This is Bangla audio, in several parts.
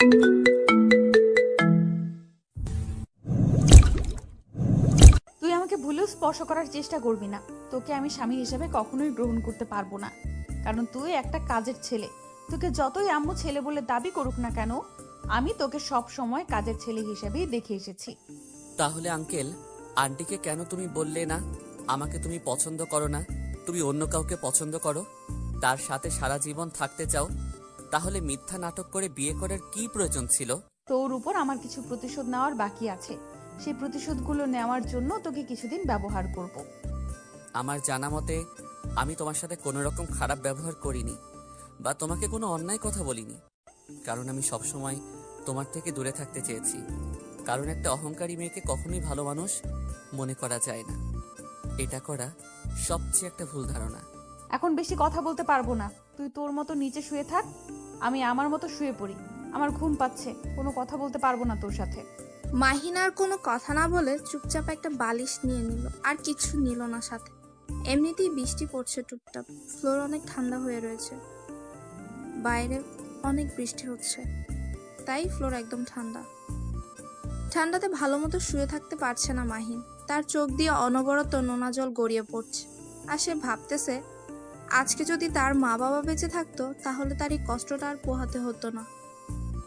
তুই আমাকে ভুলেও স্পর্শ করার চেষ্টা করবি না। তোকে আমি স্বামী হিসেবে কখনোই গ্রহণ করতে পারবো না, কারণ তুই একটা কাজের ছেলে। তোকে যতই আম্মু ছেলে বলে দাবি করুক না কেন, আমি তোকে সব সময় কাজের ছেলে হিসেবেই দেখে এসেছি। তাহলে আঙ্কেল, আন্টিকে কেন তুমি বললে না আমাকে তুমি পছন্দ করো না, তুমি অন্য কাউকে পছন্দ করো, তার সাথে সারা জীবন থাকতে চাও? তাহলে মিথ্যা নাটক করে বিয়ে করার কি প্রয়োজন ছিল? তোর উপর আমার কিছু প্রতিশোধ নেওয়ার বাকি আছে। সেই প্রতিশোধগুলো নেওয়ার জন্য তোকে কিছুদিন ব্যবহার করব। আমার জানা মতে আমি তোমার সাথে কোনো রকম খারাপ ব্যবহার করিনি বা তোমাকে কোনো অন্যায় কথা বলিনি, কারণ আমি সবসময় তোমার থেকে দূরে থাকতে চেয়েছি। কারণ একটা অহংকারী মেয়েকে কখনোই ভালো মানুষ মনে করা যায় না। এটা করা সবচেয়ে একটা ভুল ধারণা। এখন বেশি কথা বলতে পারবো না। তুই তোর মতো নিচে শুয়ে থাক, আমি আমার মতো শুয়ে পড়ি। আমার ঘুম পাচ্ছে, কোনো কথা বলতে পারবো না তোর সাথে। মাহিন আর কোনো কথা না বলে চুপচাপ একটা বালিশ নিয়ে নিল, আর কিছু নিল না সাথে। এমনিতেই বৃষ্টি পড়ছে টুপটাপ, ফ্লোর অনেক ঠান্ডা হয়ে রয়েছে, বাইরে অনেক বৃষ্টি হচ্ছে, তাই ফ্লোর একদম ঠান্ডা। ঠান্ডাতে ভালো মতো শুয়ে থাকতে পারছে না মাহিন। তার চোখ দিয়ে অনবরত নোনা জল গড়িয়ে পড়ছে, আর সে ভাবতেছে আজকে যদি তার মা বাবা বেঁচে থাকতো তাহলে তার এই কষ্টটা আর পোহাতে হতো না।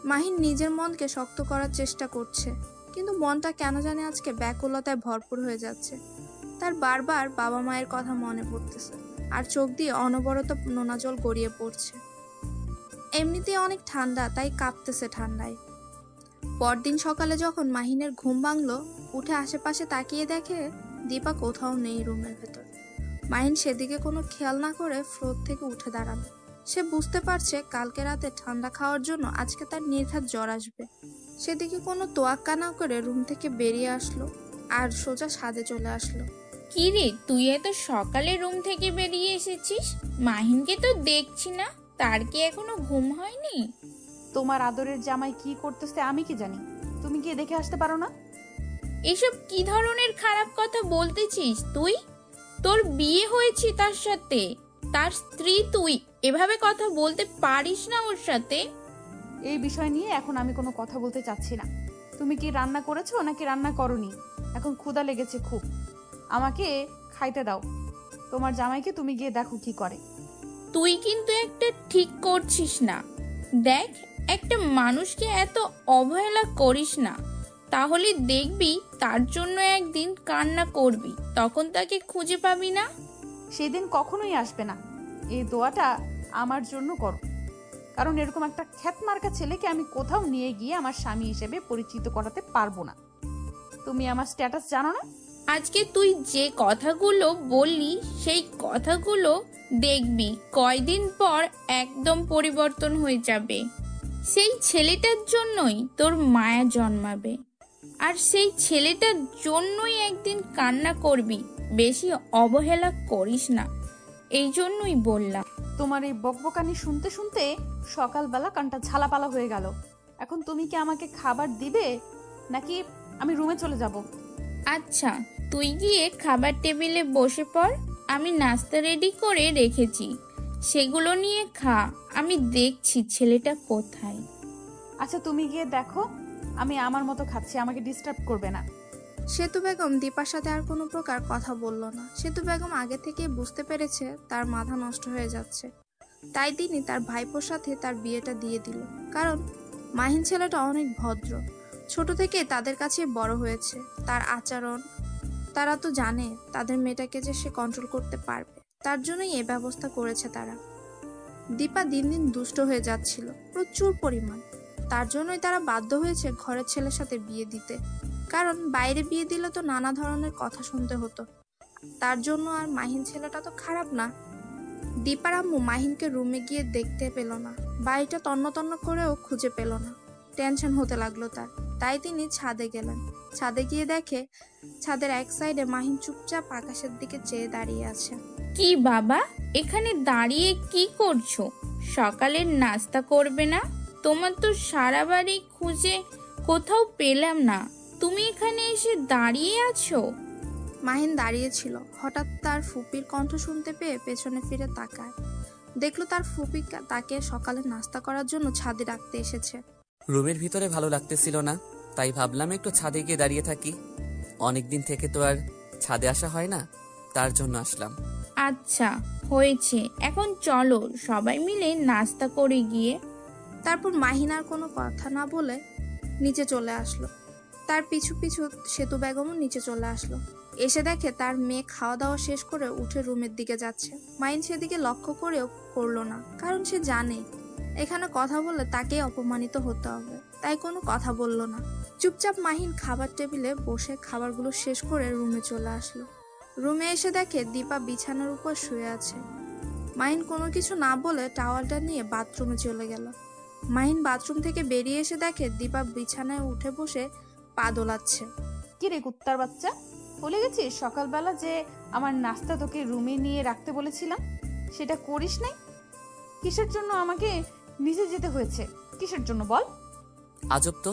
মাহিন নিজের মনকে শক্ত করার চেষ্টা করছে, কিন্তু মনটা কেন জানে আজকে ব্যাকুলতায় ভরপুর হয়ে যাচ্ছে। তার বারবার বাবা মায়ের কথা মনে পড়তেছে, আর চোখ দিয়ে অনবরত নোনা জল গড়িয়ে পড়ছে। এমনিতেই অনেক ঠান্ডা, তাই কাঁপতেছে ঠান্ডায়। পরদিন সকালে যখন মাহিনের ঘুম ভাঙলো, উঠে আশেপাশে তাকিয়ে দেখে দীপা কোথাও নেই রুমের ভেতর। মাহিন সেদিকে কোনো খেয়াল না করে ফ্লোর থেকে উঠে দাঁড়ালো। সে বুঝতে পারছে কালকে রাতে ঠান্ডা খাওয়ার জন্য আজকে তার নির্ঘাত জ্বর আসবে। সেদিকে কোনো তোয়াক্কা না করে রুম থেকে বেরিয়ে আসলো আর সোজা ছাদে চলে আসলো। কি রে, তুই এত সকালে রুম থেকে বেরিয়ে এসেছিস? মাহিনকে তো দেখছি না, তার কি এখনো ঘুম হয়নি? তোমার আদরের জামাই কি করতেছে আমি কি জানি, তুমি গিয়ে দেখে আসতে পারো না? এসব কি ধরনের খারাপ কথা বলতেছিস তুই? তোর বিয়ে হয়েছে তার সাথে, তার স্ত্রী তুই, এভাবে কথা বলতে পারিস না ওর সাথে। এই বিষয় নিয়ে এখন আমি কোনো কথা বলতে চাচ্ছি না। তুমি কি রান্না করেছো নাকি রান্না করনি? এখন ক্ষুধা লেগেছে খুব, আমাকে খাইতে দাও। তোমার জামাইকে তুমি গিয়ে দেখো কি করে। তুই কিন্তু একটা ঠিক করছিস না। দেখ, একটা মানুষকে এত অবহেলা করিস না, তাহলে দেখবি তার জন্য একদিন কান্না করবি, তখন তাকে খুঁজে পাবি না। সেদিন কখনোই আসবে না। এই দোয়াটা আমার জন্য করো, কারণ এরকম একটা খ্যাতমার্কা ছেলেকে আমি কোথাও নিয়ে গিয়ে আমার স্বামী হিসেবে পরিচিত করাতে পারবো না। তুমি আমার স্ট্যাটাস জানো না? আজকে তুই যে কথাগুলো বললি সেই কথাগুলো দেখবি কয়দিন পর একদম পরিবর্তন হয়ে যাবে। সেই ছেলেটার জন্যই তোর মায়া জন্মাবে, আর সেই ছেলেটার জন্যই একদিন কান্না করবি। বেশি অবহেলা করিস না, এই জন্যই বললাম। তোমার এই বকবকানি শুনতে শুনতে সকালবেলা কানটা ঝালাপালা হয়ে গেল। এখন তুমি কি আমাকে খাবার দিবে নাকি আমি রুমে চলে যাব? আচ্ছা, তুই গিয়ে খাবার টেবিলে বসে পড়, আমি নাস্তা রেডি করে রেখেছি, সেগুলো নিয়ে খা। আমি দেখছি ছেলেটা কোথায়। আচ্ছা তুমি গিয়ে দেখো, আমি আমার মতো খাচ্ছি, আমাকে ডিস্টার্ব করবে না। সেতু বেগম দীপার সাথে আর কোনো প্রকার কথা বলল না। সেতু বেগম আগে থেকে বুঝতে পেরেছে তার মাথা নষ্ট হয়ে যাচ্ছে, তাই তিনি তার ভাইপোর সাথে তার বিয়েটা দিয়ে দিল। কারণ মাহিন ছেলেটা অনেক ভদ্র, ছোট থেকে তাদের কাছে বড় হয়েছে। তার আচরণ তারা তো জানে, তাদের মেয়েটাকে যে সে কন্ট্রোল করতে পারবে, তার জন্যই এ ব্যবস্থা করেছে তারা। দীপা দিন দিন দুষ্ট হয়ে যাচ্ছিল প্রচুর পরিমাণ, তার জন্যই তারা বাধ্য হয়েছে ঘরের ছেলের সাথে বিয়ে দিতে। কারণ বাইরে বিয়ে দিলে তো নানা ধরনের কথা শুনতে হতো, তার জন্য। আর মাহিন ছেলেটা তো খারাপ না। দীপার আম্মু মাহিনকে রুমে গিয়ে দেখতে পেল না, বাড়িটা তন্ন তন্ন করেও খুঁজে পেল না। টেনশন হতে লাগলো তার, তাই তিনি ছাদে গেলেন। ছাদে গিয়ে দেখে ছাদের এক সাইডে মাহিন চুপচাপ আকাশের দিকে চেয়ে দাঁড়িয়ে আছে। কি বাবা, এখানে দাঁড়িয়ে কি করছো? সকালের নাস্তা করবে না? তোমার তো সারা বাড়ি খুঁজে কোথাও পেলাম না, তুমি এখানে এসে দাঁড়িয়ে আছো? মাহিন দাঁড়িয়েছিল, হঠাৎ তার ফুপির কণ্ঠ শুনতে পেয়ে পেছনে ফিরে তাকায়। দেখলো তার ফুপি তাকে সকালে নাস্তা করার জন্য ছাদে ডাকতে এসেছে। রুমের ভিতরে ভালো লাগতেছিল না, তাই ভাবলাম একটু ছাদে গিয়ে দাঁড়িয়ে থাকি। অনেকদিন থেকে তো আর ছাদে আসা হয় না, তার জন্য আসলাম। আচ্ছা, হয়েছে, এখন চলো সবাই মিলে নাস্তা করে গিয়ে। তারপর মাহিন আর কোনো কথা না বলে নিচে চলে আসলো। তার পিছু পিছু সেতু বেগমও নিচে চলে আসলো। এসে দেখে তার মেয়ে খাওয়া দাওয়া শেষ করে উঠে রুমের দিকে যাচ্ছে। মাহিন সেদিকে লক্ষ্য করেও করলো না, কারণ সে জানে এখানে কথা বললে তাকেই অপমানিত হতে হবে, তাই কোনো কথা বলল না। চুপচাপ মাহিন খাবার টেবিলে বসে খাবারগুলো শেষ করে রুমে চলে আসলো। রুমে এসে দেখে দীপা বিছানার উপর শুয়ে আছে। মাহিন কোনো কিছু না বলে টাওয়ালটা নিয়ে বাথরুমে চলে গেল। মাহিন বাথরুম থেকে বেরিয়ে এসে দেখে দীপা বিছানায় উঠে বসে পা দোলাচ্ছে। কি রে কুত্তার বাচ্চা, ভুলে গেছিস সকালবেলা যে আমার নাস্তা তোকে রুমে নিয়ে রাখতে বলেছিলাম? সেটা করিস নাই? কিসের জন্য আমাকে নিচে যেতে হয়েছে? কিসের জন্য বল? আজব তো,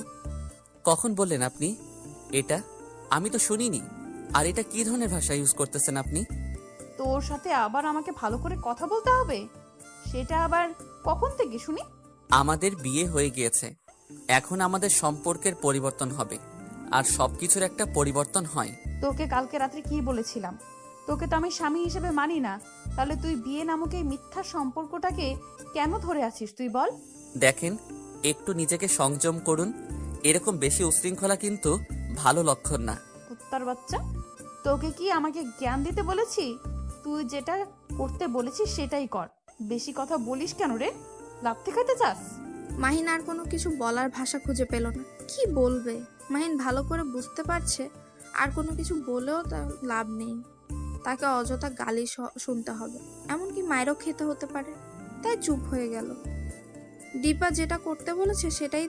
কখন বললেন আপনি এটা? আমি তো শুনিনি। আর এটা কি ধরনের ভাষা ইউজ করতেছেন আপনি? তোর সাথে আবার আমাকে ভালো করে কথা বলতে হবে? সেটা আবার কখন থেকে শুনি? আমাদের বিয়ে হয়ে গিয়েছে, এখন আমাদের সম্পর্কের পরিবর্তন হবে, আর সবকিছুর একটা পরিবর্তন হয়। তোকে কালকে রাত্রে কি বলেছিলাম? তোকে তো আমি স্বামী হিসেবে মানি না, তাহলে তুই বিয়ে নামক এই মিথ্যা সম্পর্কটাকে কেন ধরে আছিস তুই বল? দেখেন, একটু নিজেকে সংযম করুন। এরকম বেশি উশৃঙ্খলা কিন্তু ভালো লক্ষণ না। কুত্তার বাচ্চা, তোকে কি আমাকে জ্ঞান দিতে বলেছি? তুই যেটা করতে বলেছিস সেটাই কর। বেশি কথা বলিস কেন রে? লাথি খাইতে চাস? মাহিন আর কোনো কিছু বলার ভাষা খুঁজে পেল না। কি বলবে? মাহিন ভালো করে বুঝতে পারছে আর কোনো কিছু বলেও তার লাভ নেই, তাকে অযথা গালি শুনতে হবে, এমনকি মায়েরও খেতে হতে পারে। তাই চুপ হয়ে গেল। দীপা যেটা করতে বলেছে সেটাই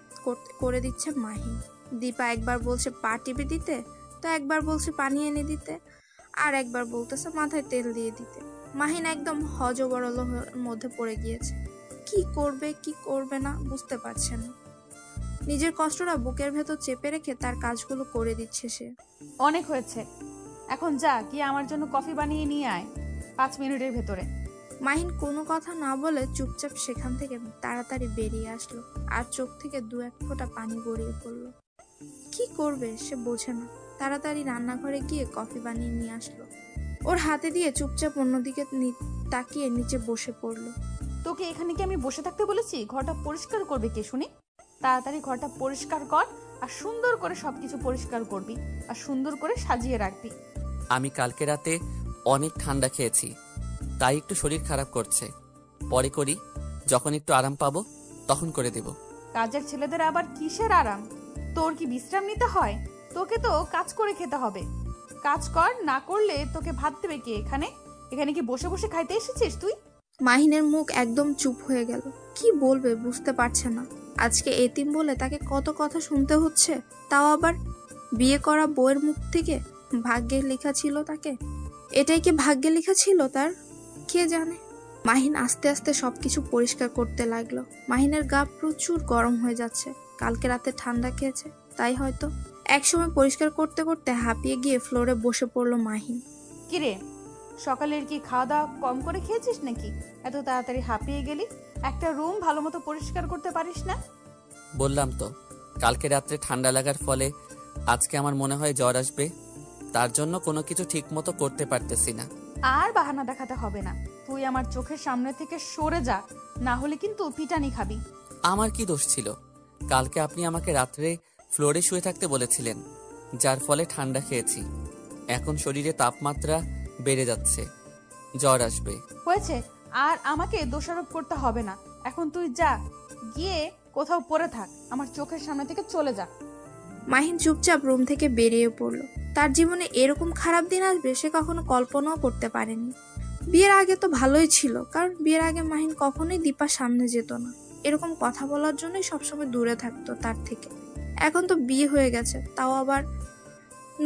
করে দিচ্ছে মাহিন। দীপা একবার বলছে পা টিপে দিতে, তো একবার বলছে পানি এনে দিতে, আর একবার বলতেছে মাথায় তেল দিয়ে দিতে। মাহিন একদম হযবরলের মধ্যে পড়ে গিয়েছে। কি করবে কি করবে না বুঝতে পারছে না। নিজের কষ্টটা বুকের ভেতর চেপে রেখে তার কাজগুলো করে দিচ্ছে সে। অনেক হয়েছে, এখন যা গিয়ে আমার জন্য কফি বানিয়ে নিয়ে আয় 5 মিনিটের ভেতরে। মাহিন কোনো কথা না বলে চুপচাপ সেখান থেকে তাড়াতাড়ি বেরিয়ে আসলো, আর চোখ থেকে 2-1 ফোঁটা পানি গড়িয়ে পড়লো। কি করবে সে বোঝে না। তাড়াতাড়ি রান্নাঘরে গিয়ে কফি বানিয়ে নিয়ে আসলো। ওর হাতে দিয়ে চুপচাপ অন্যদিকে তাকিয়ে নিচে বসে পড়লো। তোকে এখানে কি আমি বসে থাকতে বলেছি? ঘরটা পরিষ্কার করবে কে শুনি? তাড়াতাড়ি ঘরটা পরিষ্কার কর, আর সুন্দর করে সবকিছু পরিষ্কার করবি, আর সুন্দর করে সাজিয়ে রাখবি। আমি কালকে রাতে অনেক ঠান্ডা খেয়েছি, তাই একটু শরীর খারাপ করছে। পরে করি, যখন একটু আরাম পাবো তখন করে দেব। কাজের ছেলেদের আবার কিসের আরাম? তোর কি বিশ্রাম নিতে হয়? তোকে তো কাজ করে খেতে হবে। কাজ কর, না করলে তোকে ভাত দেবে কে? এখানে এখানে কি বসে বসে খাইতে এসেছিস তুই? মাহিনের মুখ একদম চুপ হয়ে গেল। কি বলবে বুঝতে পারছে না। আজকে এতিম বলে তাকে কত কথা শুনতে হচ্ছে, তাও আবার বিয়ে করা বউয়ের মুখ থেকে। ভাগ্যে লেখা ছিল তাকে? এটাই কি ভাগ্যে লেখা ছিল তার? কে জানে। মাহিন আস্তে আস্তে সবকিছু পরিষ্কার করতে লাগলো। মাহিনের গা প্রচুর গরম হয়ে যাচ্ছে, কালকে রাতে ঠান্ডা খেয়েছে তাই হয়তো। একসময় পরিষ্কার করতে করতে হাঁপিয়ে গিয়ে ফ্লোরে বসে পড়লো মাহিন। কিরে, সকালের কি খাওয়া দাওয়া কম করে খেয়েছিস নাকি এত তাড়াতাড়ি হাঁপিয়ে গেলি? একটা রুম ভালো মতো পরিষ্কার করতে পারিস না? বললাম তো, কালকে রাত্রে ঠান্ডা লাগার ফলে আজকে আমার মনে হয় জ্বর আসবে, তার জন্য কোনো কিছু ঠিক মতো করতে পারতেছি না। আর বাহানা দেখাতে হবে না, তুই আমার চোখের সামনে থেকে সরে যা, না হলে কিন্তু পিটানি খাবি। আমার কি দোষ ছিল? কালকে আপনি আমাকে রাত্রে ফ্লোরে শুয়ে থাকতে বলেছিলেন, যার ফলে ঠান্ডা খেয়েছি। এখন শরীরে তাপমাত্রা বেড়ে যাচ্ছে, জ্বর আসবে। হয়েছে, আর আমাকে দোষারোপ করতে হবে না। এখন তুই যা, গিয়ে কোথাও পড়ে থাক, আমার চোখের সামনে থেকে চলে যা। মাহিন চুপচাপ রুম থেকে বেরিয়ে পড়ল। তার জীবনে এরকম খারাপ দিন আসবে সে কখনো কল্পনাও করতে পারেনি। বিয়ের আগে তো ভালোই ছিল, কারণ বিয়ের আগে মাহিন কখনোই দীপার সামনে যেত না, এরকম কথা বলার জন্যই সবসময় দূরে থাকতো তার থেকে। এখন তো বিয়ে হয়ে গেছে, তাও আবার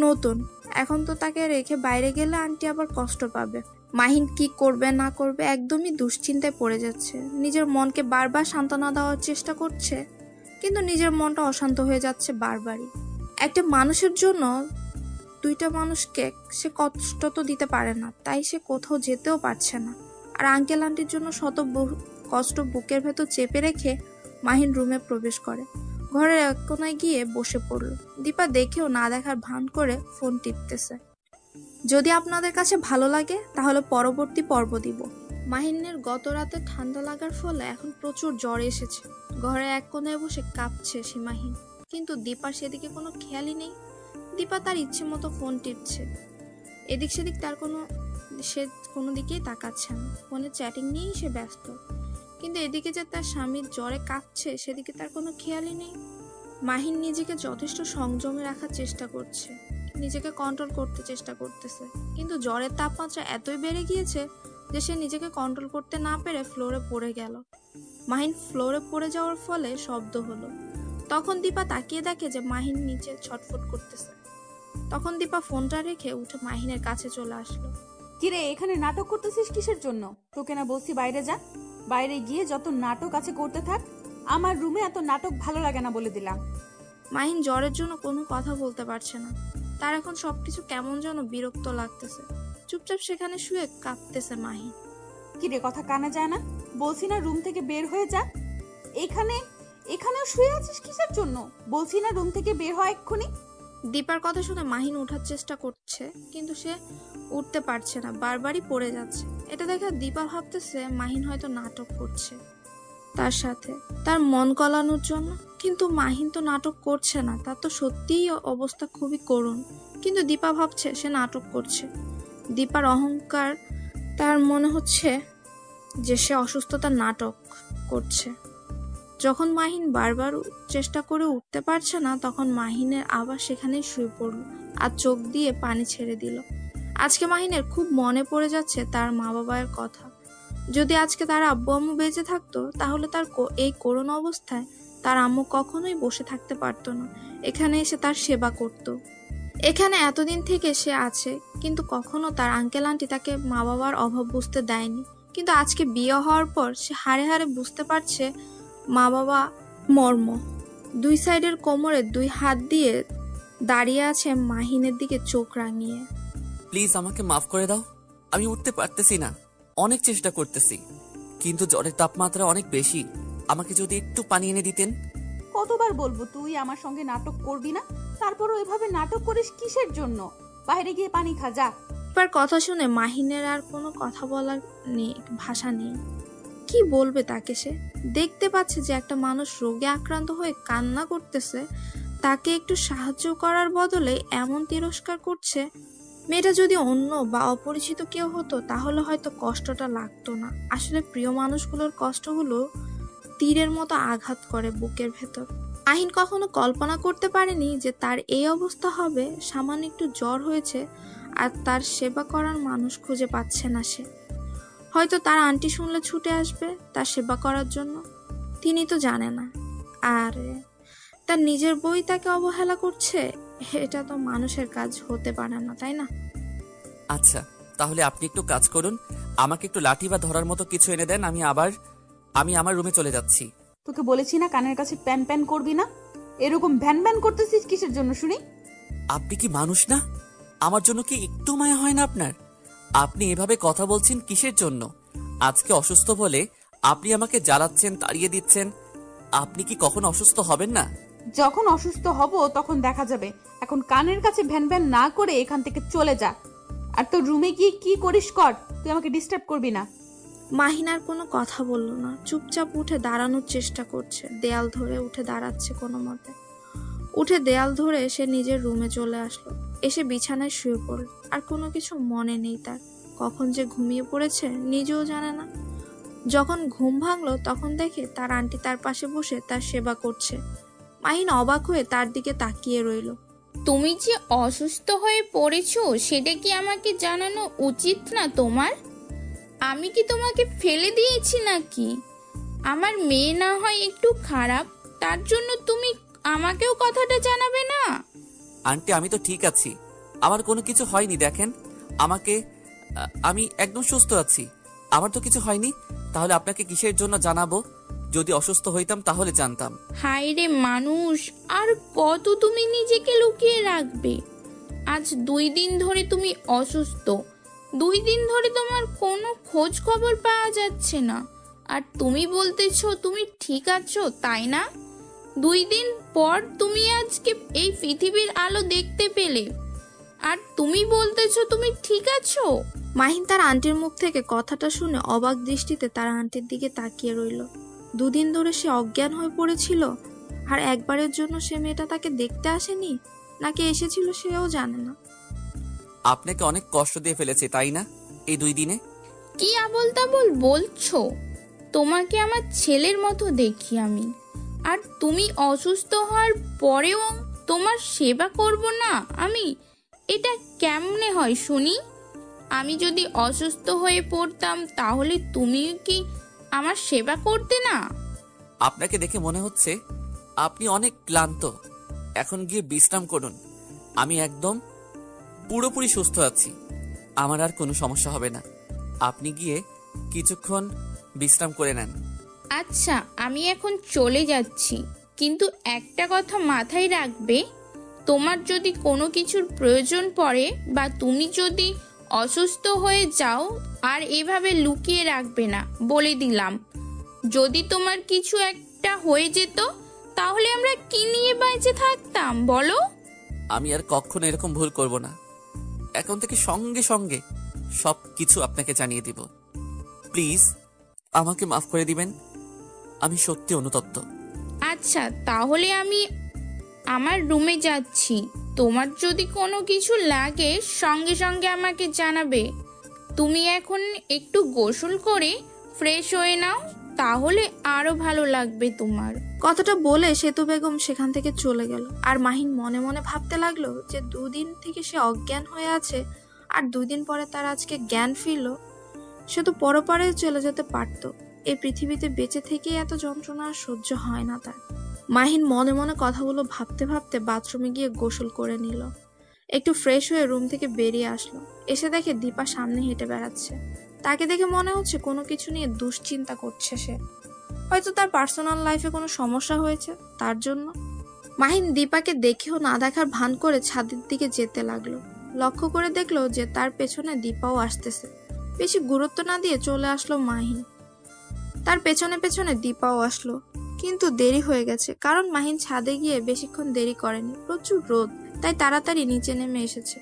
নতুন। এখন তো তাকে রেখে বাইরে গেলে আন্টি আবার কষ্ট পাবে। মাহিন কি করবে না করবে একদমই দুশ্চিন্তায় পড়ে যাচ্ছে। নিজের মনকে বারবার সান্ত্বনা দেওয়ার চেষ্টা করছে, কিন্তু নিজের মনটা অশান্ত হয়ে যাচ্ছে বারবারই। একটা মানুষের জন্য 2টা মানুষকে সে কষ্ট তো দিতে পারে না, তাই সে কোথাও যেতেও পারছে না। আর আঙ্কেল আন্টির জন্য শত কষ্ট বুকের ভেতর চেপে রেখে মাহিন রুমে প্রবেশ করে। ঘরের এক কোনায় গিয়ে বসে পড়ল। দীপা দেখেও না দেখার ভান করে ফোন টিপতেছে। যদি আপনাদের কাছে ভালো লাগে তাহলে পরবর্তী পর্ব দিব। মাহিনের গত রাতে ঠান্ডা লাগার ফলে এখন প্রচুর জ্বর এসেছে। ঘরে এক কোনায় বসে কাঁপছে সীমাহীন, কিন্তু দীপার সেদিকে কোনো খেয়ালই নেই। দীপা তার ইচ্ছে মতো ফোন টিপছে, এদিক সেদিক সে কোনো দিকেই তাকাচ্ছে না। ফোনে চ্যাটিং নিয়েই সে ব্যস্ত, কিন্তু এদিকে যে তার স্বামীর জ্বরে কাঁপছে সেদিকে তার কোনো খেয়ালই নেই। মাহিন নিজেকে যথেষ্ট সংযমে রাখার চেষ্টা করছে, নিজেকে কন্ট্রোল করতে চেষ্টা করতেছে, কিন্তু জ্বরের তাপমাত্রা এতই বেড়ে গিয়েছে যে সে নিজেকে কন্ট্রোল করতে না পেরে ফ্লোরে পড়ে গেল। মাহিন ফ্লোরে পড়ে যাওয়ার ফলে শব্দ হলো। তখন দীপা তাকিয়ে দেখে যে মাহিন নিচে ছটফট করতেছে। তখন দীপা ফোনটা রেখে উঠে মাহিনের কাছে চলে আসলো। কিরে, এখানে নাটক করতেছিস কিসের জন্য? তোকে না বলছি বাইরে যা, বাইরে গিয়ে যত নাটক আছে করতে থাক। আমার রুমে এত নাটক ভালো লাগে না বলে দিলাম। মাহিন জ্বরের জন্য কোনো কথা বলতে পারছে না। তার এখন সবকিছু কেমন যেন বিরক্ত লাগতেছে। চুপচাপ সেখানে শুয়ে কাঁপতেছে মাহিন। কিরে, কথা কানে যায় না? বলছি না রুম থেকে বের হয়ে যা। এখানেও শুয়ে আছিস কিসের জন্য? বলছি না রুম থেকে বের হয় এক্ষুনি। দীপার কথা শুনে মাহিন ওঠার চেষ্টা করছে, কিন্তু সে উঠতে পারছে না, বারবারই পড়ে যাচ্ছে। এটা দেখে দীপা ভাবতেছে মাহিন হয়তো নাটক করছে তার সাথে, তার মন গলানোর জন্য। কিন্তু মাহিন তো নাটক করছে না, তার তো সত্যিই অবস্থা খুবই করুণ। কিন্তু দীপা ভাবছে সে নাটক করছে। দীপার অহংকার, তার মনে হচ্ছে যে সে অসুস্থতার নাটক করছে। যখন মাহিন বারবার চেষ্টা করে উঠতে পারছে না, তখন মাহিনের আবার সেখানেই শুয়ে পড়ল আর চোখ দিয়ে পানি ছেড়ে দিল। আজকে মাহিনের খুব মনে পড়ে যাচ্ছে তার মা বাবার কথা। যদি আজকে তার আব্বু আম্মু বেঁচে থাকতো তাহলে তার এই করুণ অবস্থায় তার আম্মু কখনোই বসে থাকতে পারতো না, এখানে এসে তার সেবা করত। এখানে এতদিন থেকে সে আছে, কিন্তু কখনো তার আঙ্কেল আন্টি তাকে মা বাবার অভাব বুঝতে দেয়নি। কিন্তু আজকে বিয়ে হওয়ার পর সে হাড়ে হাড়ে বুঝতে পারছে মা বাবা মর্ম। দুই সাইডের কোমরে দুই হাত দিয়ে দাঁড়িয়ে আছে মাহিনের দিকে চোখ রাঙিয়ে। প্লিজ আমাকে মাফ করে দাও, আমি উঠতে পারতেছি না, অনেক চেষ্টা করতেছি, কিন্তু জ্বরের তাপমাত্রা অনেক বেশি, আমাকে যদি একটু পানি এনে দিতেন। কতবার বলবো তুই আমার সঙ্গে নাটক করবি না? তারপরও এভাবে নাটক করিস কিসের জন্য? বাইরে গিয়ে পানি খা যা। এবার কথা শুনে মাহিনের আর কোনো কথা বলার নেই, ভাষা নেই। কি বলবে তাকে? সে দেখতে পাচ্ছে যে একটা মানুষ রোগে আক্রান্ত হয়ে কান্না করতেছে, তাকে একটু সাহায্য করার বদলে এমন তিরস্কার করছে। মেয়েটা যদি অন্য বা অপরিচিত কেউ হতো তাহলে হয়তো কষ্টটা লাগতো না। আসলে প্রিয় মানুষগুলোর কষ্টগুলো তীরের মতো আঘাত করে বুকের ভেতর। আহিন কখনো কল্পনা করতে পারেনি যে তার এই অবস্থা হবে। সামান্য একটু জ্বর হয়েছে আর তার সেবা করার মানুষ খুঁজে পাচ্ছে না সে। হয়তো তার আন্টি শুনলে ছুটে আসবে তার সেবা করার জন্য, তিনি তো জানে না। আর তার নিজের বই তাকে অবহেলা করছে, এটা তো মানুষের কাজ হতে পারে না, তাই না? আচ্ছা, তাহলে আপনি একটু কাজ করুন, আমাকে একটু লাঠি বা ধরার মতো কিছু এনে দেন, আমি আমার রুমে চলে যাচ্ছি। তোকে বলেছি না কানের কাছে প্যান প্যান করবি না? এরকম ভ্যান ভ্যান করতেছিস কিসের জন্য শুনি? আপনি কি মানুষ না? আমার জন্য কি একটু মায়া হয় না আপনার? আপনি এভাবে কথা বলছেন কিসের জন্য? আজকে অসুস্থ বলে আপনি আমাকে জ্বালাচ্ছেন, তাড়িয়ে দিচ্ছেন। আপনি কি কখনো অসুস্থ হবেন না? যখন অসুস্থ হব তখন দেখা যাবে। এখন কানের কাছে ভ্যান ভ্যান না করে এখান থেকে চলে যা। আর তোর রুমে গিয়ে কি করিস কর, তুই আমাকে ডিস্টার্ব করবি না। মাহিন আর কোনো কথা বলল না, চুপচাপ উঠে দাঁড়ানোর চেষ্টা করছে। দেয়াল ধরে উঠে দাঁড়াচ্ছে কোনো মতে। উঠে দেয়াল ধরে সে নিজের রুমে চলে আসলো, এসে বিছানায় শুয়ে পড়ল। আর কোনো কিছু মনে নেই তার। কখন যে ঘুমিয়ে পড়েছে নিজেও জানে না। যখন ঘুম ভাঙলো তখন দেখে তার আন্টি তার পাশে বসে তার সেবা করছে। মাহিন অবাক হয়ে তার দিকে তাকিয়ে রইল। তুমি যে অসুস্থ হয়ে পড়েছো সেটা কি আমাকে জানানো উচিত না তোমার? আমি কি তোমাকে ফেলে দিয়েছি নাকি? আমার মেয়ে না হয় একটু খারাপ, তার জন্য তুমি আমাকেও কথাটা জানাবে না? আন্টি, আমি তো ঠিক আছি, আমার কোনো কিছু হয়নি। দেখেন আমি একদম সুস্থ আছি, আমার তো কিছু হয়নি। তাহলে আপনাকে কিসের জন্য জানাবো? যদি অসুস্থ হইতাম তাহলে জানতাম। হায় রে মানুষ, আর কত তুমি নিজেকে লুকিয়ে রাখবে? আজ 2 দিন ধরে তুমি অসুস্থ, 2 দিন ধরে তোমার কোনো খোঁজ খবর পাওয়া যাচ্ছে না, আর তুমি বলতেছো তুমি ঠিক আছো, তাই না? 2 দিন পর তুমি আজকে এই পৃথিবীর আলো দেখতে পেলে, আর তুমি বলতেছো তুমি ঠিক আছো? মাহিন তার আন্টির মুখ থেকে কথাটা শুনে অবাক দৃষ্টিতে তার আন্টির দিকে তাকিয়ে রইল। 2 দিন ধরে সে অজ্ঞান হয়ে পড়েছিল, আর একবারের জন্য সে মেয়েটা তাকে দেখতে আসেনি, নাকি এসেছিল সেও জানে না। আপনাকে অনেক কষ্ট দিয়ে ফেলেছে তাই না এই 2 দিনে? কি আবোল তাবোল বলছো? তোমাকে আমার ছেলের মতো দেখি আমি, আর তুমি অসুস্থ হওয়ার পরেও তোমার সেবা করব না আমি? এটা কেমনে হয় শুনি? আমি যদি অসুস্থ হয়ে পড়তাম তাহলে তুমি কি আমার সেবা করতে না? আপনাকে দেখে মনে হচ্ছে আপনি অনেক ক্লান্ত। এখন গিয়ে বিশ্রাম করুন। আমি একদম পুরোপুরি সুস্থ আছি, আমার আর কোনো সমস্যা হবে না। আপনি গিয়ে কিছুক্ষণ বিশ্রাম করে নেন। আচ্ছা, আমি এখন চলে যাচ্ছি, কিন্তু একটা কথা মাথায় রাখবে, তোমার যদি কোনো কিছুর প্রয়োজন পড়ে বা তুমি যদি অসুস্থ হয়ে যাও, আর এভাবে লুকিয়ে রাখবে না, বলে দিলাম। যদি তোমার কিছু একটা হয়ে যেত তাহলে আমরা কি নিয়ে বেঁচে থাকতাম বলো? আমি আর কখনো এরকম ভুল করব না। এখন থেকে সঙ্গে সঙ্গে সব কিছু আপনাকে জানিয়ে দিব। প্লিজ আমাকে মাফ করে দিবেন, আমি সত্যি অনুতপ্ত। আচ্ছা, তাহলে আমি আমার রুমে যাচ্ছি। তোমার যদি কোনো কিছু লাগে সঙ্গে সঙ্গে আমাকে জানাবে। তুমি এখন একটু গোসল করে ফ্রেশ হয়ে নাও, তাহলে আরো ভালো লাগবে তোমার। কথাটা বলে সেতু বেগম সেখান থেকে চলে গেল। আর মাহিন মনে মনে ভাবতে লাগলো যে 2 দিন থেকে সে অজ্ঞান হয়ে আছে, আর 2 দিন পরে তার আজকে জ্ঞান ফিরল। সে তো পরপারে চলে যেতে পারতো। এই পৃথিবীতে বেঁচে থেকেই এত যন্ত্রণা আর সহ্য হয় না তার। মাহিন মনে মনে কথাগুলো ভাবতে ভাবতে বাথরুমে গিয়ে গোসল করে নিল। একটু ফ্রেশ হয়ে রুম থেকে বেরিয়ে আসলো। এসে দেখে দীপা সামনে হেঁটে বেড়াচ্ছে। তাকে দেখে মনে হচ্ছে কোনো কিছু নিয়ে দুশ্চিন্তা করছে সে। হয়তো তার পার্সোনাল লাইফে কোনো সমস্যা হয়েছে তার জন্য। মাহিন দীপাকে দেখেও না দেখার ভান করে ছাদের দিকে যেতে লাগলো। লক্ষ্য করে দেখলো যে তার পেছনে দীপাও আসতেছে। বেশি গুরুত্ব না দিয়ে চলে আসলো মাহিন। তার পেছনে পেছনে দীপাও আসলো, কিন্তু দেরি হয়ে গেছে, কারণ মাহিন ছাদে গিয়ে বেশিক্ষণ দেরি করেনি। প্রচুর রোদ, তাই তাড়াতাড়ি নিচে নেমে এসেছে।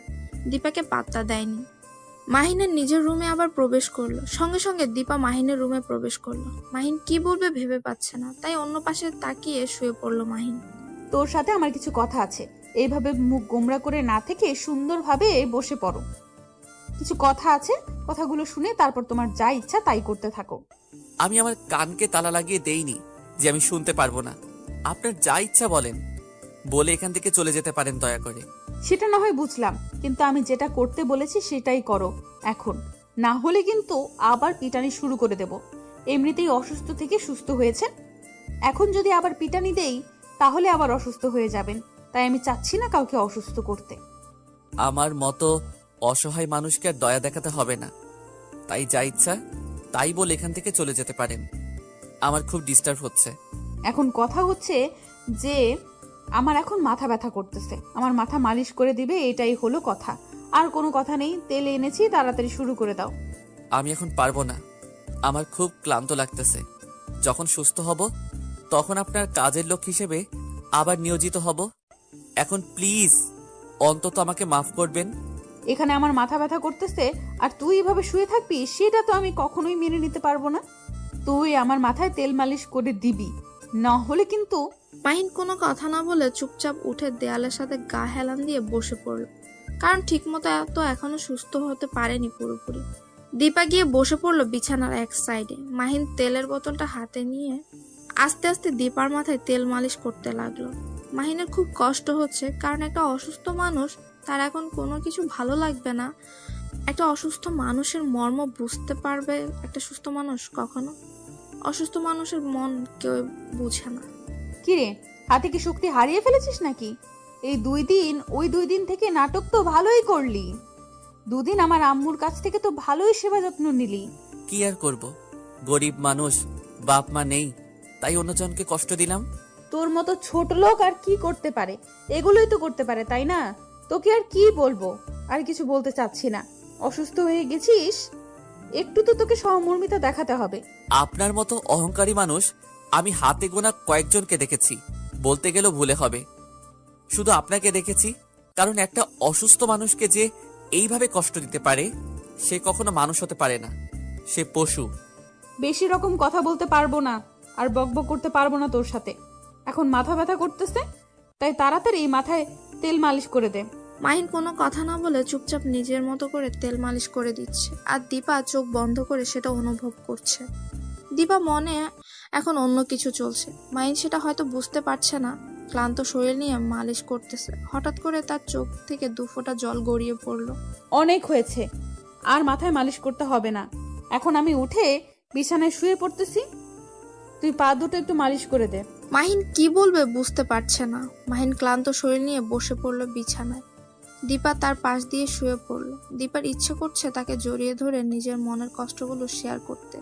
দীপাকে পাত্তা দেয়নি। মাহিনের নিজের রুমে আবার প্রবেশ করলো। সঙ্গে সঙ্গে দীপা মাহিনের রুমে প্রবেশ করলো। মাহিন কি বলবে ভেবে পাচ্ছে না, তাই অন্য পাশে তাকিয়ে শুয়ে পড়লো মাহিন। তোর সাথে আমার কিছু কথা আছে। এইভাবে মুখ গোমরা করে না থেকে সুন্দরভাবে বসে পড়ো। কিছু কথা আছে, কথাগুলো শুনে তারপর তোমার যা ইচ্ছা তাই করতে থাকো। আমি আমার কানকে তালা লাগিয়ে দেইনি যে আমি শুনতে পারবো না। আপনার যা ইচ্ছা বলেন, বলে এখান থেকে চলে যেতে পারেন দয়া করে। সেটা না হয় বুঝলাম, কিন্তু আমি যেটা করতে বলেছি সেটাই করো এখন। না হলে কিন্তু আবার পিটানি শুরু করে দেব। এমনিতেই অসুস্থ থেকে সুস্থ হয়েছেন, এখন যদি আবার পিটানি দেই তাহলে আবার অসুস্থ হয়ে যাবেন। তাই আমি চাচ্ছি না কাউকে অসুস্থ করতে। আমার মতো অসহায় মানুষকে আর দয়া দেখাতে হবে না, তাই যা ইচ্ছা তাই বলে এখান থেকে চলে যেতে পারেন। আমার খুব ডিস্টার্ব হচ্ছে। এখন কথা হচ্ছে যে আমার এখন মাথা ব্যথা করতেছে, আমার মাথা মালিশ করে দিবে, এটাই হলো কথা। আর কোনো কথা নেই, তেল এনেছি, তাড়াতাড়ি শুরু করে দাও। আমি এখন পারবো না, আমার খুব ক্লান্ত লাগতেছে। যখন সুস্থ হব তখন আপনার কাজের লোক হিসেবে আবার নিয়োজিত হব। এখন প্লিজ অন্তত আমাকে মাফ করবেন। এখানে আমার মাথা ব্যথা করতেছে আর তুই এভাবে শুয়ে থাকবি, সেটা তো আমি কখনোই মেনে নিতে পারবো না। তুই আমার মাথায় তেল মালিশ করে দিবি, না হলে কিন্তু। মাহিন কোনো কথা না বলে চুপচাপ উঠে দেয়ালের সাথে গা হেলান দিয়ে বসে পড়ল, কারণ ঠিকমতো তো এখনো সুস্থ হতে পারেনি পুরোপুরি। দীপা গিয়ে বসে পড়লো বিছানার এক সাইডে। মাহিন তেলের বোতলটা হাতে নিয়ে আস্তে আস্তে দীপার মাথায় তেল মালিশ করতে লাগলো। মাহিনের খুব কষ্ট হচ্ছে, কারণ একটা অসুস্থ মানুষ, তার এখন কোনো কিছু ভালো লাগবে না। একটা অসুস্থ মানুষের মর্ম বুঝতে পারবে একটা সুস্থ মানুষ কখনো? অসুস্থ মানুষের মন কেউ বুঝে না। কিরে, হাতে কি শক্তি হারিয়ে ফেলেছিস নাকি? এই 2 দিন, ওই 2 দিন থেকে নাটক তো ভালোই করলি। 2 দিন আমার আম্মুর কাছ থেকে তো ভালোই সেবা যত্ন নিলি। কি আর করব, গরিব মানুষ, বাপ মা নেই, তাই অন্যজনকে কষ্ট দিলাম। তোর মতো ছোট লোক আর কি করতে পারে? এগুলোই তো করতে পারে, তাই না? তোকে আর কি বলবো, আর কিছু বলতে চাচ্ছি না। অসুস্থ হয়ে গেছিস, একটু তো তোকে সহমর্মিতা দেখাতে হবে। আপনার মতো অহংকারী মানুষ আমি হাতে গোনা কয়েকজনকে দেখেছি, বলতে গেলেও ভুলে হবে। শুধু আপনাকে দেখেছি, কারণ একটা অসুস্থ মানুষকে যে এইভাবে কষ্ট দিতে পারে সে কখনো মানুষ হতে পারে না, সে পশু। বেশি রকম কথা বলতে পারবো না আর বকবক করতে পারবো না তোর সাথে। এখন মাথা ব্যথা করতেছে, তাই তাড়াতাড়ি মাথায় তেল মালিশ করে দে। মাহিন কোনো কথা না বলে চুপচাপ নিজের মতো করে তেল মালিশ করে দিচ্ছে, আর দীপা চোখ বন্ধ করে সেটা অনুভব করছে। দীপা মনে এখন অন্য কিছু চলছে, মাহিন সেটা হয়তো বুঝতে পারছে না। ক্লান্ত শরীর নিয়ে মালিশ করতেছে, হঠাৎ করে তার চোখ থেকে 2 ফোঁটা জল গড়িয়ে পড়লো। অনেক হয়েছে, আর মাথায় মালিশ করতে হবে না। এখন আমি উঠে বিছানায় শুয়ে পড়তেছি, তুই পা দুটো একটু মালিশ করে দে। মাহিন কি বলবে বুঝতে পারছে না। মাহিন ক্লান্ত শরীর নিয়ে বসে পড়লো বিছানায়। দীপা তার পাশ দিয়ে শুয়ে পড়লো। দীপার ইচ্ছে করছে তাকে জড়িয়ে ধরে নিজের মনের কষ্টগুলো শেয়ার করতে,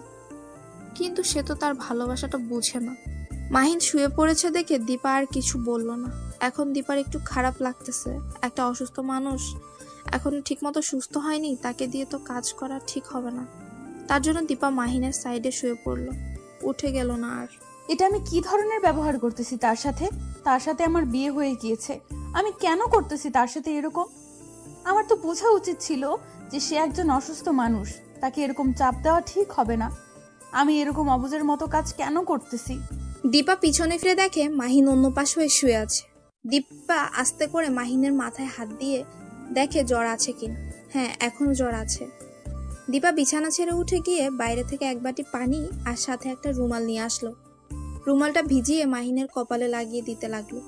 কিন্তু সে তো তার ভালোবাসাটা বুঝে না। মাহিন শুয়ে পড়েছে দেখে দীপা আর কিছু বলল না। এখন দীপার একটু খারাপ লাগতেছে। একটা অসুস্থ মানুষ এখন ঠিকমতো সুস্থ হয়নি, তাকে দিয়ে তো কাজ করা ঠিক হবে না। তার জন্য দীপা মাহিনের সাইডে শুয়ে পড়লো, উঠে গেল না আর। এটা আমি কি ধরনের ব্যবহার করতেছি তার সাথে? তার সাথে আমার বিয়ে হয়ে গিয়েছে, আমি কেন করতেছি তার সাথে এরকম? আমার তো বোঝা উচিত ছিল যে সে একজন অসুস্থ মানুষ, তাকে এরকম চাপ দেওয়া ঠিক হবে না। আমি এরকম অবুঝের মতো কাজ কেন করতেছি? দীপা পিছনে ফিরে দেখে মাহিন অন্য পাশ হয়ে শুয়ে আছে। দীপা আস্তে করে মাহিনের মাথায় হাত দিয়ে দেখে জ্বর আছে কিনা। হ্যাঁ, এখনো জ্বর আছে। দীপা বিছানা ছেড়ে উঠে গিয়ে বাইরে থেকে এক বাটি পানি আর সাথে একটা রুমাল নিয়ে আসলো। রুমালটা ভিজিয়ে মাহিনের কপালে লাগিয়ে দিতে লাগলো।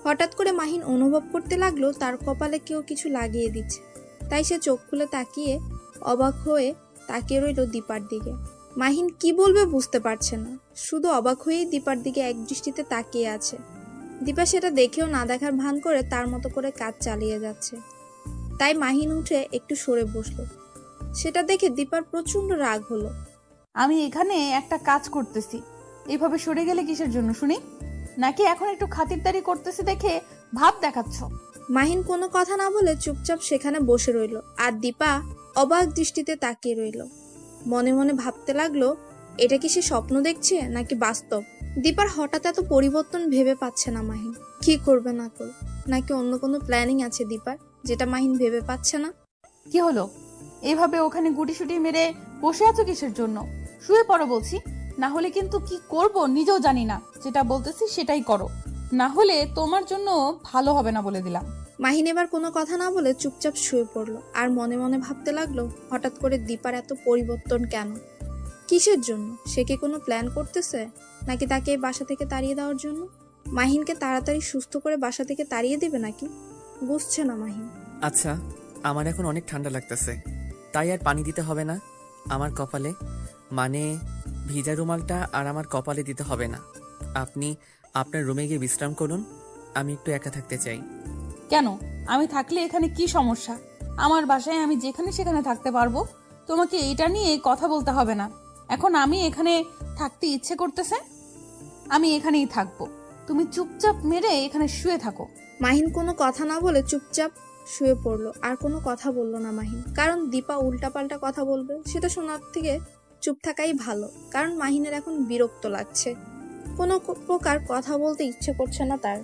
হঠাৎ করে মাহিন অনুভব করতে লাগলো তার কপালে কেউ কিছু লাগিয়ে দিচ্ছে। তাই সে চোখ খুলে তাকিয়ে অবাক হয়ে তাকিয়ে রইল দীপার দিকে। মাহিন কি বলবে বুঝতে পারছে না, শুধু অবাক হয়েই দীপার দিকে এক দৃষ্টিতে তাকিয়ে আছে। দীপা সেটা দেখেও না দেখার ভান করে তার মতো করে কাজ চালিয়ে যাচ্ছে। তাই মাহিন উঠে একটু সরে বসলো। সেটা দেখে দীপার প্রচন্ড রাগ হলো। আমি এখানে একটা কাজ করতেছি, এইভাবে সরে গেলে কিসের জন্য শুনি? নাকি এখন একটু খাতিরদারি করতেছি দেখে ভাব দেখাচ্ছ? মাহিন কোনো কথা না বলে চুপচাপ সেখানে বসে রইল, আর দীপা অবাক দৃষ্টিতে তাকিয়ে রইল। মনে মনে ভাবতে লাগলো, এটা কি সে স্বপ্ন দেখছে নাকি বাস্তব? দীপার হঠাৎ এত পরিবর্তন ভেবে পাচ্ছে না মাহিন। কি করবে না করবে, নাকি অন্য কোনো প্ল্যানিং আছে দীপার, যেটা মাহিন ভেবে পাচ্ছে না? কি হলো? এইভাবে ওখানে গুটিসুটি মেরে বসে আছো কিসের জন্য? শুয়ে পড়ো বলছি, না হলে কিন্তু কি করব নিজেও জানি না। যেটা বলতেছি সেটাই করো, না হলে তোমার জন্য ভালো হবে না বলে দিলাম। মাহিন এবার কোনো কথা না বলে চুপচাপ শুয়ে পড়লো, আর মনে মনে ভাবতে লাগলো, হঠাৎ করে দীপার এত পরিবর্তন কেন? কিসের জন্য? সে কি কোনো প্ল্যান করতেছে, নাকি তাকে এই বাসা থেকে তাড়িয়ে দেওয়ার জন্য? মাহিনকে তাড়াতাড়ি সুস্থ করে বাসা থেকে তাড়িয়ে দিবে নাকি? বুঝছে না মাহিন। আচ্ছা, আমার এখন অনেক ঠান্ডা লাগতেছে, তাই আর পানি দিতে হবে না আমার কপালে, মানে ভিজা রুমালটা আর আমার কপালে দিতে হবে না। আপনি আপনার রুমে গিয়ে বিশ্রাম করুন, আমি একটু একা থাকতে চাই। কেন? আমি থাকলে এখানে কি সমস্যা? আমার বাসায় আমি যেখানে সেখানে থাকতে পারবো, তোমাকে এটা নিয়ে কথা বলতে হবে না। এখন আমি এখানে থাকতে ইচ্ছে করতেছে, আমি এখানেই থাকবো। তুমি চুপচাপ মেরে এখানে শুয়ে থাকো। মাহিন কোনো কথা না বলে চুপচাপ শুয়ে পড়লো, আর কোনো কথা বললো না মাহিন, কারণ দীপা উল্টাপাল্টা কথা বলবে সেটা শোনার থেকে চুপ থাকাই ভালো। কারণ মাহিনের এখন বিরক্ত লাগছে, কোনো প্রকার কথা বলতে ইচ্ছে করছে না তার।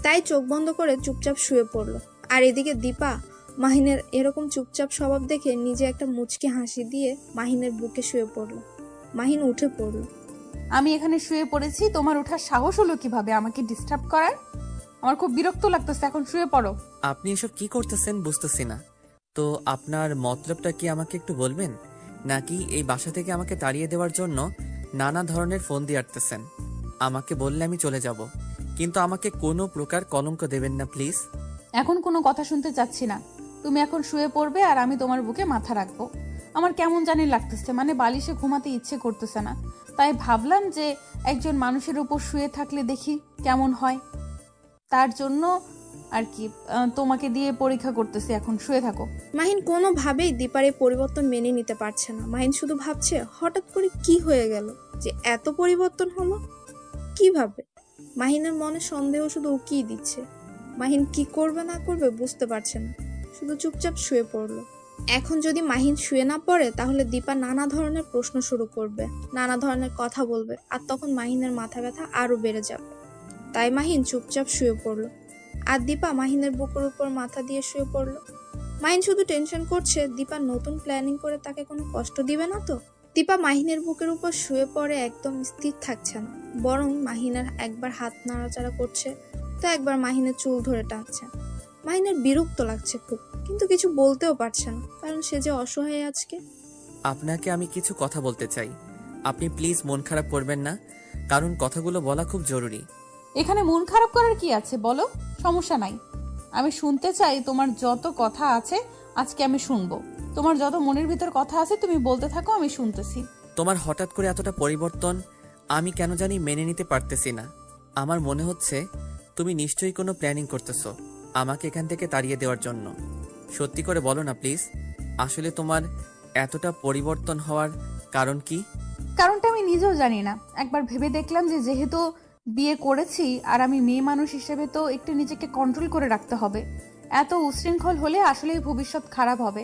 তাই চোখ বন্ধ করে চুপচাপ শুয়ে পড়লো। আর এদিকে দীপা মাহিনের এরকম চুপচাপ স্বভাব দেখে নিজে একটা মুচকি হাসি দিয়ে মাহিনের বুকে শুয়ে পড়লো। মাহিন উঠে পড়লো। আমি এখানে শুয়ে পড়েছি, তোমার ওঠার সাহস হলো কিভাবে আমাকে ডিস্টার্ব করার? আমার খুব বিরক্ত লাগতেছে, এখন শুয়ে পড়ো। আপনি এসব কি করতেছেন বুঝতেছি না তো। আপনার মতলবটা কি আমাকে একটু বলবেন, নাকি এই বাসা থেকে আমাকে তাড়িয়ে দেওয়ার জন্য নানা ধরনের ফোন দিয়ে আটতেছেন? আমাকে বললে আমি চলে যাব, কিন্তু আমাকে কোনো প্রকার কলঙ্ক দেবেন না প্লিজ। এখন কোনো কথা শুনতে চাচ্ছি না, তুমি এখন শুয়ে পড়বে আর আমি তোমার বুকে মাথা রাখবো। আমার কেমন জানি লাগতেছে, মানে বালিশে ঘুমাতে ইচ্ছে করতেছে না। তাই ভাবলাম যে একজন মানুষের উপর শুয়ে থাকলে দেখি কেমন হয়, তার জন্য আর কি তোমাকে দিয়ে পরীক্ষা করতেছি। এখন শুয়ে থাকো। মাহিন কোনোভাবেই দীপার এই পরিবর্তন মেনে নিতে পারছে না। মাহিন শুধু ভাবছে হঠাৎ করে কি হয়ে গেল যে এত পরিবর্তন হলো, কিভাবে? মাহিনের মনে সন্দেহ শুধু উকিয়ে দিচ্ছে। মাহিন কি করবে না করবে বুঝতে পারছে না, শুধু চুপচাপ শুয়ে পড়লো। এখন যদি মাহিন শুয়ে না পড়ে তাহলে দীপা নানা ধরনের প্রশ্ন শুরু করবে, নানা ধরনের কথা বলবে, আর তখন মাহিনের মাথা ব্যথা আরো বেড়ে যাবে। তাই মাহিন চুপচাপ শুয়ে পড়ল। আর দীপা মাহিনের বুকের উপর মাথা দিয়ে শুয়ে পড়ল। মাহিন শুধু টেনশন করছে দীপা নতুন প্ল্যানিং করে তাকে কোনো কষ্ট দিবে না তো। দীপা মাহিনের বুকের উপর শুয়ে পড়ে একদম স্থির থাকছে না, বরং মাহিনের একবার হাত নাড়াচাড়া করছে তো একবার মাহিনের চুল ধরে টানছে। মাহিনের বিরক্ত লাগছে খুব, কিন্তু কিছু বলতেও পারছে না, কারণ সে যে অসহায় আজকে। আপনাকে আমি কিছু কথা বলতে চাই, আপনি প্লিজ মন খারাপ করবেন না, কারণ কথাগুলো বলা খুব জরুরি। এখানে মন খারাপ করার কি আছে বলো, সমস্যা নাই। আমি শুনতে চাই, তোমার যত কথা আছে আজকে আমি শুনবো। তোমার যত মনের ভিতর কথা আছে তুমি বলতে থাকো, আমি শুনতেছি। তোমার হঠাৎ করে এতটা পরিবর্তন আমি কেন জানি মেনে নিতে পারতেছি না। আমার মনে হচ্ছে তুমি নিশ্চয়ই কোনো প্ল্যানিং করতেছো আমাকে এখান থেকে তাড়িয়ে দেওয়ার জন্য। সত্যি করে বলো না প্লিজ, আসলে তোমার এতটা পরিবর্তন হওয়ার কারণ কি? কারণটা আমি নিজেও জানি না। একবার ভেবে দেখলাম যে যেহেতু বিয়ে করেছি আর আমি মেয়ে মানুষ হিসেবে তো একটু নিজেকে কন্ট্রোল করে রাখতে হবে। এত উশৃঙ্খল হলে আসলেই ভবিষ্যৎ খারাপ হবে।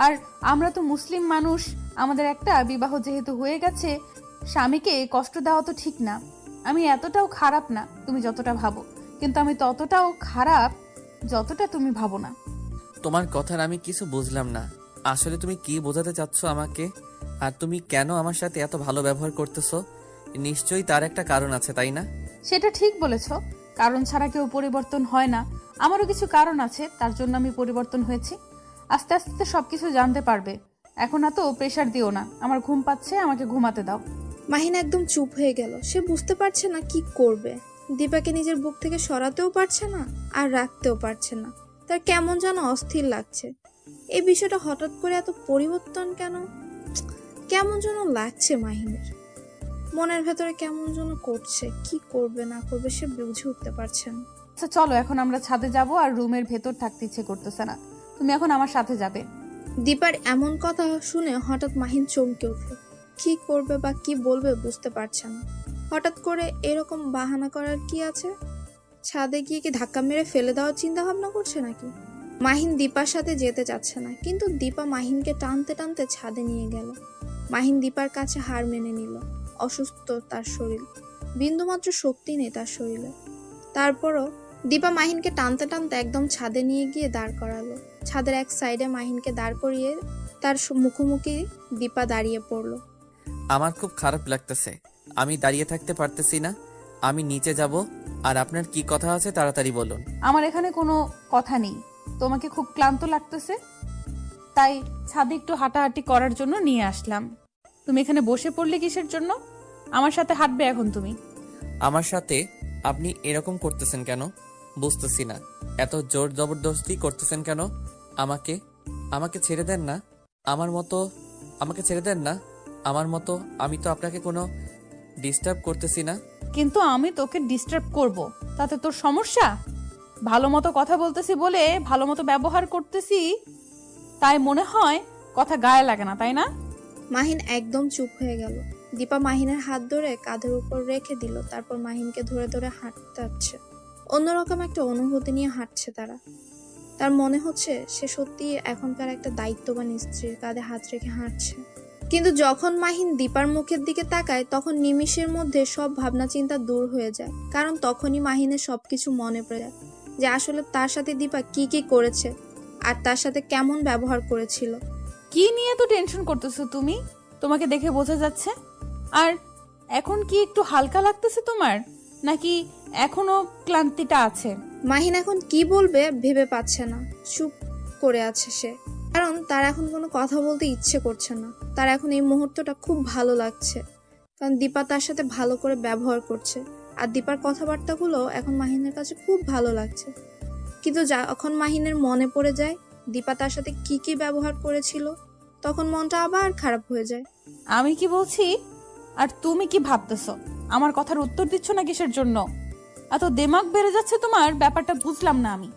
আর আমরা তো মুসলিম মানুষ, আমাদের একটা বিবাহ যেহেতু হয়ে গেছে, স্বামীকে কষ্ট দেওয়া তো ঠিক না। আমি এতটাও খারাপ না তুমি যতটা ভাবো, কিন্তু আমি ততটাও খারাপ যতটা তুমি ভাবো না। তোমার কথার আমি কিছু বুঝলাম না। আসলে তুমি কি বোঝাতে চাচ্ছ আমাকে? আর তুমি কেন আমার সাথে এত ভালো ব্যবহার করতেছো? নিশ্চয়ই তার একটা কারণ আছে, তাই না? সেটা ঠিক বলেছ, কারণ ছাড়া কেউ পরিবর্তন হয় না। আমারও কিছু কারণ আছে, তার জন্য আমি পরিবর্তন হয়েছি। আস্তে আস্তে সবকিছু জানতে পারবে। এখন এত প্রেশার দিও না, আমার ঘুম পাচ্ছে, আমাকে ঘুমাতে দাও। মাহিন একদম চুপ হয়ে গেল। সে বুঝতে পারছে না কি করবে। দীপাকে নিজের বুক থেকে সরাতেও পারছে না, আর রাখতেও পারছে না। তার কেমন যেন অস্থির লাগছে। এই বিষয়টা হঠাৎ করে এত পরিবর্তন কেন, কেমন যেন লাগছে মাহিনের মনের ভেতরে, কেমন যেন করছে। কি করবে না করবে সে বুঝে উঠতে পারছে না। আচ্ছা চলো, এখন আমরা ছাদে যাব, আর রুমের ভেতর থাকতে ইচ্ছে করতেছে না। তুমি এখন আমার সাথে যাবে। দীপার এমন কথা শুনে হঠাৎ মাহিন চমকে উঠল। কি করবে বা কি বলবে বুঝতে পারছে না। হঠাৎ করে এরকম বাহানা করার কি আছে? ছাদে গিয়ে কি ধাক্কা মেরে ফেলে দেওয়ার চিন্তা ভাবনা করছে নাকি? মাহিন দীপার সাথে যেতে চাচ্ছে না, কিন্তু দীপা মাহিনকে টানতে টানতে ছাদে নিয়ে গেল। মাহিন দীপার কাছে হার মেনে নিল। অসুস্থ তার শরীর, বিন্দুমাত্র শক্তি নেই তার শরীরে। তারপরও দীপা মাহিনকে টানতে টানতে একদম ছাদে নিয়ে গিয়ে দাঁড় করালো। ছাদের এক সাইডে মাহিনকে দাঁড় করিয়ে তার মুখোমুখি দীপা দাঁড়িয়ে পড়লো। আমার খুব খারাপ লাগতেছে, আমি দাঁড়িয়ে থাকতে পারতেছি না। আমি নিচে যাব। আর আপনার কি কথা আছে তাড়াতাড়ি বলুন। আমার এখানে কোনো কথা নেই। তোমাকে খুব ক্লান্ত লাগতেছে, তাই ছাদে একটু হাঁটাহাঁটি করার জন্য নিয়ে আসলাম। তুমি এখানে বসে পড়লে কিসের জন্য? আমার সাথে হাঁটবে এখন তুমি। আমার সাথে আপনি এরকম করতেছেন কেন বুঝতেছি না। এত জোর জবরদস্তি করতেছেন কেন? আমাকে আমাকে ছেড়ে দেন না। আমাকে ছেড়ে দেন না। আমার মতো আমি তো আপনাকে কোনো ডিস্টার্ব করতেছি না। কিন্তু আমি তোকে ডিস্টার্ব করব, তাতে তোর সমস্যা? ভালো মতো কথা বলতেছি বলে, ভালো মতো ব্যবহার করতেছি, তাই মনে হয় কথা গায়ে লাগে না, তাই না? মাহিন একদম চুপ হয়ে গেল। দীপা মাহিনের হাত ধরে কাঁধের উপর রেখে দিল, তারপর মাহিনকে ধরে ধরে হাঁটতে হচ্ছে। অন্যরকম একটা অনুভূতি নিয়ে হাঁটছে তারা। তার মনে হচ্ছে সে সত্যি এখনকার একটা দায়িত্ববান স্ত্রীর কাঁধে হাত রেখে হাঁটছে। কিন্তু যখন মাহিন দীপার মুখের দিকে তাকায়, তখন নিমিষের মধ্যে সব ভাবনা চিন্তা দূর হয়ে যায়। কারণ তখনই মাহিনের সবকিছু মনে পড়ে যায়, যে আসলে তার সাথে দীপা কি কি করেছে আর তার সাথে কেমন ব্যবহার করেছিল। কি নিয়ে তো টেনশন করতেছো তুমি? তোমাকে দেখে বোঝা যাচ্ছে। আর এখন কি একটু হালকা লাগতেছে তোমার, নাকি এখনো ক্লান্তিটা আছে? মাহিন এখন কি বলবে ভেবে পাচ্ছে না। চুপ করে আছে সে, কারণ তার এখন কোনো কথা বলতে ইচ্ছে করছে না। তার এখন এই মুহূর্তটা খুব ভালো লাগছে, কারণ দীপা তার সাথে ভালো করে ব্যবহার করছে। আর দীপার কথাবার্তাগুলো এখন মাহিনের কাছে খুব ভালো লাগছে। কিন্তু যখন মাহিনের মনে পড়ে যায় দীপা তার সাথে কি কি ব্যবহার করেছিল, তখন মনটা আবার খারাপ হয়ে যায়। আমি কি বলছি আর তুমি কি ভাবতেছো? আমার কথার উত্তর দিচ্ছ না কিসের জন্য? এত দেমাগ বেড়ে যাচ্ছে তোমার, ব্যাপারটা বুঝলাম না আমি।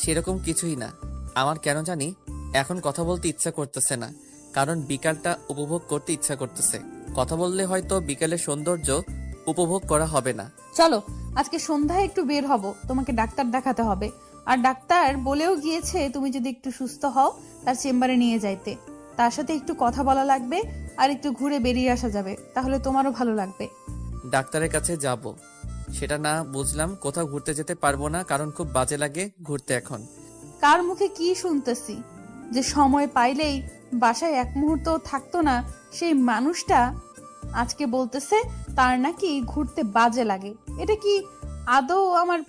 সেরকম কিছুই না। আমার কেন জানি এখন কথা বলতে ইচ্ছা করতেছে না, কারণ বিকালটা উপভোগ করতে ইচ্ছা করতেছে। কথা বললে হয়তো বিকালের সৌন্দর্য উপভোগ করা হবে না। চলো আজকে সন্ধ্যায় একটু বের হব, তোমাকে ডাক্তার দেখাতে হবে। আর ডাক্তার বলেও গিয়েছে তুমি যদি একটু সুস্থ হও তার চেম্বারে নিয়ে যাইতে। তার সাথে একটু কথা বলা লাগবে, আর একটু ঘুরে বেরিয়ে আসা যাবে, তাহলে তোমারও ভালো লাগবে। ডাক্তারের কাছে যাব, সেটা না বুঝলাম কোথাও ঘুরতে যেতে পারবো না, কারণ খুব বাজে লাগে ঘুরতে এখন। কার মুখে কি শুনতেছি যে সময় পাইলেই বাসায় এক মুহূর্ত থাকতো না সেই মানুষটা আজকে বলতেছে তার নাকি ঘুরতে বাজে লাগে। এটা কি আদৌ আমার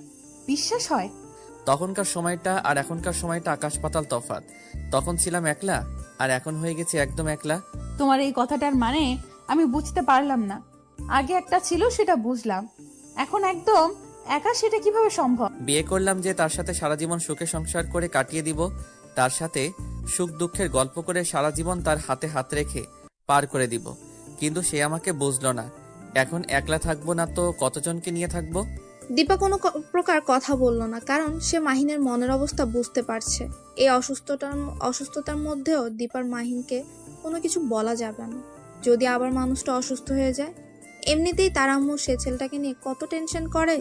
বিশ্বাস হয়? তখনকার সময়টা আর এখনকার সময়টা আকাশ পাতাল তফাৎ। তখন ছিলাম একলা, আর এখন হয়ে গেছি একদম একলা। তোমার এই কথাটার মানে আমি বুঝতে পারলাম না। আগে একটা ছিল সেটা বুঝলাম, এখন একদম একা, সেটা কিভাবে সম্ভব? বিয়ে করলাম যে তার সাথে সারা জীবন সুখে সংসার করে কাটিয়ে দিব, তার সাথে সুখ দুঃখের গল্প করে সারা জীবন তার হাতে হাত রেখে পার করে দিব, কিন্তু সে আমাকে বুঝলো না। এখন একলা থাকবো না তো কতজনকে নিয়ে থাকবো? দীপা কোনো প্রকার কথা বলল না, কারণ সে মাহিনের মনের অবস্থা বুঝতে পারছে। এই অসুস্থতার মধ্যেও দীপার মাহিনকে কোনো কিছু বলা যাবে না। যদি আবার মানুষটা অসুস্থ হয়ে যায়, এমনিতেই তার আম্মু সে ছেলেটাকে নিয়ে কত টেনশন করে।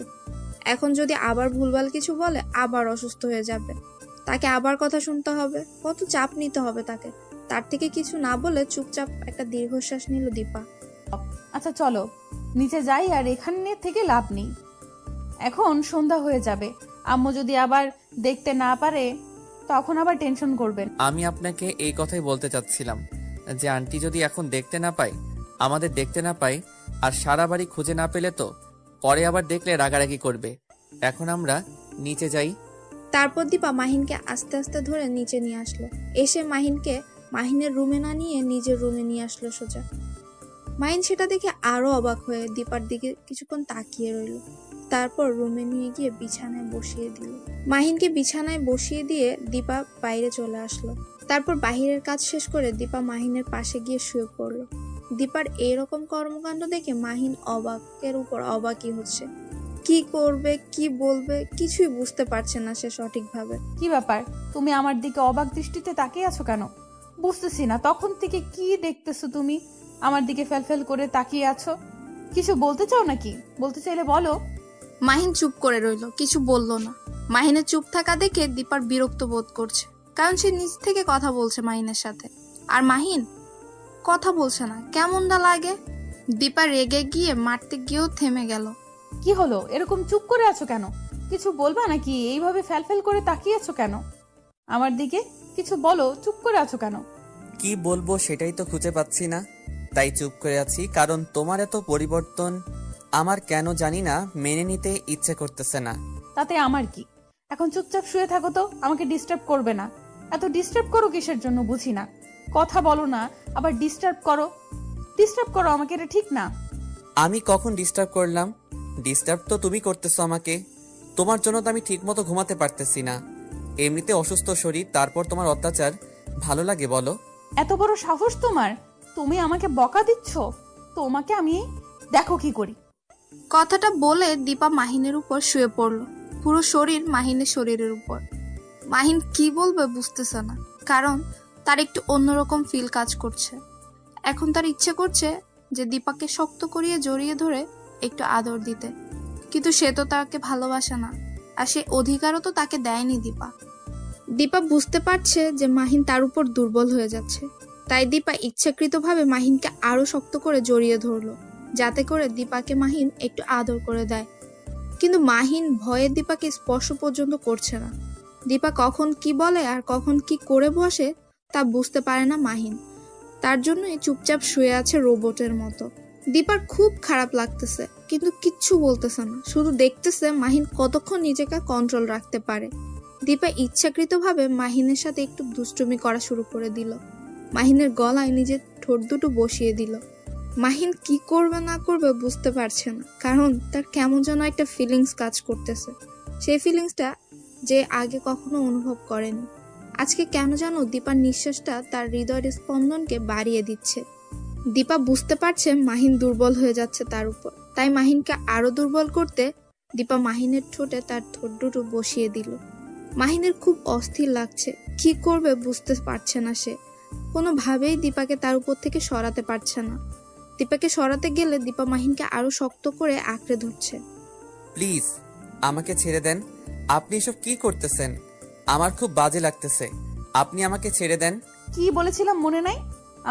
এখন যদি আবার ভুলভাল কিছু বলে আবার অসুস্থ হয়ে যাবে, তাকে আবার কথা শুনতে হবে, কত চাপ নিতে হবে তাকে। তার থেকে কিছু না বলে চুপচাপ একটা দীর্ঘশ্বাস নিল দীপা। আচ্ছা চলো নিচে যাই, আর এখানে থেকে লাভ নেই, এখন সন্ধ্যা হয়ে যাবে। আম্মু যদি আবার দেখতে না পারে তখন আবার টেনশন করবেন। আমি আপনাকে এই কথাই বলতে চাচ্ছিলাম যে আন্টি যদি এখন দেখতে না পায়, আমাদের দেখতে না পায়, আর সারা বাড়ি খুঁজে না পেলে তো পরে আবার দেখলে রাগারাগি করবে। এখন আমরা নিচে যাই। তারপর দীপা মাহিনকে আস্তে আস্তে ধরে নিচে নিয়ে আসলো। এসে মাহিনকে মাহিনের রুমে না নিয়ে নিজের রুমে নিয়ে আসলো সোজা। মাহিন সেটা দেখে আরো অবাক হয়ে দীপার দিকে কিছুক্ষণ তাকিয়ে রইল। তারপর রুমে নিয়ে গিয়ে বিছানায় বসিয়ে দিল। মাহিনকে বিছানায় বসিয়ে দিয়ে দীপা বাইরে চলে আসলো। তারপর বাহিরের কাজ শেষ করে দীপা মাহিনের পাশে গিয়ে শুয়ে পড়ল। দীপার এইরকম কর্মকাণ্ড দেখে মাহিন অবাকের উপর অবাকই হচ্ছে। কি করবে কি বলবে কিছুই বুঝতে পারছে না সে সঠিকভাবে। কি ব্যাপার, তুমি আমার দিকে অবাক দৃষ্টিতে তাকিয়ে আছো কেন? বুঝতেছি না, তখন থেকে কি দেখতেছো তুমি? আমার দিকে ফেলফেল করে তাকিয়ে আছো, কিছু বলতে চাও নাকি? বলতে চাইলে বলো। মাহিন চুপ করে রইল, কিছু বলল না। মাহিনের চুপ থাকা দেখে দীপার বিরক্ত বোধ করছে, কারণ সে নিজ থেকে কথা বলছে মাহিনের সাথে, আর মাহিন কথা বলছে না। কেমনটা লাগে। দীপা রেগে গিয়ে মারতে গিয়েও থেমে গেল। কি হলো, এরকম চুপ করে আছো কেন? কিছু বলবা নাকি? এইভাবে ফেলফেল করে তাকিয়ে আছো কেন আমার দিকে? কিছু বলো, চুপ করে আছো কেন? কি বলবো সেটাই তো খুঁজে পাচ্ছি না, তাই চুপ করে আছি। কারণ তোমার এত পরিবর্তন আমার কেন জানি না মেনে নিতে ইচ্ছে করতেছে না। তাতে আমার কি? এখন চুপচাপ শুয়ে থাকো তো, আমাকে ডিস্টার্ব করবে না। এত ডিস্টার্ব করো কিসের জন্য বুঝি না। কথা বলো না, আবার ডিস্টার্ব করো। ডিস্টার্ব করো আমাকে, এটা ঠিক না। আমি কখন ডিস্টার্ব করলাম? ডিস্টার্ব তো তুমি করতেছো আমাকে। তোমার জন্য তো আমি ঠিকমতো ঘুমাতে পারতেছি না। এমনিতে অসুস্থ শরীর, তারপর তোমার অত্যাচার ভালো লাগে বলো? এত বড় সাহস তোমার, তুমি আমাকে বকা দিচ্ছ? তোমাকে আমি দেখো কি করি। কথাটা বলে দীপা মাহিনের উপর শুয়ে পড়ল, পুরো শরীর মাহিনের শরীরের উপর। মাহিন কি বলবে বুঝতেছে না, কারণ তার একটু অন্যরকম ফিল কাজ করছে। এখন তার ইচ্ছে করছে যে দীপাকে শক্ত করিয়ে জড়িয়ে ধরে একটু আদর দিতে, কিন্তু সে তো তাকে ভালোবাসে না, আর সে অধিকারও তো তাকে দেয়নি দীপা। দীপা বুঝতে পারছে যে মাহিন তার উপর দুর্বল হয়ে যাচ্ছে, তাই দীপা ইচ্ছাকৃতভাবে মাহিনকে আরো শক্ত করে জড়িয়ে ধরলো, যাতে করে দীপাকে মাহিন একটু আদর করে দেয়। কিন্তু মাহিন ভয়ে দীপাকে স্পর্শ পর্যন্ত করছে না। দীপা কখন কি বলে আর কখন কি করে বসে তা বুঝতে পারে না মাহিন, তার জন্যই চুপচাপ শুয়ে আছে রোবটের মতো। দীপার খুব খারাপ লাগতেছে, কিন্তু কিচ্ছু বলতেছে না, শুধু দেখতেছে মাহিন কতক্ষণ নিজেকে কন্ট্রোল রাখতে পারে। দীপা ইচ্ছাকৃতভাবে মাহিনের সাথে একটু দুষ্টুমি করা শুরু করে দিল। মাহিনের গলায় নিজের ঠোঁট দুটো বসিয়ে দিল। মাহিন কি করবে না করবে বুঝতে পারছে না, কারণ তার কেমন যেন একটা ফিলিংস কাজ করতেছে। সেই ফিলিংসটা যে আগে কখনো অনুভব করেনি। আজকে কেন যেন দীপার নিঃশ্বাসটা তার হৃদয়ের স্পন্দনকে বাড়িয়ে দিচ্ছে। দীপা বুঝতে পারছে মাহিন দুর্বল হয়ে যাচ্ছে তার উপর, তাই মাহিনকে আরো দুর্বল করতে দীপা মাহিনের ঠোঁটে তার ঠোঁট দুটো বসিয়ে দিল। মাহিনের খুব অস্থির লাগছে, কি করবে বুঝতে পারছে না সে। কোনোভাবেই দীপাকে তার উপর থেকে সরাতে পারছে না। দীপাকে সরাতে গেলে দীপা মাহিনকে আরো শক্ত করে আঁকড়ে ধরছে। প্লিজ আমাকে ছেড়ে দেন। আপনি এসব কি করতেছেন? আমার খুব বাজে লাগতেছে। আপনি আমাকে ছেড়ে দেন। কি বলেছিলাম মনে নাই?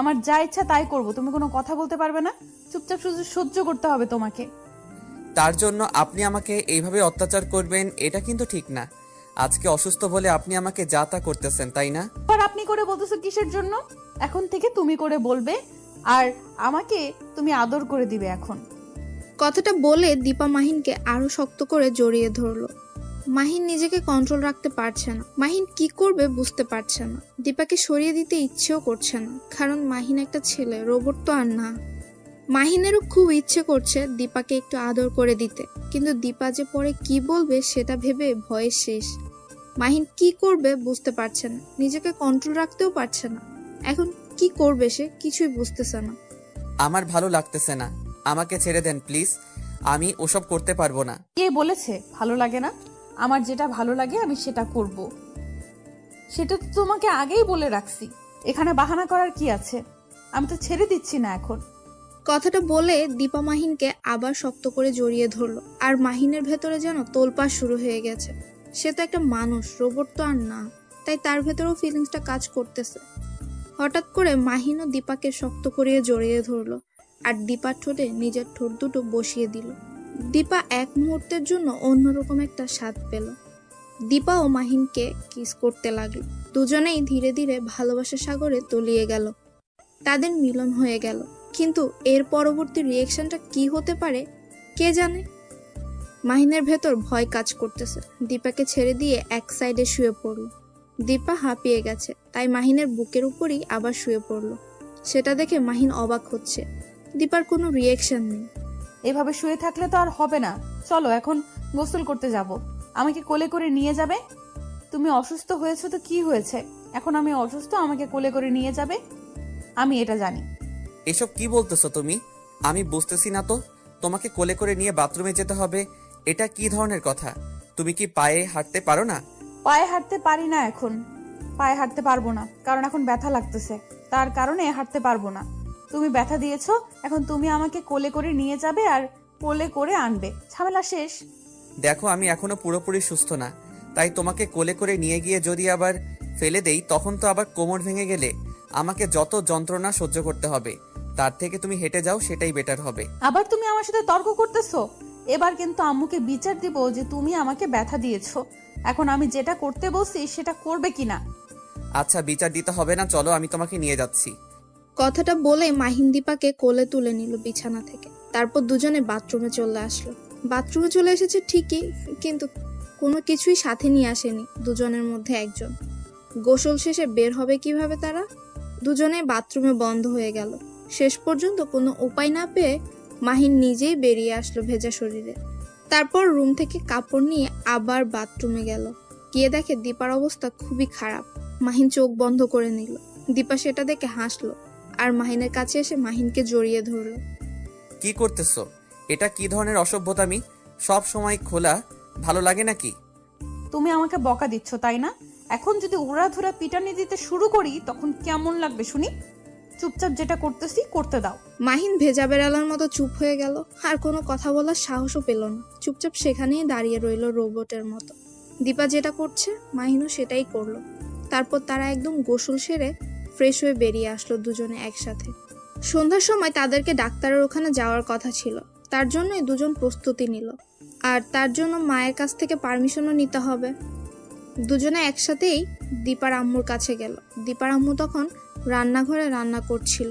আমার যা ইচ্ছা তাই করব, তুমি কোনো কথা বলতে পারবে না। চুপচাপ শুধু সহ্য করতে হবে তোমাকে। তার জন্য আপনি আমাকে এইভাবে অত্যাচার করবেন এটা কিন্তু ঠিক না। আজকে অসুস্থ বলে আপনি আমাকে যা তা করতেছেন, তাই না? আবার আপনি করে বলতেছো কিসের জন্য? এখন থেকে তুমি করে বলবে, আর আমাকে তুমি আদর করে দিবে এখন। কথাটা বলে দীপা মাহিনকে আরো শক্ত করে জড়িয়ে ধরলো। মাহিন নিজেকে কন্ট্রোল রাখতে পারছে না। মাহিন কি করবে বুঝতে পারছে না। দীপাকে সরিয়ে দিতে ইচ্ছেও করছে না, কারণ মাহিন একটা ছেলে, রোবট তো আর না। মাহিনেরও খুব ইচ্ছে করছে দীপাকে একটু আদর করে দিতে, কিন্তু দীপা যে পরে কি বলবে সেটা ভেবে ভয়ে শেষ। মাহিন কি করবে বুঝতে পারছে না, নিজেকে কন্ট্রোল রাখতেও পারছে না। এখন কি করবে সে কিছুই বুঝতেছে না। আমার ভালো লাগতেছে না, আমাকে ছেড়ে দেন প্লিজ, আমি ওসব করতে পারবো না। কে বলেছে ভালো লাগে না? আমার যেটা ভালো লাগে আমি সেটা করব। সেটা তো তোমাকে আগেই বলে রাখছি। এখানে বাহানা করার কি আছে? আমি তো ছেড়ে দিচ্ছি না এখন। কথাটা বলে দীপা মাহিনকে আবার শক্ত করে জড়িয়ে ধরলো, আর মাহিনের ভেতরে যেন তোলপাড় শুরু হয়ে গেছে। সে তো একটা মানুষ, রোবট তো আর না, তাই তার ভেতরেও ফিলিংসটা কাজ করতেছে। হঠাৎ করে মাহিনও দীপাকে শক্ত করিয়ে জড়িয়ে ধরলো, আর দীপার ঠোঁটে নিজের ঠোঁট দুটো বসিয়ে দিল। দীপা এক মুহূর্তের জন্য অন্যরকম একটা স্বাদ পেল। দীপা ও মাহিনকে কিস করতে লাগলো। দুজনেই ধীরে ধীরে ভালোবাসার সাগরে তলিয়ে গেল। তাদের মিলন হয়ে গেল, কিন্তু এর পরবর্তী রিয়েকশনটা কি হতে পারে কে জানে। মাহিনের ভেতর ভয় কাজ করতেছে। দীপাকে ছেড়ে দিয়ে এক সাইডে শুয়ে পড়ল। দীপা হাঁপিয়ে গেছে, তাই মাহিনের বুকের উপরই আবার শুয়ে পড়ল। সেটা দেখে মাহিন অবাক হচ্ছে, দীপার কোনো রিয়েকশন নেই। এভাবে শুয়ে থাকলে তো আর হবে না। চলো এখন গোসল করতে যাব। আমাকে কোলে করে নিয়ে যাবে। তুমি অসুস্থ হয়েছো তো কি হয়েছে? এখন আমি অসুস্থ, আমাকে কোলে করে নিয়ে যাবে। আমি এটা জানি। এসব কি বলতেছো তুমি? আমি বুঝতেছি না তো। তোমাকে কোলে করে নিয়ে বাথরুমে যেতে হবে, এটা কি ধরনের কথা? তুমি কি পায়ে হাঁটতে পারো না? পায়ে হাঁটতে পারি না এখন। পায়ে হাঁটতে পারবো না, কারণ এখন ব্যথা লাগতেছে। তার কারণে হাঁটতে পারবো না। তুমি ব্যথা দিয়েছো, এখন তুমি আমাকে কোলে করে নিয়ে যাবে আর কোলে করে আনবে। ঝামেলা শেষ। দেখো আমি এখনো পুরোপুরি সুস্থ না, তাই তোমাকে কোলে করে নিয়ে গিয়ে যদি আবার ফেলে দেই তখন তো আবার কোমর ভেঙে গেলে আমাকে যত যন্ত্রণা সহ্য করতে হবে। তার থেকে তুমি হেঁটে যাও, সেটাই বেটার হবে। আবার তুমি আমার সাথে তর্ক করতেছো। এবার কিন্তু আম্মুকে বিচার দিব যে তুমি আমাকে ব্যথা দিয়েছো। এখন আমি যেটা করতে বলছি সেটা করবে কিনা। আচ্ছা বিচার দিতে হবে না, চলো আমি তোমাকে নিয়ে যাচ্ছি। কথাটা বলে মাহিন দীপাকে কোলে তুলে নিল বিছানা থেকে। তারপর দুজনে বাথরুমে চলে আসলো। বাথরুমে চলে এসেছে ঠিকই, কিন্তু কোনো কিছুই সাথে নিয়ে আসেনি দুজনের মধ্যে একজন। গোসল শেষে বের হবে কিভাবে তারা? দুজনে বাথরুমে বন্ধ হয়ে গেল। শেষ পর্যন্ত কোনো উপায় না পেয়ে মাহিন নিজেই বেরিয়ে আসলো ভেজা শরীরে। তারপর রুম থেকে কাপড় নিয়ে আবার বাথরুমে গেল। গিয়ে দেখে দীপার অবস্থা খুবই খারাপ। মাহিন চোখ বন্ধ করে নিল। দীপা সেটা দেখে হাসলো, আর মাহিনের কাছে এসে মাহিনকে জড়িয়ে ধরলো। কি করতেছো? এটা কি ধরনের অসভ্যতামি? সব সময় খোলা ভালো লাগে নাকি? তুমি আমাকে বকা দিচ্ছ তাই না? এখন যদি উড়াধুরা পিটানি দিতে শুরু করি তখন কেমন লাগবে শুনি? চুপচাপ যেটা করতেছি করতে দাও। মাহিন ভেজা বেড়ালার মতো চুপ হয়ে গেল, আর কোনো কথা বলার সাহসও পেল না। চুপচাপ সেখানেই দাঁড়িয়ে রইল রোবটের মতো। দীপা যেটা করছে মাহিনও সেটাই করলো। তারপর তারা একদম গোসল সেরে ফ্রেশ হয়ে বেরিয়ে আসলো দুজনে একসাথে। সন্ধ্যার সময় তাদেরকে ডাক্তারের ওখানে যাওয়ার কথা ছিল, তার জন্যই দুজন প্রস্তুতি নিল। আর তার জন্য মায়ের কাছ থেকে পারমিশনও নিতে হবে। দুজনে একসাথেই দীপার আম্মুর কাছে গেল। দীপার আম্মু তখন রান্নাঘরে রান্না করছিল।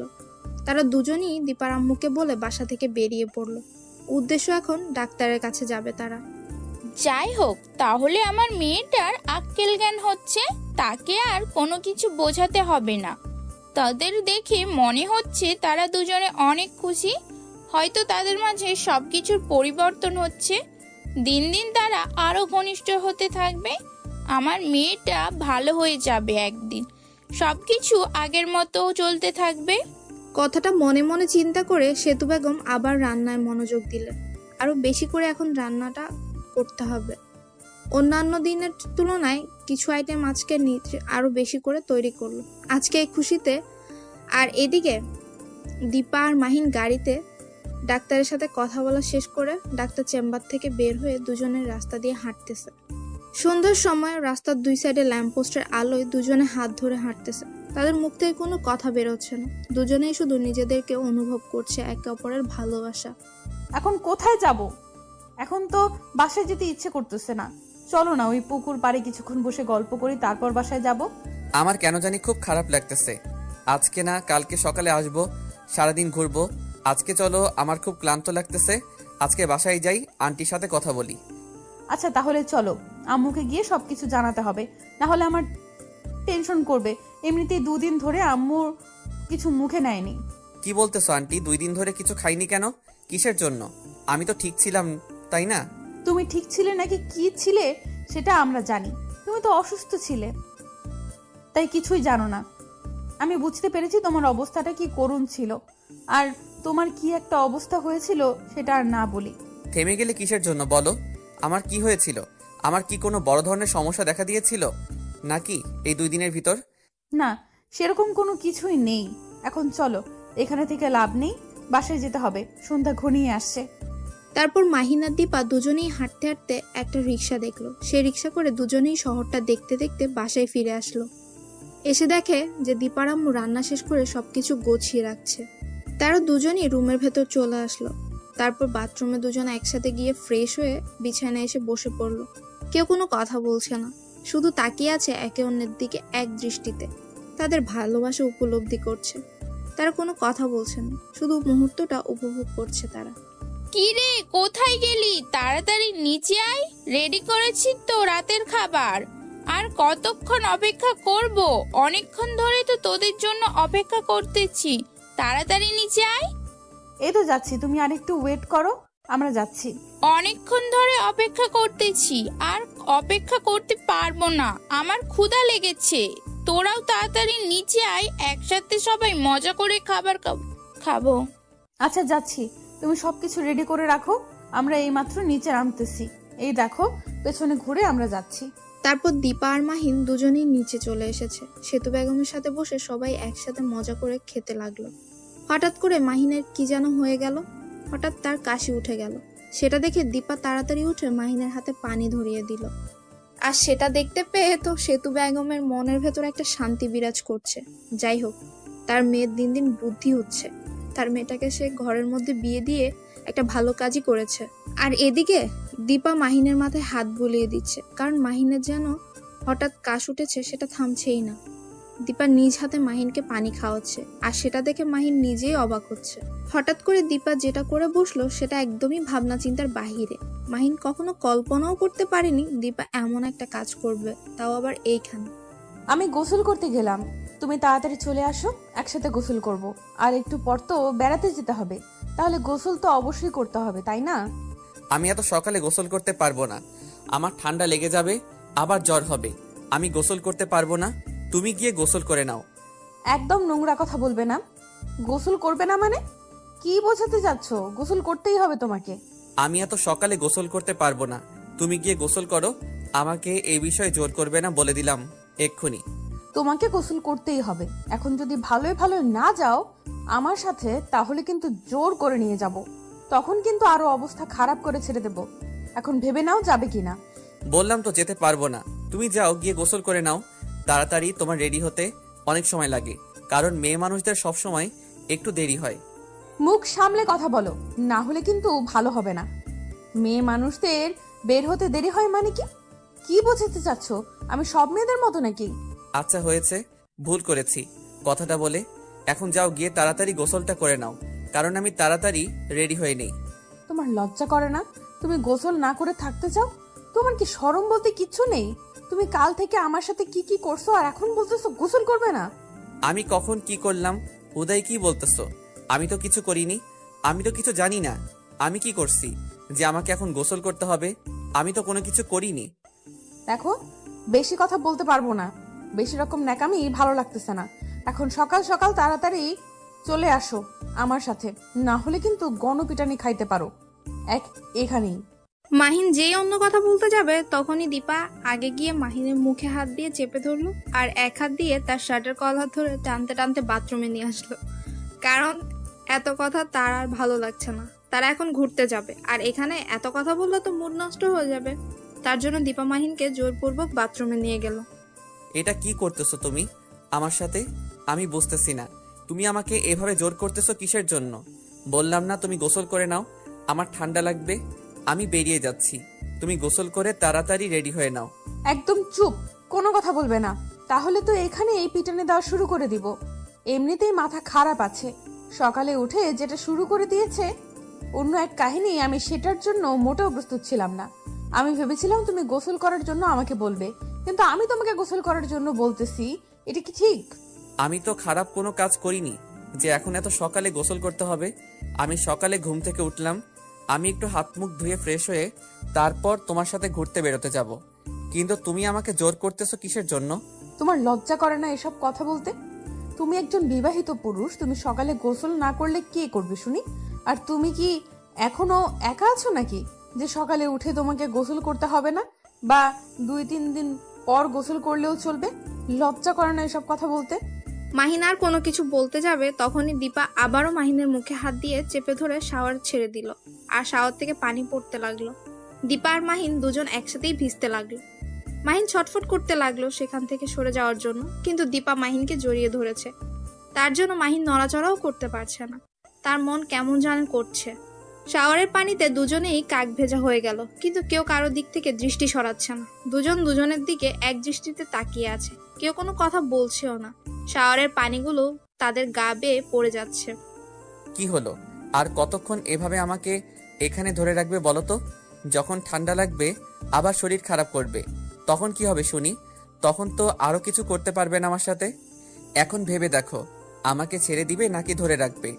তারা দুজনই দীপার আম্মুকে বলে বাসা থেকে বেরিয়ে পড়ল। উদ্দেশ্য এখন ডাক্তারের কাছে যাবে তারা। যাই হোক, তাহলে আমার মেয়েটার আক্কেল জ্ঞান হচ্ছে, তাকে আর কোনো কিছু বোঝাতে হবে না। তাদের দেখে মনে হচ্ছে তারা দুজনে অনেক খুশি। হয়তো তাদের মাঝে সবকিছুর পরিবর্তন হচ্ছে। দিন দিন তারা আরো ঘনিষ্ঠ হতে থাকবে। আমার মেয়েটা ভালো হয়ে যাবে একদিন, সবকিছু আগের মতো চলতে থাকবে। কথাটা মনে মনে চিন্তা করে সেতু বেগম আবার রান্নায় মনোযোগ দিলেন। আরো বেশি করে এখন রান্নাটা করতে হবে। অন্যান্য দিনের তুলনায় কিছু আইটেম আজকে আরো বেশি করে তৈরি করলো আজকে এই খুশিতে। আর এদিকে দীপা আর মাহিন গাড়িতে ডাক্তারের সাথে কথা বলা শেষ করে ডাক্তার চেম্বার থেকে বের হয়ে দুজনের রাস্তা দিয়ে হাঁটতেছে। সন্ধ্যার সময় রাস্তার দুই সাইডে ল্যাম্পপোস্টের আলোয় দুজনে হাত ধরে হাঁটতেছে। তাদের মুখ থেকে কোনো কথা বেরোচ্ছে না। দুজনেই শুধু নিজেদেরকে অনুভব করছে একে অপরের ভালোবাসা। এখন কোথায় যাব? এখন তো বাসায় যেতে ইচ্ছে করতেছে না। চলো না ওই পুকুর পাড়ে কিছুক্ষণ বসে গল্প করি, তারপর বাসায় যাব। আমার কেন জানি খুব খারাপ লাগতেছে। আজকে না কালকে সকালে আসবো, সারাদিন ঘুরবো। আজকে চলো, আমার খুব ক্লান্ত লাগতেছে। আজকে বাসায় যাই, আন্টির সাথে কথা বলি। আচ্ছা তাহলে চলো, আম্মুকে গিয়ে সবকিছু জানাতে হবে, না হলে আমার টেনশন করবে। এমনিতেই 2 দিন ধরে আম্মুর কিছু মুখে নেয়নি। কি বলতেছো আন্টি? 2 দিন ধরে কিছু খাইনি কেন? কিসের জন্য? আমি তো ঠিক ছিলাম, তাই না? তুমি ঠিক ছিলে নাকি কি ছিলে সেটা আমরা জানি। তুমি তো অসুস্থ ছিলে, তাই কিছুই জানো না। আমি বুঝতে পেরেছি তোমার অবস্থাটা কি করুণ ছিল, আর তোমার কি একটা অবস্থা হয়েছিল সেটা আর না বলি। থেমে গেলে কিসের জন্য বলো? আমার কি হয়েছিল? আমার কি কোনো বড় ধরনের সমস্যা দেখা দিয়েছিল নাকি এই 2 দিনের ভিতর? না, সেরকম কোনো কিছুই নেই। এখন চলো, এখানে থেকে লাভ নেই, বাসায় যেতে হবে, সন্ধ্যা ঘনিয়ে আসছে। তারপর মাহিন আর দীপা দুজনেই হাঁটতে হাঁটতে একটা রিক্সা দেখলো। সে রিক্সা করে দুজনেই শহরটা দেখতে দেখতে বাসায় ফিরে আসলো। এসে দেখে যে দীপার আম্মু রান্না শেষ করে সবকিছু গুছিয়ে রাখছে। তারা দুজনেই রুমের ভেতর চলে আসলো। তারপর বাথরুমে দুজনে একসাথে গিয়ে ফ্রেশ হয়ে বিছানায় এসে বসে পড়লো। কেউ কোনো কথা বলছে না, শুধু তাকিয়ে আছে একে অন্যের দিকে এক দৃষ্টিতে। তাদের ভালোবাসা উপলব্ধি করছে। তারা কোনো কথা বলছে না, শুধু মুহূর্তটা উপভোগ করছে তারা। কি রে, কোথায় গেলি? তাড়াতাড়ি নিচে আয়, রেডি করেছি তো রাতের খাবার। আর কতক্ষণ অপেক্ষা করব? অনেকক্ষণ ধরে তো তোদের জন্য অপেক্ষা করতেছি। তাড়াতাড়ি নিচে আয়। এই তো যাচ্ছি, তুমি আর একটু ওয়েট করো, আমরা যাচ্ছি। অনেকক্ষণ ধরে অপেক্ষা করতেছি, আর অপেক্ষা করতে পারবো না, আমার ক্ষুধা লেগেছে। তোরাও তাড়াতাড়ি নিচে আয়, একসাথে সবাই মজা করে খাবার খাবো। আচ্ছা যাচ্ছি, তুমি সবকিছু রেডি করে রাখো, আমরা এইমাত্র নিচে নামতেছি। এই দেখো, পেছনে ঘুরে আমরা যাচ্ছি। তারপর দীপা আর মাহিন দুজনেই নিচে চলে এসেছে। সেতু বেগমের সাথে বসে সবাই একসাথে মজা করে খেতে লাগলো। হঠাৎ করে মাহিনের কি যেন হয়ে গেল। হঠাৎ তার কাশি উঠে গেল। সেটা দেখে দীপা তাড়াতাড়ি উঠে মাহিনের হাতে পানি ধরিয়ে দিল। আর সেটা দেখতে পেয়ে তো সেতু বেগমের মনের ভেতর একটা শান্তি বিরাজ করছে। যাই হোক, তার মেয়ের দিন দিন বুদ্ধি হচ্ছে। তার মেয়েটাকে সে ঘরের মধ্যে বিয়ে দিয়ে একটা ভালো কাজই করেছে। আর এদিকে দীপা মাহিনের মাথায় হাত বুলিয়ে দিচ্ছে, কারণ মাহিনের যেন হঠাৎ কাশ উঠেছে, সেটা থামছেই না। দীপা নিজ হাতে মাহিনকে পানি খাওয়াচ্ছে, আর সেটা দেখে মাহিন নিজেই অবাক হচ্ছে। হঠাৎ করে দীপা যেটা করে বসলো সেটা একদমই ভাবনা চিন্তার বাহিরে। মাহিন কখনো কল্পনাও করতে পারেনি দীপা এমন একটা কাজ করবে, তাও আবার এইখানে। আমি গোসল করতে গেলাম, তুমি তাড়াতাড়ি চলে আসো, একসাথে গোসল করব। আর একটু পর তো বেড়াতে যেতে হবে, তাহলে গোসল তো অবশ্যই করতে হবে, তাই না? আমি এত সকালে গোসল করতে পারবো না, আমার ঠান্ডা লেগে যাবে, আবার জ্বর হবে। আমি গোসল করতে পারবো না, তুমি গিয়ে গোসল করে নাও। একদম নোংরা কথা বলবে না। গোসল করবে না মানে কি বোঝাতে যাচ্ছ? গোসল করতেই হবে তোমাকে। আমি এত সকালে গোসল করতে পারবো না, তুমি গিয়ে গোসল করো। আমাকে এই বিষয়ে জোর করবে না, বলে দিলাম এক্ষুনি। তোমাকে গোসল করতেই হবে। এখন যদি ভালোই ভালো না যাও আমার সাথে, তাহলে কিন্তু জোর করে নিয়ে যাব, তখন কিন্তু আরো অবস্থা খারাপ করে ছেড়ে দেব। এখন ভেবে নাও যাবে কিনা। বললাম তো যেতে পারবো না, তুমি যাও, গিয়ে গোসল করে নাও তাড়াতাড়ি। তোমার রেডি হতে অনেক সময় লাগে, কারণ মেয়ে মানুষদের সব সময় একটু দেরি হয়। মুখ সামলে কথা বলো, না হলে কিন্তু ভালো হবে না। মেয়ে মানুষদের বের হতে দেরি হয় মানে কি? কি বোঝাতে চাচ্ছ? আমি সব মেয়েদের মতো নাকি? আচ্ছা হয়েছে, ভুল করেছি কথাটা বলে। এখন যাও, গিয়ে তাড়াতাড়ি গোসলটা করে নাও, কারণ আমি তাড়াতাড়ি রেডি হয়ে নেই। তোমার লজ্জা করে না? তুমি গোসল না করে থাকতে চাও? তোমার কি শরম বলতে কিচ্ছু নেই? তুমি কাল থেকে আমার সাথে কি কি করছো, আর এখন বলতেছো গোসল করবে না? আমি কখন কি করলাম? উদয় কি বলতেছো? আমি তো কিছু করিনি, আমি তো কিছু জানি না। আমি কি করছি যে আমাকে এখন গোসল করতে হবে? আমি তো কোনো কিছু করিনি। দেখো, বেশি কথা বলতে পারবো না, বেশি রকম ন্যাকামি ভালো লাগতেছে না। এখন সকাল সকাল তাড়াতাড়ি চলে আসো আমার সাথে, না হলে কিন্তু গণপিটানি খাইতে পারো এখানেই। মাহিন যেই অন্য কথা বলতে যাবে তখনই দীপা আগে গিয়ে মাহিনের মুখে হাত দিয়ে চেপে ধরলো, আর এক হাত দিয়ে তার শার্টের কলার ধরে টানতে টানতে বাথরুমে নিয়ে আসলো। কারণ এত কথা তার আর ভালো লাগছে না। তারা এখন ঘুরতে যাবে, আর এখানে এত কথা বললে তো মুড নষ্ট হয়ে যাবে। তার জন্য দীপা মাহিনকে জোরপূর্বক বাথরুমে নিয়ে গেল। এটা কি করতেছো তুমি আমার সাথে? আমি বুঝতেছি না, তুমি আমাকে এভাবে জোর করতেছো কিসের জন্য? বললাম না তুমি গোসল করে নাও, আমার ঠান্ডা লাগবে। আমি বেরিয়ে যাচ্ছি, তুমি গোসল করে তাড়াতাড়ি রেডি হয়ে নাও। একদম চুপ, কোনো কথা বলবে না। তাহলে তো এখানে এই পিটানে দেওয়া শুরু করে দিব। এমনিতেই মাথা খারাপ আছে, সকালে উঠে যেটা শুরু করে দিয়েছে অন্য এক কাহিনী, আমি সেটার জন্য মোটেও প্রস্তুত ছিলাম না। আমি ভেবেছিলাম তুমি গোসল করার জন্য আমাকে বলবে, কিন্তু আমি তোমাকে গোসল করার জন্য বলতেছি, এটা কি ঠিক? আমি তো খারাপ কোনো কাজ করিনি যে এখন এত সকালে গোসল করতে হবে। আমি সকালে ঘুম থেকে উঠলাম, আমি একটু হাত মুখ ধুয়ে ফ্রেশ হয়ে তারপর তোমার সাথে ঘুরতে বেরোতে যাব। কিন্তু তুমি আমাকে জোর করতেছো কিসের জন্য? তোমার লজ্জা করে না এসব কথা বলতে? তুমি একজন বিবাহিত পুরুষ, তুমি সকালে গোসল না করলে কে করবে শুনি? আর তুমি কি এখনো একা আছো নাকি যে সকালে উঠে তোমাকে গোসল করতে হবে না, বা 2-3 দিন পর গোসল করলেও চলবে? লজ্জা করে না এসব কথা বলতে? মাহিন আর কোনো কিছু বলতে যাবে তখনই দীপা আবারও মাহিনের মুখে হাত দিয়ে চেপে ধরে শাওয়ার ছেড়ে দিল, আর শাওয়ার থেকে পানি পড়তে লাগলো। দীপা আর মাহিন দুজন একসাথেই ভিজতে লাগলো। মাহিন ছটফট করতে লাগলো সেখান থেকে সরে যাওয়ার জন্য, কিন্তু দীপা মাহিনকে জড়িয়ে ধরেছে। তার জন্য মাহিন নড়াচড়াও করতে পারছে না, তার মন কেমন জানেন করছে। শাওয়ারের পানিতে দুজনেই কাক ভেজা হয়ে গেল, কিন্তু কেউ কারো দিক থেকে দৃষ্টি সরাচ্ছে না। দুজন দুজনের দিকে এক দৃষ্টিতে তাকিয়ে আছে, কেউ কোনো কথা বলছেও না। শাওয়ারের পানিগুলো তাদের গা বেয়ে পড়ে যাচ্ছে। কি হলো? আর কতক্ষণ এভাবে আমাকে এখানে ধরে রাখবে বলো তো? যখন ঠান্ডা লাগবে আবার শরীর খারাপ করবে, তখন কি হবে শুনি? তখন তো আরো কিছু করতে পারবে না আমার সাথে। এখন ভেবে দেখো, আমাকে ছেড়ে দিবে নাকি ধরে রাখবে?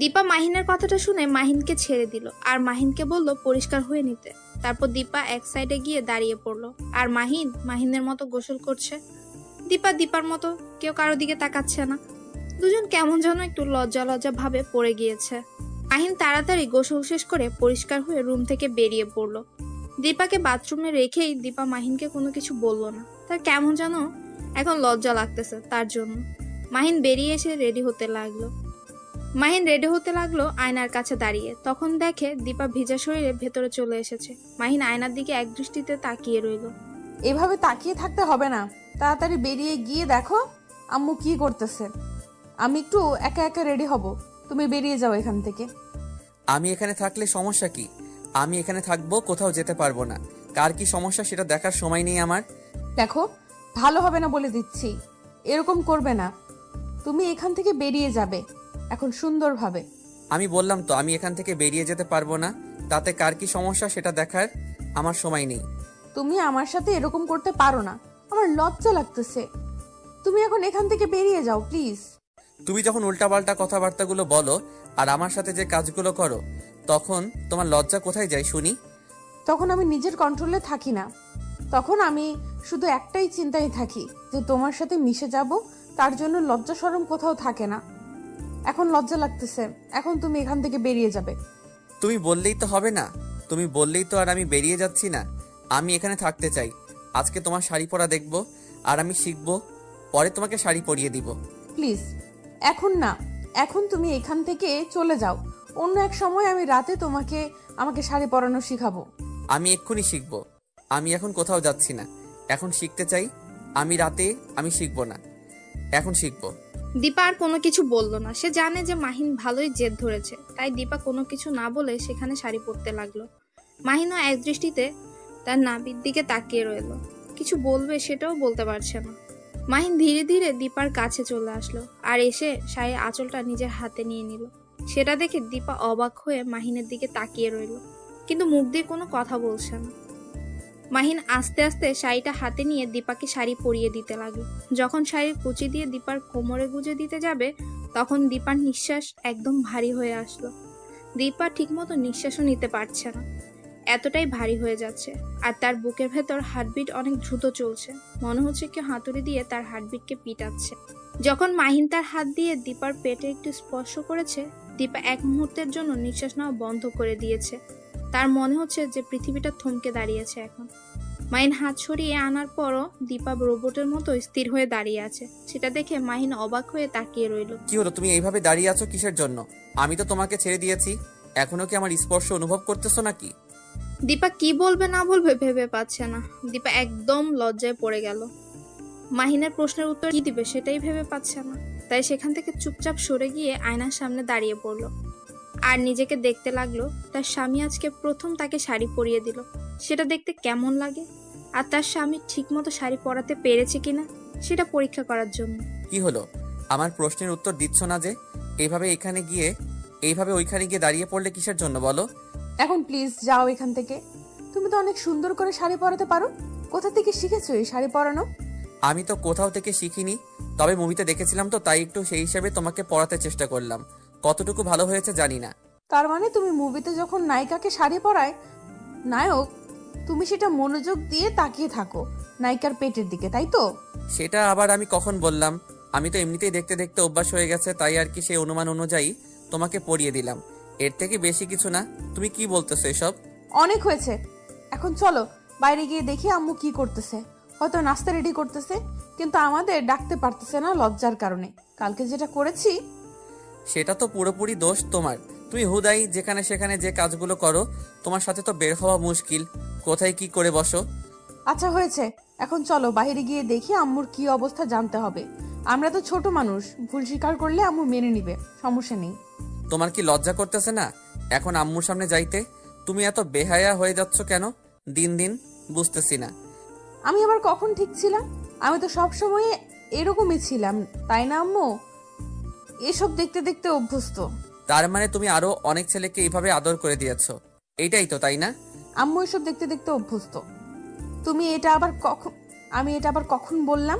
দীপা মাহিনের কথাটা শুনে মাহিনকে ছেড়ে দিল আর মাহিনকে বলল পরিষ্কার হয়ে নিতে। তারপর দীপা এক সাইডে গিয়ে দাঁড়িয়ে পড়লো, আর মাহিন মাহিনের মতো গোসল করছে। দীপা দীপার মতো, কেউ কারো দিকে তাকাচ্ছে না। দুজন কেমন যেন একটু লজ্জা লজ্জা ভাবে পড়ে গিয়েছে। মাহিন তাড়াতাড়ি গোসল শেষ করে পরিষ্কার হয়ে রুম থেকে বেরিয়ে পড়লো। দীপাকে বাথরুমে রেখেই দীপা মাহিনকে কোনো কিছু বললো না, তার কেমন যেন এখন লজ্জা লাগতেছে তার জন্য। মাহিন বেরিয়ে এসে রেডি হতে লাগলো। আয়নার কাছে দাঁড়িয়ে, তখন দেখে দীপা ভিজা শরীরে ভেতরে চলে এসেছে। মাহিন আয়নার দিকে এক দৃষ্টিতে তাকিয়ে রইল। এভাবে তাকিয়ে থাকতে হবে না, তাড়াতাড়ি বেরিয়ে গিয়ে দেখো আম্মু কি করতেছে। আমি একটু একা একা রেডি হব, তুমি বেরিয়ে যাও এখান থেকে। আমি এখানে থাকলে সমস্যা কি? আমি এখানে থাকবো, কোথাও যেতে পারবো না। কার কি সমস্যা সেটা দেখার সময় নেই আমার। দেখো, ভালো হবে না বলে দিচ্ছি, এরকম করবে না। তুমি এখান থেকে বেরিয়ে যাবে এখন সুন্দরভাবে। আমি বললাম তো আমি এখান থেকে বেরিয়ে যেতে পারবো না, তাতে কার কি সমস্যা সেটা দেখার আমার সময় নেই। তুমি আমার সাথে এরকম করতে পারো না, আমার লজ্জা লাগতেছে। তুমি এখন এখান থেকে বেরিয়ে যাও প্লিজ। তুমি যখন উল্টাপাল্টা কথাবার্তাগুলো বলো আর আমার সাথে যে কাজগুলো করো, তখন তোমার লজ্জা কোথায় যায় শুনি? তখন আমি নিজের কন্ট্রোলে থাকি না, তখন আমি শুধু একটাই চিন্তায় থাকি যে তোমার সাথে মিশে যাব, তার জন্য লজ্জা শরম কোথাও থাকে না। এখন লজ্জা লাগতেছে, এখন তুমি এখান থেকে বেরিয়ে যাবে। তুমি বললেই তো হবে না, তুমি বললেই তো আর আমি বেরিয়ে যাচ্ছি না। আমি এখানে থাকতে চাই। আজকে তোমার শাড়ি পরা দেখবো আর আমি শিখবো, পরে তোমাকে শাড়ি পরিয়ে দিব। প্লিজ এখন না, এখন তুমি এখান থেকে চলে যাও। অন্য এক সময় আমি রাতে আমাকে শাড়ি পরানো শিখাবো। আমি এক্ষুনি শিখবো। আমি এখন কোথাও যাচ্ছি না, এখন শিখতে চাই। আমি শিখবো না, এখন শিখবো। দীপা আর কোনো কিছু বললো না, সে জানে যে মাহিন ভালোই জেদ ধরেছে, তাই দীপা কোনো কিছু না বলে সেখানে শাড়ি পরতে লাগলো। মাহিনও এক দৃষ্টিতে তার নাভির দিকে তাকিয়ে রইল, কিছু বলবে সেটাও বলতে পারছে না। মাহিন ধীরে ধীরে দীপার কাছে চলে আসলো আর এসে শাড়ির আঁচলটা নিজের হাতে নিয়ে নিল। সেটা দেখে দীপা অবাক হয়ে মাহিনের দিকে তাকিয়ে রইল, কিন্তু মুখ দিয়ে কোনো কথা বলছে না। মাহিন আস্তে আস্তে শাড়িটা হাতে নিয়ে দীপাকে শাড়ি পরিয়ে দিতে লাগলো। যখন শাড়ির কুচি দিয়ে দীপার কোমরে গুজে দিতে যাবে, তখন দীপার নিঃশ্বাস একদম ভারী হয়ে আসলো। দীপা ঠিকমতো নিঃশ্বাসও নিতে পারছে না, এতটাই ভারী হয়ে যাচ্ছে। আর তার বুকের ভেতর হার্টবিট অনেক দ্রুত চলছে, মনে হচ্ছে কেউ হাতুড়ি দিয়ে তার হার্টবিটকে পিটাচ্ছে। যখন মাহিন তার হাত দিয়ে দীপার পেটে একটু স্পর্শ করেছে, দীপা এক মুহূর্তের জন্য নিঃশ্বাস নেওয়া বন্ধ করে দিয়েছে। তার মনে হচ্ছে যে পৃথিবীটা থমকে দাঁড়িয়েছে এখন। মাহিন হাত সরিয়ে আনার পরও দীপা রোবটের মতো স্থির হয়ে দাঁড়িয়ে আছে। সেটা দেখে মাহিন অবাক হয়ে তাকিয়ে রইল। কি হলো, তুমি এইভাবে দাঁড়িয়ে আছো কিসের জন্য? আমি তো তোমাকে ছেড়ে দিয়েছি, এখনো কি আমার স্পর্শ অনুভব করতেছো নাকি? দীপা কি বলবে না বলবে ভেবে পাচ্ছে না। দীপা একদম লজ্জায় পড়ে গেল। মাহিনের প্রশ্নের উত্তর কি দিবে সেটাই ভেবে পাচ্ছে না, তাই সেখান থেকে চুপচাপ সরে গিয়ে আয়নার সামনে দাঁড়িয়ে পড়লো। আর নিজেকে দেখতে লাগলো তার স্বামী আজকে প্রথম তাকে শাড়ি পরিয়ে দিল। সেটা দেখতে কেমন লাগে, আর তার স্বামী ঠিকমতো শাড়ি পরাতে পেরেছে কিনা সেটা পরীক্ষা করার জন্য। কি হলো, আমার প্রশ্নের উত্তর দিচ্ছ না যে? এইভাবে ওইখানে গিয়ে দাঁড়িয়ে পড়লে কিসের জন্য বলো? এখন প্লিজ যাও এখান থেকে। তুমি তো অনেক সুন্দর করে শাড়ি পরাতে পারো। কোথা থেকে শিখেছো এই শাড়ি পরানো? আমি তো কোথাও থেকে শিখিনি, তবে মুভিতে দেখেছিলাম তো, তাই একটু সেই হিসেবে তোমাকে পড়াতে চেষ্টা করলাম। কতটুকু ভালো হয়েছে জানি না। তার মানে তুমি মুভিতে যখন নায়িকাকে শাড়ি পরায় নায়ক, তুমি সেটা মনোযোগ দিয়ে তাকিয়ে থাকো নায়িকার পেটের দিকে, তাই তো? সেটা আবার আমি কখন বললাম? আমি তো এমনিতেই দেখতে দেখতে অভ্যাস হয়ে গেছে, তাই আর কি সেই অনুমান অনুযায়ী তোমাকে পড়িয়ে দিলাম। এর থেকে বেশি কিছু না। তুমি কি বলতেছো এসব? অনেক হয়েছে, এখন চলো বাইরে গিয়ে দেখি আম্মু কি করতেছে। হয়তো নাস্তা রেডি করতেছে, কিন্তু আমাদের ডাকতে পারতেছে না লজ্জার কারণে। কালকে যেটা করেছি। সেটা তো পুরোপুরি দোষ তোমার। তুমি হুদাই যেখানে সেখানে যে কাজগুলো করো, তোমার সাথে তো বের হওয়া মুশকিল। কোথায় কি করে বসো? আচ্ছা হয়েছে, এখন চলো বাইরে গিয়ে দেখি আম্মুর কি অবস্থা জানতে হবে। আমরা তো ছোট মানুষ, ভুল স্বীকার করলে আম্মু মেনে নিবে, সমস্যা নেই। তোমার কি লজ্জা করতেছে না এখন আম্মুর সামনে যাইতে? তুমি এত বেহায়া হয়ে যাচ্ছ কেন দিন দিন, বুঝতেছি না। আমি আবার কখন ঠিক ছিলাম? আমি তো সব সময় এরকমই ছিলাম, তাই না আম্মু? এসব দেখতে দেখতে অভ্যস্ত। তার মানে তুমি আরো অনেক ছেলেকে এইভাবে আদর করে দিয়েছো, এইটাই তো, তাই না? আম্মু এসব দেখতে দেখতে অভ্যস্ত। তুমি এটা আবার কখন আমি এটা আবার কখন বললাম?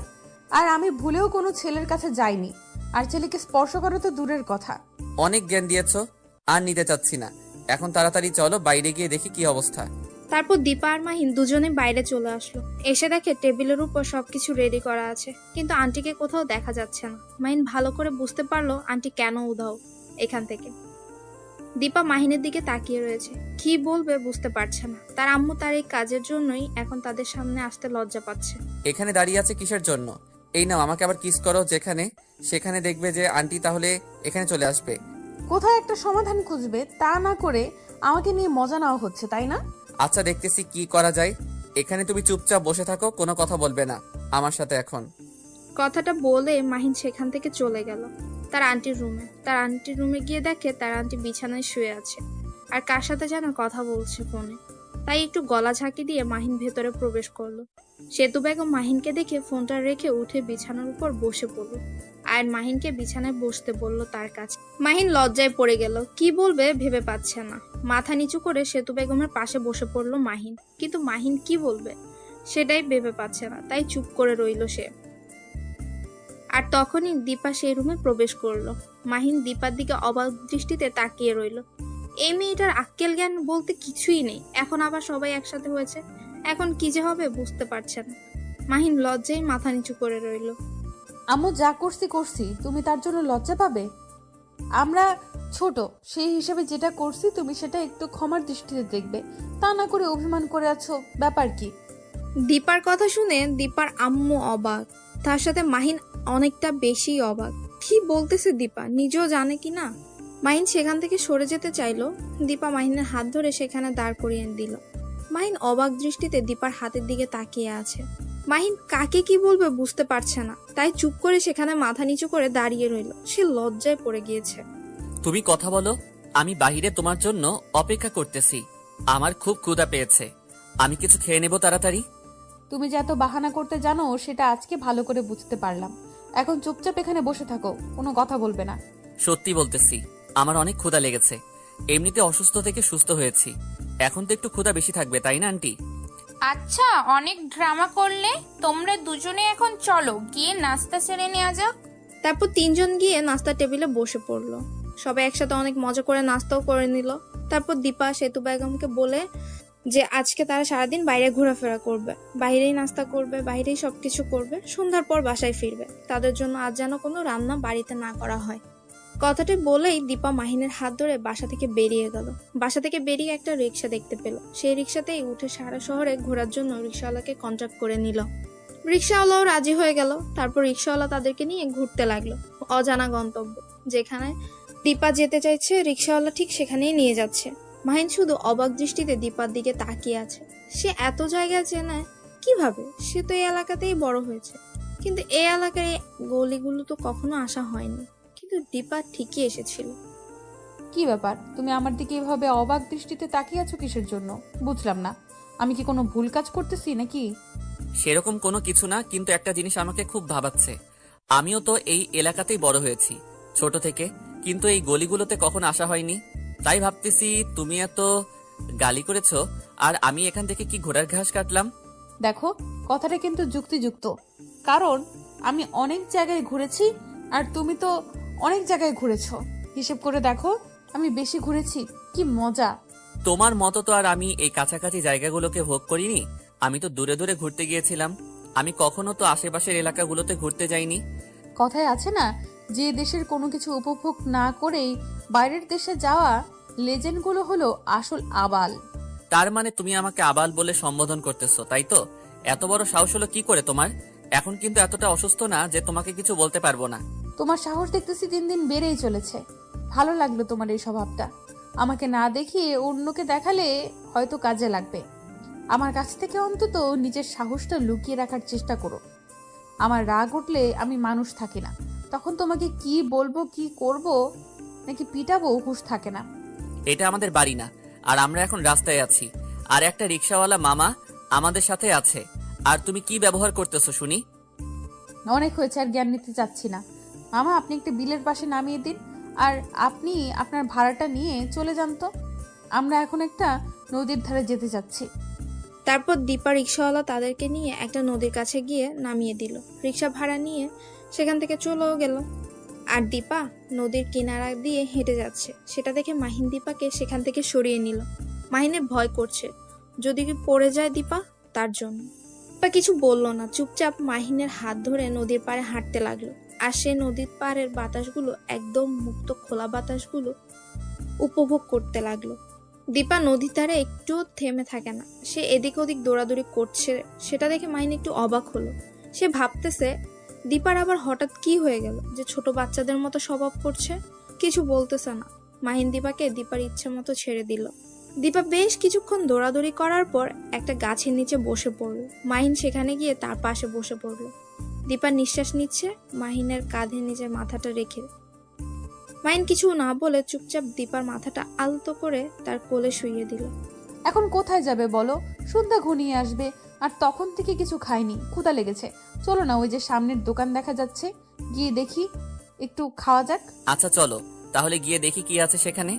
আর আমি ভুলেও কোনো ছেলের কাছে যাইনি, আর ছেলেকে স্পর্শ করা তো দূরের কথা। অনেক জ্ঞান দিয়েছো, আর নিতে চাচ্ছি না। এখন তাড়াতাড়ি চলো বাইরে গিয়ে দেখি কি অবস্থা। তারপর দীপা আর মাহিন দুজনে বাইরে চলে আসলো। এসে দেখে টেবিলের উপর সবকিছু রেডি করা আছে, কিন্তু আন্টিকে কোথাও দেখা যাচ্ছে না। মাহিন ভালো করে বুঝতে পারলো আন্টি কেন উধাও এখান থেকে। দীপা মাহিনের দিকে তাকিয়ে রয়েছে, কি বলবে বুঝতে পারছে না। তার আম্মু তার এই কাজের জন্যই এখন তাদের সামনে আসতে লজ্জা পাচ্ছে। এখানে দাঁড়িয়ে আছে কিসের জন্য? এই নাও, আমাকে আবার কিস করো যেখানে সেখানে, দেখবে যে আন্টি তাহলে এখানে চলে আসবে। কোথায় একটা সমাধান খুঁজবে, তা না করে আমাকে নিয়ে মজা নেওয়া হচ্ছে, তাই না? আচ্ছা, দেখতেছি কি করা যায়। এখানে তুমি চুপচাপ বসে থাকো, কোনো কথা বলবে না আমার সাথে এখন। কথাটা বলে মাহিন সেখান থেকে চলে গেল তার আন্টির রুমে গিয়ে দেখে তার আন্টি বিছানায় শুয়ে আছে আর কার সাথে যেন কথা বলছে ফোনে। তাই একটু গলা ঝাঁকি দিয়ে মাহিন ভেতরে প্রবেশ করলো। সেতু বেগম মাহিনকে দেখে ফোনটা রেখে উঠে বিছানার উপর বসে পড়লো আর মাহিনকে বিছানায় বসতে বলল তার কাছে। মাহিন লজ্জায় পড়ে গেল, কি বলবে ভেবে পাচ্ছে না। মাথা নিচু করে সেতু বেগমের পাশে বসে পড়লো মাহিন, কিন্তু মাহিন কি বলবে সেটাই ভেবে পাচ্ছে না, তাই চুপ করে রইল সে। আর তখনই দীপা সেই রুমে প্রবেশ করলো। মাহিন দীপার দিকে অবাক দৃষ্টিতে তাকিয়ে রইল। এই মেয়েটার আক্কেল জ্ঞান বলতে কিছুই নেই, এখন আবার সবাই একসাথে হয়েছে। এখন কি যে হবে বুঝতে পারছে না। মাহিন লজ্জায় মাথা নিচু করে রইল। আম্মু যা করছি, তুমি তার জন্য লজ্জা পাবে? আমরা ছোট, সেই হিসাবে যেটা করছি তুমি সেটা একটু ক্ষমার দৃষ্টিতে দেখবে, তা না করে অভিমান করে আছো, ব্যাপার কি? দীপার কথা শুনে দীপার আম্মু অবাক, তার সাথে মাহিন অনেকটা বেশি অবাক। কি বলতেছে দীপা, নিজেও জানে কি না। মাহিন সেখান থেকে সরে যেতে চাইলো, দীপা মাহিনের হাত ধরে সেখানে দাঁড় করিয়ে দিল। মাহিন অবাক দৃষ্টিতে দীপার হাতের দিকে তাকিয়ে আছে। মাহিন কাকে কি বলবে বুঝতে পারছে না, তাই চুপ করে সেখানে মাথা নিচু করে দাঁড়িয়ে রইল। সে লজ্জায় পড়ে গিয়েছে। তুমি কথা বলো, আমি বাহিরে তোমার জন্য অপেক্ষা করতেছি। আমার খুব ক্ষুধা পেয়েছে, আমি কিছু খেয়ে নেব তাড়াতাড়ি। তুমি যে এত বাহানা করতে জানো সেটা আজকে ভালো করে বুঝতে পারলাম। এখন চুপচাপ এখানে বসে থাকো, কোনো কথা বলবে না। সত্যি বলতেছি, আমার অনেক ক্ষুধা লেগেছে। এমনিতে অসুস্থ থেকে সুস্থ হয়েছি, এখন তো একটু ক্ষুধা বেশি থাকবে, তাই না আন্টি? আচ্ছা, অনেক ড্রামা করলে। তোমরা দুজনে এখন চলো গিয়ে নাস্তা সেরে নেওয়া যাক। তারপর তিনজন গিয়ে নাস্তার টেবিলে বসে পড়লো। সবাই একসাথে অনেক মজা করে নাস্তাও করে নিল। তারপর দীপা সেতু বেগমকে বলে যে আজকে তারা সারাদিন বাইরে ঘোরাফেরা করবে, বাইরেই নাস্তা করবে, বাইরেই সবকিছু করবে, সন্ধ্যার পর বাসায় ফিরবে। তাদের জন্য আজ যেন কোনো রান্না বাড়িতে না করা হয়। কথাটি বলেই দীপা মাহিনের হাত ধরে বাসা থেকে বেরিয়ে গেল। বাসা থেকে বেরিয়ে একটা রিক্সা দেখতে পেল, সেই রিক্সাতেই উঠে সারা শহরে ঘোরার জন্য রিক্সাওয়ালাকে কন্ট্যাক্ট করে নিল। রিক্সাওয়ালাও রাজি হয়ে গেল। তারপর রিক্সাওয়ালা তাদেরকে নিয়ে ঘুরতে লাগলো অজানা গন্তব্য। যেখানে দীপা যেতে চাইছে রিক্সাওয়ালা ঠিক সেখানেই নিয়ে যাচ্ছে। মাহিন শুধু অবাক দৃষ্টিতে দীপার দিকে তাকিয়ে আছে। সে এত জায়গা চেনে কিভাবে? সে তো এই এলাকাতেই বড় হয়েছে, কিন্তু এই এলাকার এই গলিগুলো তো কখনো আসা হয়নি। কিন্তু দীপা ঠিকই এসেছিল। কি ব্যাপার, তুমি আমার দিকে এভাবে অবাক দৃষ্টিতে তাকিয়ে আছো কিসের জন্য? বুঝলাম না, আমি কি কোনো ভুল কাজ করতেছি নাকি? সেরকম কোনো কিছু না, কিন্তু একটা জিনিস আমাকে খুব ভাবাচ্ছে। আমিও তো এই এলাকাতেই বড় হয়েছি ছোট থেকে, কিন্তু এই গলিগুলোতে কখন আসা হয়নি। তাই ভাবতেছি তুমি এত গালি করেছো আর আমি এখান থেকে কি ঘোড়ার ঘাস কাটলাম। দেখো, কথাটা কিন্তু যুক্তিযুক্ত, কারণ আমি অনেক জায়গায় ঘুরেছি আর তুমি তো অনেক জায়গায় ঘুরেছো। হিসেব করে দেখো, আমি বেশি ঘুরেছি। কি মজা! তোমার মতো তো আর আমি এই কাছাকাছি জায়গাগুলোকে ভোগ করিনি। আমি তো দূরে দূরে ঘুরতে গিয়েছিলাম। আমি কখনো তো আশেপাশের এলাকাগুলোতে ঘুরতে যাইনি। কথায় আছে না, যে দেশের কোনো কিছু উপভোগ না করেই বাইরের দেশে যাওয়া লেজেন্ডগুলো হলো আসল আবাল। তার মানে তুমি আমাকে আবাল বলে সম্বোধন করতেছো, তাই তো? এত বড় সাহস হলো কি করে তোমার? এখন কিন্তু এতটা অসুস্থ না যে তোমাকে কিছু বলতে পারবো না। তোমার সাহস দেখতেছি দিন দিন বেড়েই চলেছে। ভালো লাগলো তোমার এই স্বভাবটা। আমাকে না দেখিয়ে অন্যকে দেখালে হয়তো কাজে লাগবে। আমার কাছ থেকে অন্তত নিজের সাহসটা লুকিয়ে রাখার চেষ্টা করো। আমার রাগ উঠলে আমি মানুষ থাকি না, তখন তোমাকে কি বলবো, কি করব, নাকি পিটাবো হুঁশ থাকে না। এটা আমাদের বাড়ি না, আর আমরা এখন রাস্তায় আছি, আর একটা রিক্সাওয়ালা মামা আমাদের সাথে আছে। আর তুমি কি ব্যবহার করতেছো শুনি? অনেক হয়েছে, আর জ্ঞান নিতে চাচ্ছি না। মামা, আপনি একটা বিলের পাশে নামিয়ে দিন, আর আপনি আপনার ভাড়াটা নিয়ে চলে যান তো। আমরা এখন একটা নদীর ধারে যেতে চাচ্ছি। তারপর দীপা রিক্সাওয়ালা তাদেরকে নিয়ে একটা নদীর কাছে গিয়ে নামিয়ে দিল। রিক্সা ভাড়া নিয়ে সেখান থেকে চলেও গেল। আর দীপা নদীর কিনারা দিয়ে হেঁটে যাচ্ছে, সেটা দেখে মাহিন দীপাকে সেখান থেকে সরিয়ে নিল। মাহিনের ভয় করছে, যদি কি পড়ে যায় দীপা, তার জন্য। দীপা কিছু বলল না, চুপচাপ মাহিনের হাত ধরে নদীর পাড়ে হাঁটতে লাগলো। আর সে নদীর পাড়ের বাতাসগুলো, একদম মুক্ত খোলা বাতাসগুলো উপভোগ করতে লাগলো। দীপা নদীর ধারে একটুও থেমে থাকে না, সে এদিক ওদিক দৌড়াদৌড়ি করছে। সেটা দেখে মাহিন একটু অবাক হলো। সে ভাবতেছে দীপার আবার হঠাৎ কি হয়ে গেল যে ছোট বাচ্চাদের মতো স্বভাব করছে। কিছু বলতেছে না। মাহিন দীপাকে দীপার ইচ্ছে মতো ছেড়ে দিল। দীপা বেশ কিছুক্ষণ দৌড়াদৌড়ি করার পর একটা গাছের নিচে বসে পড়ল। মাহিন সেখানে গিয়ে তার পাশে বসে পড়ল। দীপা নিঃশ্বাস নিচ্ছে, মাহিনের কাঁধে নিজের মাথাটা রেখে। মাহিন কিছু না বলে চুপচাপ দীপার মাথাটা আলতো করে তার কোলে শুইয়ে দিল। এখন কোথায় যাবে বলো? সন্ধ্যা ঘনিয়ে আসবে, আর তখন থেকে কিছু খাইনি, ক্ষুধা লেগেছে। চলো না, ওই যে সামনের দোকান দেখা যাচ্ছে, গিয়ে দেখি, একটু খাওয়া যাক। আচ্ছা চলো, তাহলে গিয়ে দেখি কি আছে সেখানে।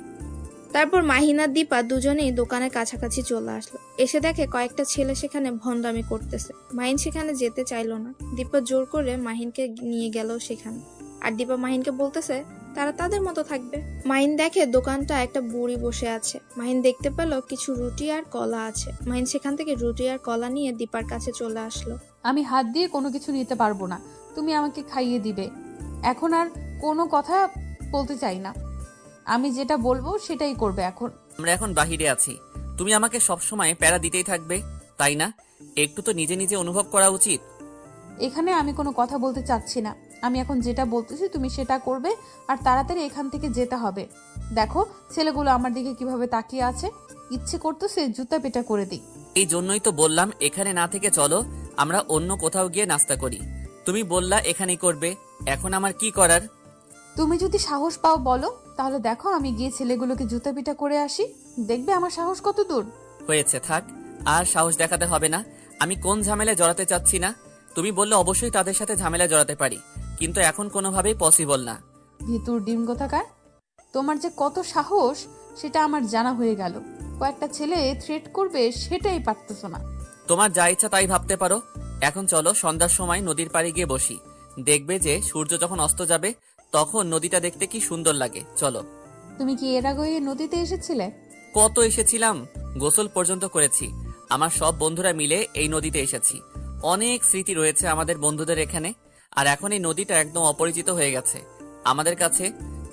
তারপর মাহিন আর দীপা দুজনেই দোকানের কাছাকাছি চলে আসলো। এসে দেখে কয়েকটা ছেলে সেখানে ভন্ডামি করতেছে। মাহিন সেখানে যেতে চাইলো না। দীপা জোর করে মাহিনকে নিয়ে গেল সেখানে। আর দীপা মাহিনকে বলতেছে তারা তাদের মতো থাকবে। মাহিন দেখে দোকানটা একটা বুড়ি বসে আছে। মাহিন দেখতে পেল কিছু রুটি আর কলা আছে। মাহিন সেখান থেকে রুটি আর কলা নিয়ে দীপার কাছে চলে আসলো। আমি হাত দিয়ে কোনো কিছু নিতে পারবো না, তুমি আমাকে খাইয়ে দিবে। এখন আর কোনো কথা বলতে চাই না, আমি যেটা বলবো সেটাই করবে এখন। আমরা এখন বাহিরে আছি, তুমি আমাকে সবসময় প্যারা দিতেই থাকবে, তাই না? একটু তো নিজে নিজে অনুভব করা উচিত। এখানে আমি কোনো কথা বলতে চাচ্ছি না, আমি এখন যেটা বলতেছি তুমি সেটা করবে, আর তাড়াতাড়ি এখান থেকে যেতে হবে। দেখো ছেলেগুলো আমার দিকে কিভাবে তাকিয়ে আছে, ইচ্ছে করতেছে জুতা পেটা করে দিই। এই জন্যই তো বললাম এখানে না থেকে চলো আমরা অন্য কোথাও গিয়ে নাস্তা করি। তুমি বললা এখানেই করবে, এখন আমার কি করার? তুমি যদি সাহস পাও বলো, তাহলে দেখো আমি গিয়ে ছেলেগুলোকে জুতা পিটা করে আসি, দেখবে আমার সাহস কত দূর। হয়েছে, থাক, আর সাহস দেখাতে হবে না। আমি কোন ঝামেলায় জড়াতে চাচ্ছি না। তুমি বললে অবশ্যই তাদের সাথে ঝামেলায় জড়াতে পারি, কিন্তু এখন কোনোভাবেই পসিবল না। ভিতুর ডিম কোথাকার, তোমার যে কত সাহস সেটা আমার জানা হয়ে গেল। কয়েকটা ছেলে থ্রেট করবে সেটাই পারতেছো না। তোমার যা ইচ্ছা তাই ভাবতে পারো। এখন চলো সন্ধ্যার সময় নদীর পাড়ে গিয়ে বসি, দেখবে যে সূর্য যখন অস্ত যাবে তখন নদীটা দেখতে কি সুন্দর লাগে। চলো। তুমি কি এর আগে এই নদীতে এসেছিলে? কত এসেছিলাম, গোসল পর্যন্ত করেছি। আমার সব বন্ধুরা মিলে এই নদীতে এসেছি। অনেক স্মৃতি রয়েছে আমাদের বন্ধুদের এখানে। আর এখন এই নদীটা একদম অপরিচিত হয়ে গেছে আমাদের কাছে।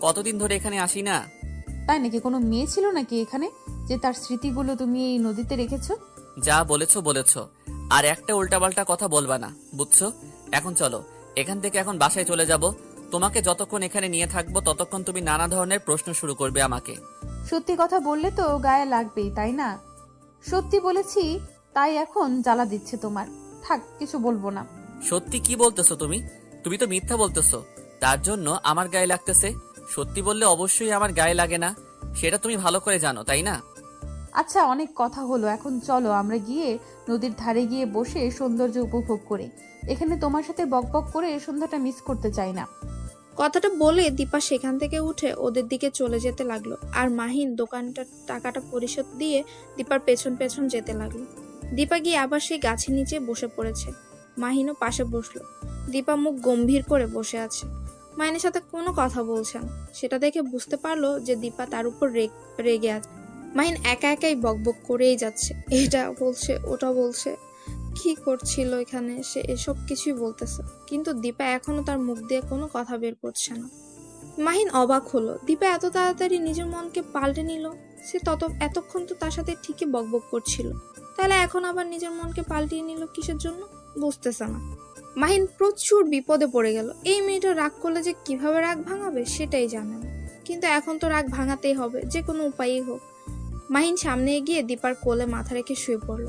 কতদিন ধরে এখানে আসি না। তাই নাকি? কোনো মেয়ে ছিল নাকি এখানে যে তার স্মৃতিগুলো তুমি এই নদীতে রেখেছো? যা বলেছো বলেছো, আর একটা উল্টাপাল্টা কথা বলবা না, বুঝছো? এখন চলো এখান থেকে, এখন বাসায় চলে যাব। তোমাকে যতক্ষণ এখানে নিয়ে থাকবো ততক্ষণ তুমি নানা ধরনের প্রশ্ন শুরু করবে আমাকে। সত্যি কথা বললে তো গায়ে লাগবেই, তাই না? সত্যি বলেছি, তাই এখন জ্বালা দিচ্ছে তোমার। থাক, কিছু বলবো না। সত্যি কি বলতেছো তুমি? তুমি তো মিথ্যা বলতেছো, তার জন্য আমার গায়ে লাগতেছে। সত্যি বললে অবশ্যই আমার গায়ে লাগে না, সেটা তুমি ভালো করে জানো, তাই না? আচ্ছা, অনেক কথা হলো, এখন চলো আমরা গিয়ে নদীর ধারে গিয়ে বসে সৌন্দর্য উপভোগ করি। এখানে তোমার সাথে বকবক করে সন্ধ্যাটা মিস করতে চাই না। কথাটা বলে দীপা সেখান থেকে উঠে ওদের দিকে চলে যেতে লাগলো, আর মাহিন দোকানটার টাকাটা পরিশোধ দিয়ে দীপার পেছন পেছন যেতে লাগলো। দীপা গিয়ে আবার সেই গাছের নিচে বসে পড়েছে। মাহিনও পাশে বসলো। দীপা মুখ গম্ভীর করে বসে আছে, মাহিনের সাথে কোনো কথা বলছে না। সেটা দেখে বুঝতে পারলো যে দীপা তার উপর রেগে আছে। মাহিন একা একাই বকবক করেই যাচ্ছে, এটা বলছে ওটা বলছে। কি করছিল এখানে সে এসব কিছুই বলতেছে, কিন্তু দীপা এখনো তার মুখ দিয়ে কোনো কথা বের করছে না। মাহিন অবাক হলো, দীপা এত তাড়াতাড়ি নিজের মনকে পাল্টে নিল। সে এতক্ষণ তো তার সাথে ঠিকই বকবক করছিল, তাহলে এখন আবার নিজের মনকে পাল্টিয়ে নিল কিসের জন্য, বুঝতেছে না। মাহিন প্রচুর বিপদে পড়ে গেল। এই মেয়েটা রাগ করলে যে কিভাবে রাগ ভাঙাবে সেটাই জানে না, কিন্তু এখন তো রাগ ভাঙাতেই হবে, যে কোনো উপায়ই হোক। মাহিন সামনে এগিয়ে দীপার কোলে মাথা রেখে শুয়ে পড়ল।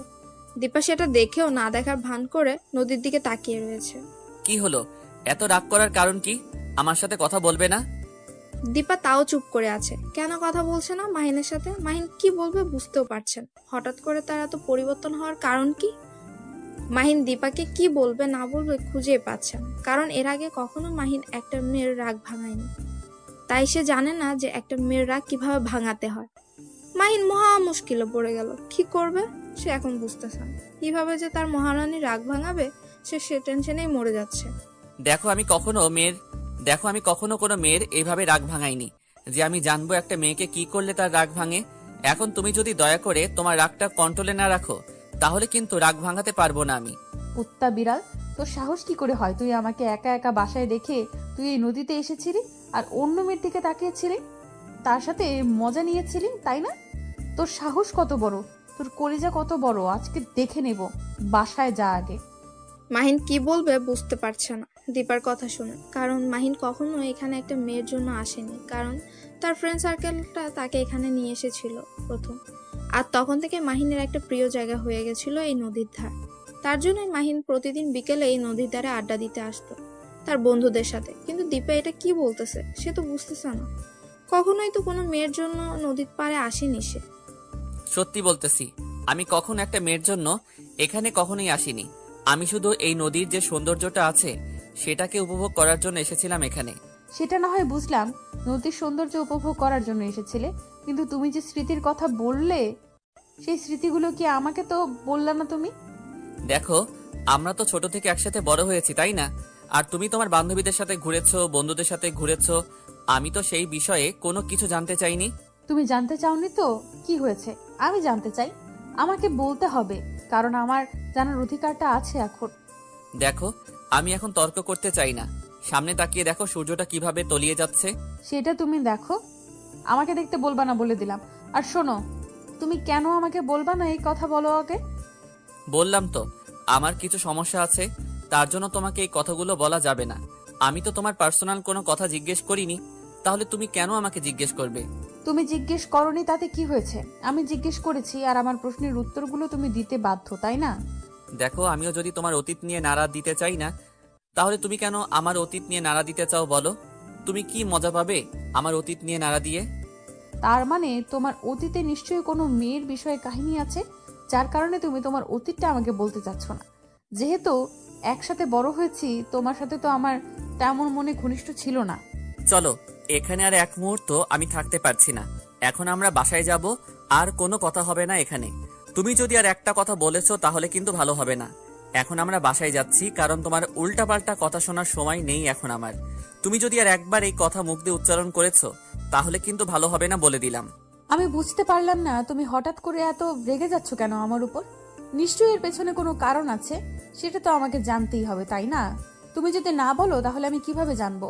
দীপা সেটা দেখেও না দেখার ভান করে নদীর দিকে তাকিয়ে রয়েছে। কি হলো? এত রাগ করার কারণ কি? আমার সাথে কথা বলবে না? দীপা তাও চুপ করে আছে। কেন কথা বলছে না মাহিনের সাথে? মাহিন কি বলবে বুঝতেও পারছেন। হঠাৎ করে তার এত পরিবর্তন হওয়ার কারণ কি? মাহিন দীপাকে কি বলবে না বলবে খুঁজে পাচ্ছে না, কারণ এর আগে কখনো মাহিন একটা মেয়ের রাগ ভাঙায়নি। তাই সে জানে না যে একটা মেয়ের রাগ কিভাবে ভাঙাতে হয়। মাহিন মহা মুশকিলে পড়ে গেল। কি করবে সে এখন বুঝতেছে না। কিভাবে যে তার মহারানী রাগ ভাঙাবে সে টেনশনেই মরে যাচ্ছে। দেখো আমি কখনো কোনো মেয়ের এইভাবে রাগ ভাঙাইনি যে আমি জানবো একটা মেয়েকে কি করলে তার রাগ ভাঙে। এখন তুমি যদি দয়া করে তোমার রাগটা কন্ট্রোলে না রাখো, তাহলে কিন্তু রাগ ভাঙাতে পারবো না আমি। কুত্তা বিড়াল, তোর সাহস কি করে হয়? তুই আমাকে একা একা বাসায় রেখে তুই এই নদীতে এসেছিলি আর অন্য মেয়ের দিকে তাকিয়েছিলি, তার সাথে মজা নিয়েছিলি, তাই না? তোর সাহস কত বড়, তোর কলিজা কত বড়, আজকে দেখে নেব। বাসায় যা আগে। মাহিন কি বলবে বুঝতে পারছে না দীপার কথা শুনে, কারণ মাহিন কখনো এখানে একটা মেয়ের জন্য আসেনি, কারণ তার ফ্রেন্ড সার্কেলটা তাকে এখানে নিয়ে এসেছিল প্রথম। আর তখন থেকে মাহিনের একটা প্রিয় জায়গা হয়ে গেছিল এই নদীর ধার। তার জন্যই মাহিন প্রতিদিন বিকেলে এই নদীর ধারে আড্ডা দিতে আসতো তার বন্ধুদের সাথে। কিন্তু দীপা এটা কি বলতেছে সে তো বুঝতেছে না। কখনোই তো কোনো মেয়ের জন্য নদীর পাড়ে আসেনি সে। সত্যি বলতেছি, আমি কখনো একটা মেয়ের জন্য এখানে কখনোই আসিনি। আমি শুধু এই নদীর যে সৌন্দর্যটা আছে সেটাকে উপভোগ করার জন্য এসেছিলাম এখানে। সেটা না হয় বুঝলাম, নদীর সৌন্দর্য উপভোগ করার জন্য এসেছিলে, কিন্তু তুমি যে স্মৃতির কথা বললে সেই স্মৃতিগুলো কি আমাকে তো বললা না তুমি? দেখো, আমরা তো ছোট থেকে একসাথে বড় হয়েছি, তাই না? আর তুমি তোমার বান্ধবীদের সাথে ঘুরেছো, বন্ধুদের সাথে ঘুরেছো। আমি তো সেই বিষয়ে কোনো কিছু জানতে চাইনি। তুমি জানতে চাওনি তো কি হয়েছে? আমি জানতে চাই, আমাকে বলতে হবে, কারণ আমার জানার অধিকারটা আছে এখন। দেখো, আমি এখন তর্ক করতে চাই না। সামনে তাকিয়ে দেখো সূর্যটা কিভাবে তলিয়ে যাচ্ছে। সেটা তুমি দেখো, আমাকে দেখতে বলবা না বলে দিলাম। আর শোনো, তুমি কেন আমাকে বলবা না এই কথা বলো আগে। বললাম তো, আমার কিছু সমস্যা আছে, তার জন্য তোমাকে এই কথাগুলো বলা যাবে না। আমি তো তোমার পার্সোনাল কোনো কথা জিজ্ঞেস করিনি, তাহলে তুমি কেন আমাকে জিজ্ঞেস করবে? তুমি জিজ্ঞেস করনি তাতে কি হয়েছে? আমি জিজ্ঞেস করেছি, আর আমার প্রশ্নের উত্তরগুলো তুমি দিতে বাধ্য, তাই না? দেখো, আমিও যদি তোমার অতীত নিয়ে নাড়া দিতে চাই না, তাহলে তুমি কেন আমার অতীত নিয়ে নাড়া দিতে চাও বলো? তুমি কি মজা পাবে আমার অতীত নিয়ে নাড়া দিয়ে? তার মানে তোমার অতীতে নিশ্চয়ই কোনো মেয়ের বিষয়ে কাহিনী আছে, যার কারণে তুমি তোমার অতীতটা আমাকে বলতে চাচ্ছ না। যেহেতু একসাথে বড় হয়েছি, তোমার সাথে তো আমার তেমন মনে ঘনিষ্ঠ ছিল না। চলো, এখানে আর এক মুহূর্ত আমি থাকতে পারছি না। এখন আমরা বাসায় যাব, আর কোনো কথা হবে না এখানে। তুমি যদি আর একটা কথা বলেছো তাহলে কিন্তু ভালো হবে না। এখন আমরা বাসায় যাচ্ছি, কারণ তোমার উল্টাপাল্টা কথা শোনার সময় নেই এখন আমার। তুমি যদি আর একবার এই কথা মুখ দিয়ে উচ্চারণ করেছো তাহলে কিন্তু ভালো হবে না, বলে দিলাম। আমি বুঝতে পারলাম না তুমি হঠাৎ করে এত রেগে যাচ্ছ কেন আমার উপর। নিশ্চয়ই এর পেছনে কোনো কারণ আছে, সেটা তো আমাকে জানতেই হবে, তাই না? তুমি যদি না বলো তাহলে আমি কিভাবে জানবো?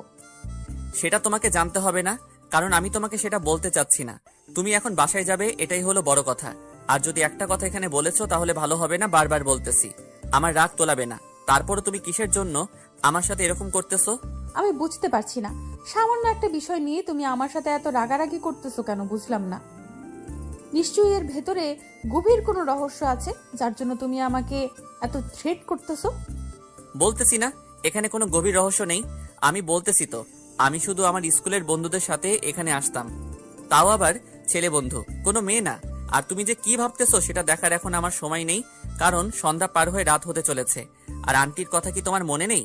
সেটা তোমাকে জানতে হবে না, কারণ আমি তোমাকে সেটা বলতে চাচ্ছি না। তুমি এখন বাসায় যাবে, এটাই হলো বড় কথা। আর যদি একটা কথা এখানে বলেছো তাহলে ভালো হবে না, বারবার বলতেছি। আমার রাগ তোলাবে না। তারপরে তুমি কিসের জন্য আমার সাথে এরকম করতেছো? আমি বুঝতে পারছি না, সামান্য একটা বিষয় নিয়ে তুমি আমার সাথে এত রাগারাগি করতেছো কেন, বুঝলাম না। নিশ্চয়ই এর ভেতরে গভীর কোনো রহস্য আছে, যার জন্য তুমি আমাকে এত থ্রেট করতেছো। বলতেছি না এখানে কোনো গভীর রহস্য নেই। আমি বলতেছি তো, আমি শুধু আমার স্কুলের বন্ধুদের সাথে এখানে আসতাম, তাও আবার ছেলে বন্ধু, কোনো মেয়ে না। আর তুমি যে কি ভাবতেছো সেটা দেখার এখন আমার সময় নেই, কারণ সন্ধ্যা পার হয়ে রাত হতে চলেছে। আর আন্টির কথা কি তোমার মনে নেই?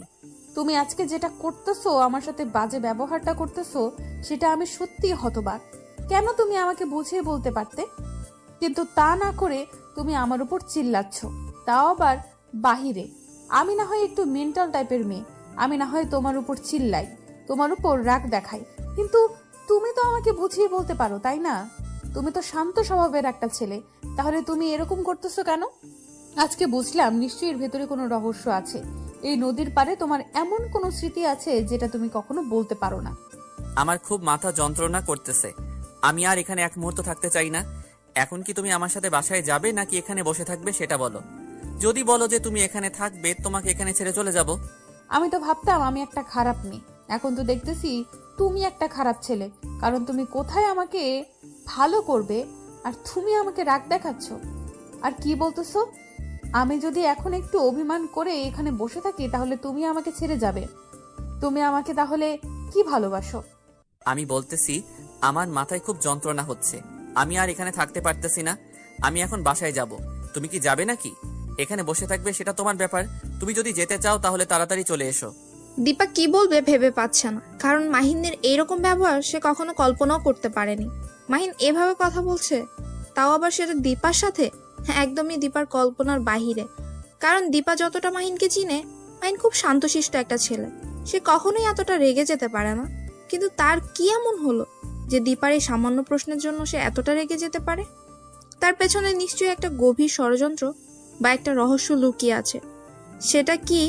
তুমি আজকে যেটা করতেছো, আমার সাথে বাজে ব্যবহারটা করতেছো, সেটা আমি সত্যিই হতবাক। কেন তুমি আমাকে বুঝিয়ে বলতে পারতে? কিন্তু তা না করে তুমি আমার উপর চিল্লাচ্ছ, তাও আবার বাহিরে। আমি না হয় একটু মেন্টাল টাইপের মেয়ে, আমি না হয় তোমার উপর চিল্লাই, তোমার উপর রাগ দেখাই, কিন্তু তুমি তো আমাকে বুঝিয়ে বলতে পারো, তাই না? তুমি তো শান্ত স্বভাবের একটা ছেলে, তাহলে তুমি এরকম করতেছো কেন? আজকে বুঝলাম নিশ্চয়ই এর ভেতরে কোনো রহস্য আছে। এই নদীর পাড়ে তোমার এমন কোনো স্মৃতি আছে যেটা তুমি কখনো বলতে পারো না। আমার খুব মাথা যন্ত্রণা করতেছে। আমি আর এখানে এক মুহূর্ত থাকতে চাই না। এখন কি তুমি আমার সাথে বাসায় যাবে নাকি এখানে বসে থাকবে সেটা বলো। যদি বলো যে তুমি এখানে থাকবে, তোমাকে এখানে ছেড়ে চলে যাব। আমি তো ভাবতাম আমি একটা খারাপ মেয়ে, এখন তো দেখতেছি তুমি একটা খারাপ ছেলে। কারণ তুমি কোথায় আমাকে ভালো করবে আর তুমি আমাকে রাগ দেখাচ্ছ। আর কি বলতেছো? আমি যদি এখন একটু অভিমান করে এখানে বসে থাকি তাহলে তুমি আমাকে ছেড়ে যাবে? তুমি আমাকে তাহলে কি ভালোবাসো? আমি বলতেছি আমার মাথায় খুব যন্ত্রণা হচ্ছে, আমি আর এখানে থাকতে পারতেছি না। আমি এখন বাসায় যাব। তুমি কি যাবে নাকি? এখানে বসে থাকবে সেটা তোমার ব্যাপার। তুমি যদি যেতে চাও তাহলে তাড়াতাড়ি চলে এসো। দীপা কি বলবে ভেবে পাচ্ছে না, কারণ মাহিনের এইরকম ব্যবহার সে কখনো কল্পনাও করতে পারেনি। মাহিন এভাবে কথা বলছে, তাও আবার সেটা দীপার সাথে। হ্যাঁ, একদমই দীপার কল্পনার বাহিরে। কারণ দীপা যতটা মাহিনকে চিনে, মাহিন খুব শান্তশিষ্ট একটা ছেলে, সে কখনোই এতটা রেগে যেতে পারে না। কিন্তু তার কি এমন হলো যে দীপার এই সামান্য প্রশ্নের জন্য সে এতটা রেগে যেতে পারে? তার পেছনে নিশ্চয়ই একটা গভীর ষড়যন্ত্র বা একটা রহস্য লুকিয়ে আছে। সেটা কি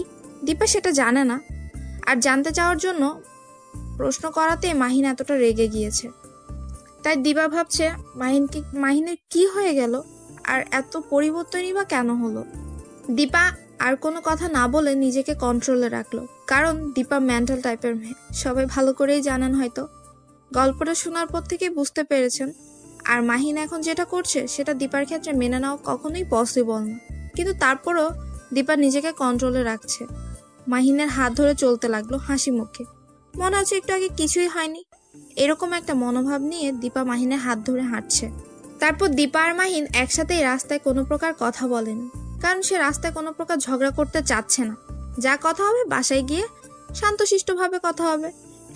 দীপা সেটা জানে না, আর জানতে চাওয়ার জন্য প্রশ্ন করাতে মাহিন এতটা রেগে গিয়েছে। তাই দিবা ভাবছে মাহিনের কি হয়ে গেল, আর এত পরিবর্তনই বা কেন হলো। দীপা আর কোনো কথা না বলে নিজেকে কন্ট্রোলে রাখলো, কারণ দীপা মেন্টাল টাইপের মেয়ে, সবাই ভালো করেই জানেন হয়তো। গল্পটা শোনার পর থেকে বুঝতে পেরেছেন। আর মাহিন এখন যেটা করছে সেটা দীপার ক্ষেত্রে মেনে নেওয়া কখনোই পসিবল না, কিন্তু তারপরও দীপা নিজেকে কন্ট্রোলে রাখছে। মাহিনের হাত ধরে চলতে লাগলো হাসি মুখে, মনে হচ্ছে একটু আগে কিছুই হয়নি। এরকম একটা মনোভাব নিয়ে দীপা মাহিনের হাত ধরে হাঁটছে। তারপর দীপা আর মাহিন একসাথেই রাস্তায় কোনো প্রকার কথা বলেনি, কারণ সে রাস্তায় কোনো প্রকার ঝগড়া করতে চাচ্ছে না। যা কথা হবে বাসায় গিয়ে শান্তশিষ্টভাবে কথা হবে।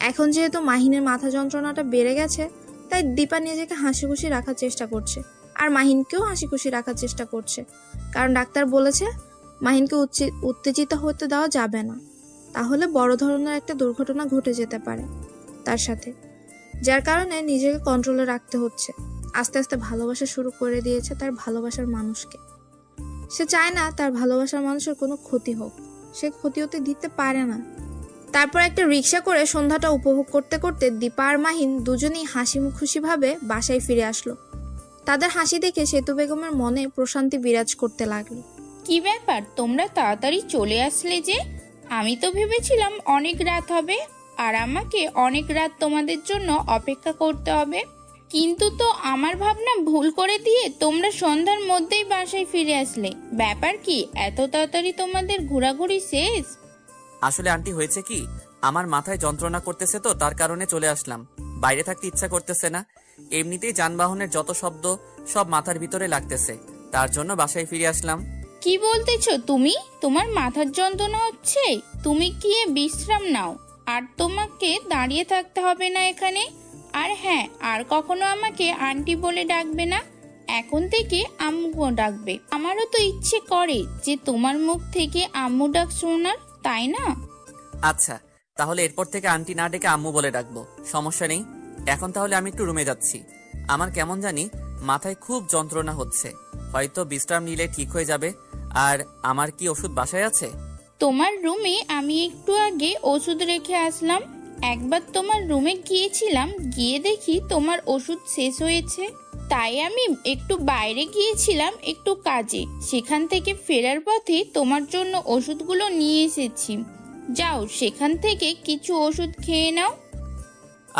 এখন যেহেতু মাহিনের মাথা যন্ত্রণাটা বেড়ে গেছে, তাই দীপা নিজেকে হাসি খুশি রাখার চেষ্টা করছে, আর মাহিনকেও হাসি খুশি রাখার চেষ্টা করছে। কারণ ডাক্তার বলেছে মাহিনকে উত্তেজিত হতে দেওয়া যাবে না, তাহলে বড় ধরনের একটা দুর্ঘটনা ঘটে যেতে পারে তার সাথে, যার কারণে নিজেকে কন্ট্রোলে রাখতে হচ্ছে। আস্তে আস্তে ভালোবাসা শুরু করে দিয়েছে তার ভালোবাসার মানুষকে। সে চায় না তার ভালোবাসার মানুষের কোনো ক্ষতি হোক, সে ক্ষতি হতে দিতে পারে না। তারপর একটা রিক্সা করে সন্ধ্যাটা উপভোগ করতে করতে দীপা আর মাহিন দুজনেই হাসি খুশি ভাবে বাসায় ফিরে আসলো। তাদের হাসি দেখে সেতু বেগমের মনে প্রশান্তি বিরাজ করতে লাগলো। কি ব্যাপার, তোমরা তাড়াতাড়ি চলে আসলে যে? আমি তো ভেবেছিলাম অনেক রাত হবে আর আমাকে অনেক রাত তোমাদের জন্য অপেক্ষা করতে হবে, কিন্তু তো আমার ভাবনা ভুল করে দিয়ে তোমরা সন্ধ্যার মধ্যেই বাসায় ফিরে আসলে। ব্যাপার কি, এত তাড়াতাড়ি তোমাদের ঘোরাঘুরি শেষ? আসলে আন্টি হয়েছে কি, আমার মাথায় যন্ত্রণা করতেছে তো তার কারণে চলে আসলাম। বাইরে থাকতে ইচ্ছা করতেছে না। এমনিতেই যানবাহনের যত শব্দ সব মাথার ভিতরে লাগতেছে, তার জন্য বাসায় ফিরে আসলাম। কি বলতেছো তুমি? তোমার মাথার যন্ত্রণা হচ্ছে? তুমি গিয়ে বিশ্রাম নাও, আর তোমাকে দাঁড়িয়ে থাকতে হবে না এখানে। আর হ্যাঁ, আর কখনো আমাকে আন্টি বলে ডাকবে না, এখন থেকে আম্মু ডাকবে। আমারও তো ইচ্ছে করে যে তোমার মুখ থেকে আম্মু ডাক শোনার, তাই না? আচ্ছা, তাহলে এরপর থেকে আন্টি না ডেকে আম্মু বলে ডাকবো, সমস্যা নেই। এখন তাহলে আমি একটু রুমে যাচ্ছি। আমার কেমন জানি মাথায় খুব যন্ত্রণা হচ্ছে, হয়তো বিশ্রাম নিলে ঠিক হয়ে যাবে। আর আমার কি ওষুধ বাসায় আছে? তোমার রুমে আমি একটু আগে ওষুধ রেখে আসলাম। একবার তোমার রুমে গিয়েছিলাম, গিয়ে দেখি তোমার ওষুধ শেষ হয়েছে। তাই আমি একটু বাইরে গিয়েছিলাম একটু কাজে, সেখান থেকে ফেরার পথে তোমার জন্য ওষুধগুলো নিয়ে এসেছি। যাও, সেখান থেকে কিছু ওষুধ খেয়ে নাও।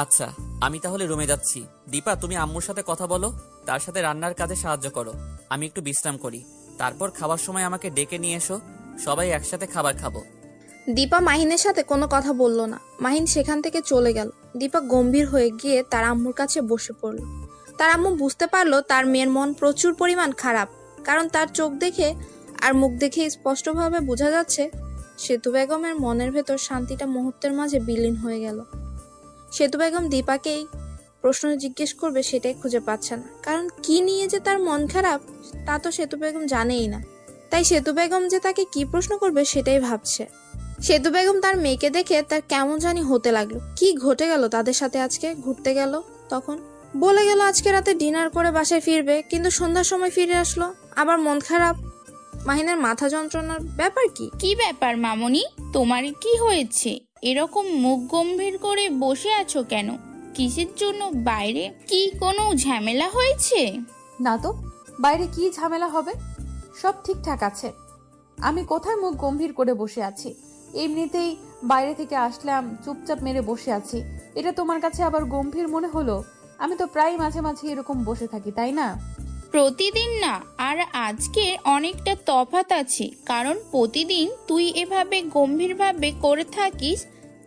আচ্ছা, আমি তাহলে রুমে যাচ্ছি। দীপা, তুমি আম্মুর সাথে কথা বলো, তার সাথে রান্নার কাজে সাহায্য করো। আমি একটু বিশ্রাম করি, তারপর খাবার সময় আমাকে ডেকে নিয়ে এসো, সবাই একসাথে খাবার খাবো। দীপা মাহিনের সাথে কোনো কথা বলল না। মাহিন সেখান থেকে চলে গেল। দীপা গম্ভীর হয়ে গিয়ে তার আম্মুর কাছে বসে পড়ল। তার আম্মু বুঝতে পারলো তার মেয়ের মন প্রচুর পরিমাণ খারাপ, কারণ তার চোখ দেখে আর মুখ দেখে স্পষ্টভাবে বোঝা যাচ্ছে সেতু বেগমের মনের ভেতর শান্তিটা মুহূর্তের মাঝে বিলীন হয়ে গেল। সেতু বেগম দীপাকেই প্রশ্ন জিজ্ঞেস করবে সেটাই খুঁজে পাচ্ছে না, কারণ কি নিয়ে যে তার মন খারাপ তা তো সেতু বেগম জানেই না। তাই সেতু বেগম যে তাকে কি প্রশ্ন করবে সেটাই ভাবছে। সেতু বেগম তার মেয়েকে দেখে তার কেমন জানি হতে লাগলো। কি ঘটে গেল তাদের সাথে? আজকে ঘুরতে গেল, তখন বলে গেল আজকে রাতে ডিনার করে বাসায় ফিরবে, কিন্তু সন্ধ্যার সময় ফিরে আসলো আবার মন খারাপ। মাহিনের মাথা যন্ত্রণার ব্যাপার কি? কি ব্যাপার মামনি, তোমার কি হয়েছে? এরকম মুখ গম্ভীর করে বসে আছো কেন? কিসের জন্য? বাইরে কি কোনো ঝামেলা হয়েছে? না তো, বাইরে কি ঝামেলা হবে? সব ঠিকঠাক আছে। আমি কোথায় মুখ গম্ভীর করে বসে আছি? এমনিতেই বাইরে থেকে আসলাম, চুপচাপ মেরে বসে আছি। এটা তোমার কাছে আবার গম্ভীর মনে হলো? আমি তো প্রায় মাঝে মাঝে এরকম বসে থাকি, তাই না? প্রতিদিন না, আর আজকে অনেকটা তফাৎ আছে, কারণ প্রতিদিন তুই এভাবে গম্ভীরভাবে করে থাকিস,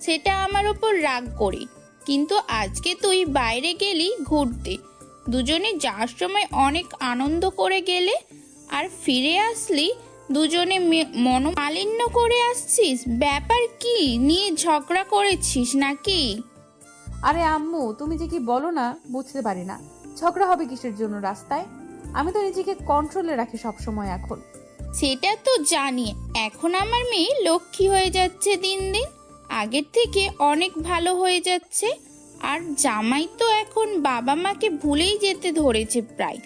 সেটা আমার উপর রাগ করে। কিন্তু আজকে তুই বাইরে গেলি ঘুরতে, দুজনে যাওয়ার সময় অনেক আনন্দ করে গেলে, আর ফিরে আসলি দুজনে মনোমালিন্য করে আসছিস। ব্যাপার কি? নিয়ে ঝগড়া করেছিস নাকি? আরে আম্মু, তুমি যে কি বলো না বুঝতে পারি না। ঝগড়া হবে কিসের জন্য রাস্তায়? আমি তো নিজেকে কন্ট্রোলে রাখি সব সময় এখন। সেটা তো জানি। এখন আমার মেয়ে লক্ষ্মী হয়ে যাচ্ছে দিন দিন, আগের থেকে অনেক ভালো হয়ে যাচ্ছে। আর জামাই তো এখন বাবা মাকে ভুলেই যেতে ধরেছে প্রায়।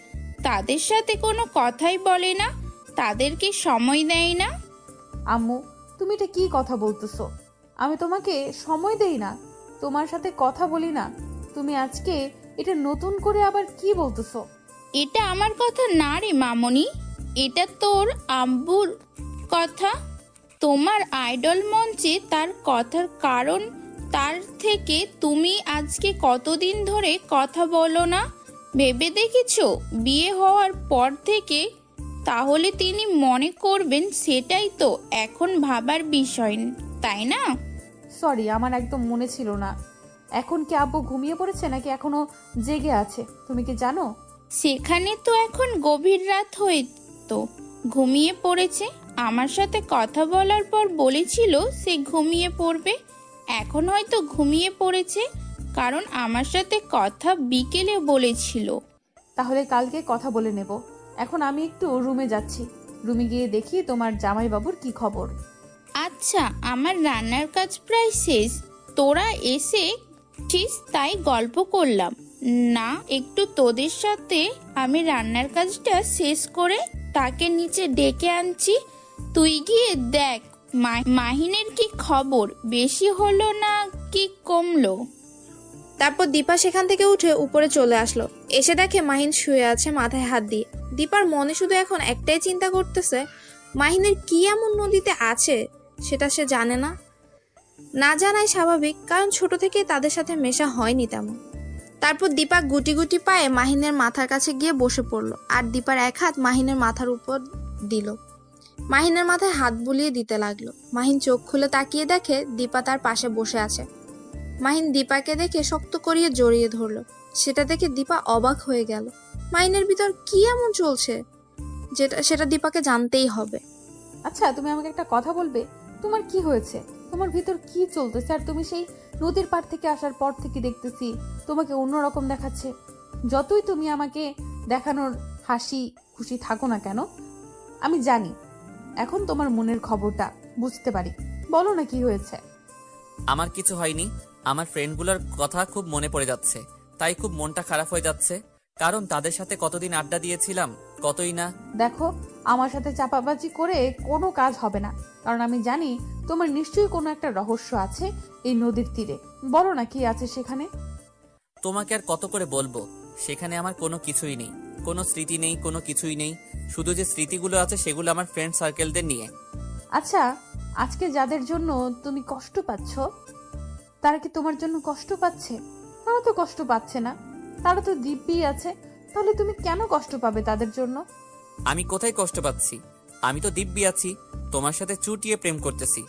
তাদের সাথে কোনো কথাই বলে না, তাদেরকে সময় দেয় না। আম্মু, তুমি এটা কি কথা বলতেছো? আমি তোমাকে সময় দেই না, তোমার সাথে কথা বলি না? তুমি আজকে এটা নতুন করে আবার কি বলতেছো? এটা আমার কথা না রে মামনি, এটা তোর আব্বুর কথা। তোমার আইডল মঞ্চে তার কথার কারণ, তার থেকে তুমি আজকে কতদিন ধরে কথা বলো না ভেবে দেখেছো? বিয়ে হওয়ার পর থেকে। তাহলে তিনি মনে করবেন সেটাই তো এখন ভাবার বিষয়, তাই না? সরি, আমার একদম মনে ছিল না। এখন কি আব্বু ঘুমিয়ে পড়েছে নাকি এখনো জেগে আছে তুমি কি জানো? সেখানে তো এখন গভীর রাত হয়ে তো ঘুমিয়ে পড়েছে। আমার সাথে কথা বলার পর বলেছিল সে ঘুমিয়ে পড়বে। এখন হয়তো ঘুমিয়ে পড়েছে, কারণ আমার সাথে কথা বিকেলে বলেছিল। তাহলে কালকে কথা বলে নেব। এখন আমি একটু রুমে যাচ্ছি, রুমে গিয়ে দেখি তোমার জামাইবাবুর কি খবর। আচ্ছা, আমার রান্নার কাজ প্রায় শেষ, তোরা এসেছিস তাই গল্প করলাম না একটু তোদের সাথে। আমি রান্নার কাজটা শেষ করে তাকে নিচে ডেকে আনছি। তুই গিয়ে দেখ মাহিনের কি খবর, বেশি হলো না কি কমলো। তারপর দীপা সেখান থেকে উঠে উপরে চলে আসলো। এসে দেখে মাহিন শুয়ে আছে মাথায় হাত দিয়ে। দীপার মনে শুধু এখন একটাই চিন্তা করতেছে, মাহিনের কি এমন নদীতে আছে সেটা সে জানে না। না জানাই স্বাভাবিক, কারণ ছোট থেকে তাদের সাথে মেশা হয়নি তেমন। তারপর দীপা গুটি গুটি পায়ে মাহিনের মাথার কাছে গিয়ে বসে পড়লো, আর দীপার এক হাত মাহিনের মাথার উপর দিল। মাহিনের মাথায় হাত বুলিয়ে দিতে লাগলো। মাহিন চোখ খুলে তাকিয়ে দেখে দীপা তার পাশে বসে আছে। মাহিন দীপাকে দেখে শক্ত করিয়ে জড়িয়ে ধরলো। সেটা দেখে দীপা অবাক হয়ে গেল। মাহিনের ভিতর কি এমন চলছে সেটা দীপাকে জানতেই হবে। আচ্ছা, তুমি আমাকে একটা কথা বলবে, তোমার কি হয়েছে? তোমার ভিতর কি চলতেছে? আর তুমি সেই নদীর পাড় থেকে আসার পর থেকে দেখতেছি তোমাকে অন্যরকম দেখাচ্ছে। যতই তুমি আমাকে দেখানোর হাসি খুশি থাকো না কেন, আমি জানি এখন তোমার মনের খবরটা বুঝতে পারি। বলো না কি হয়েছে? আমার কিছু হয়নি। আমার ফ্রেন্ডগুলোর কথা খুব মনে পড়ে যাচ্ছে, তাই খুব মনটা খারাপ হয়ে যাচ্ছে। কারণ তাদের সাথে কতদিন আড্ডা দিয়েছিলাম, কতই না। দেখো, আমার সাথে চাপাবাজি করে কোনো কাজ হবে না, কারণ আমি জানি তোমার নিশ্চয়ই কোনো একটা রহস্য আছে এই নদীর তীরে। বলো না কি আছে সেখানে। তোমাকে আর কত করে বলবো, সেখানে আমার কোনো কিছুই নেই, কোনো স্মৃতি নেই, কোনো কিছুই নেই। শুধু যে স্মৃতিগুলো আছে সেগুলো আমার ফ্রেন্ড সার্কেলদের নিয়ে। আচ্ছা, আজকে যাদের জন্য তুমি কষ্ট পাচ্ছ, তারা কি তোমার জন্য কষ্ট পাচ্ছে? তারা তো কষ্ট পাচ্ছে না, তারা তো দিব্যি আছে। তাহলে তুমি কেন কষ্ট পাবে তাদের জন্য? আমি কোথায় কষ্ট পাচ্ছি? আমি তো দিব্যি আছি, তোমার সাথে চুটিয়ে প্রেম করতেছি।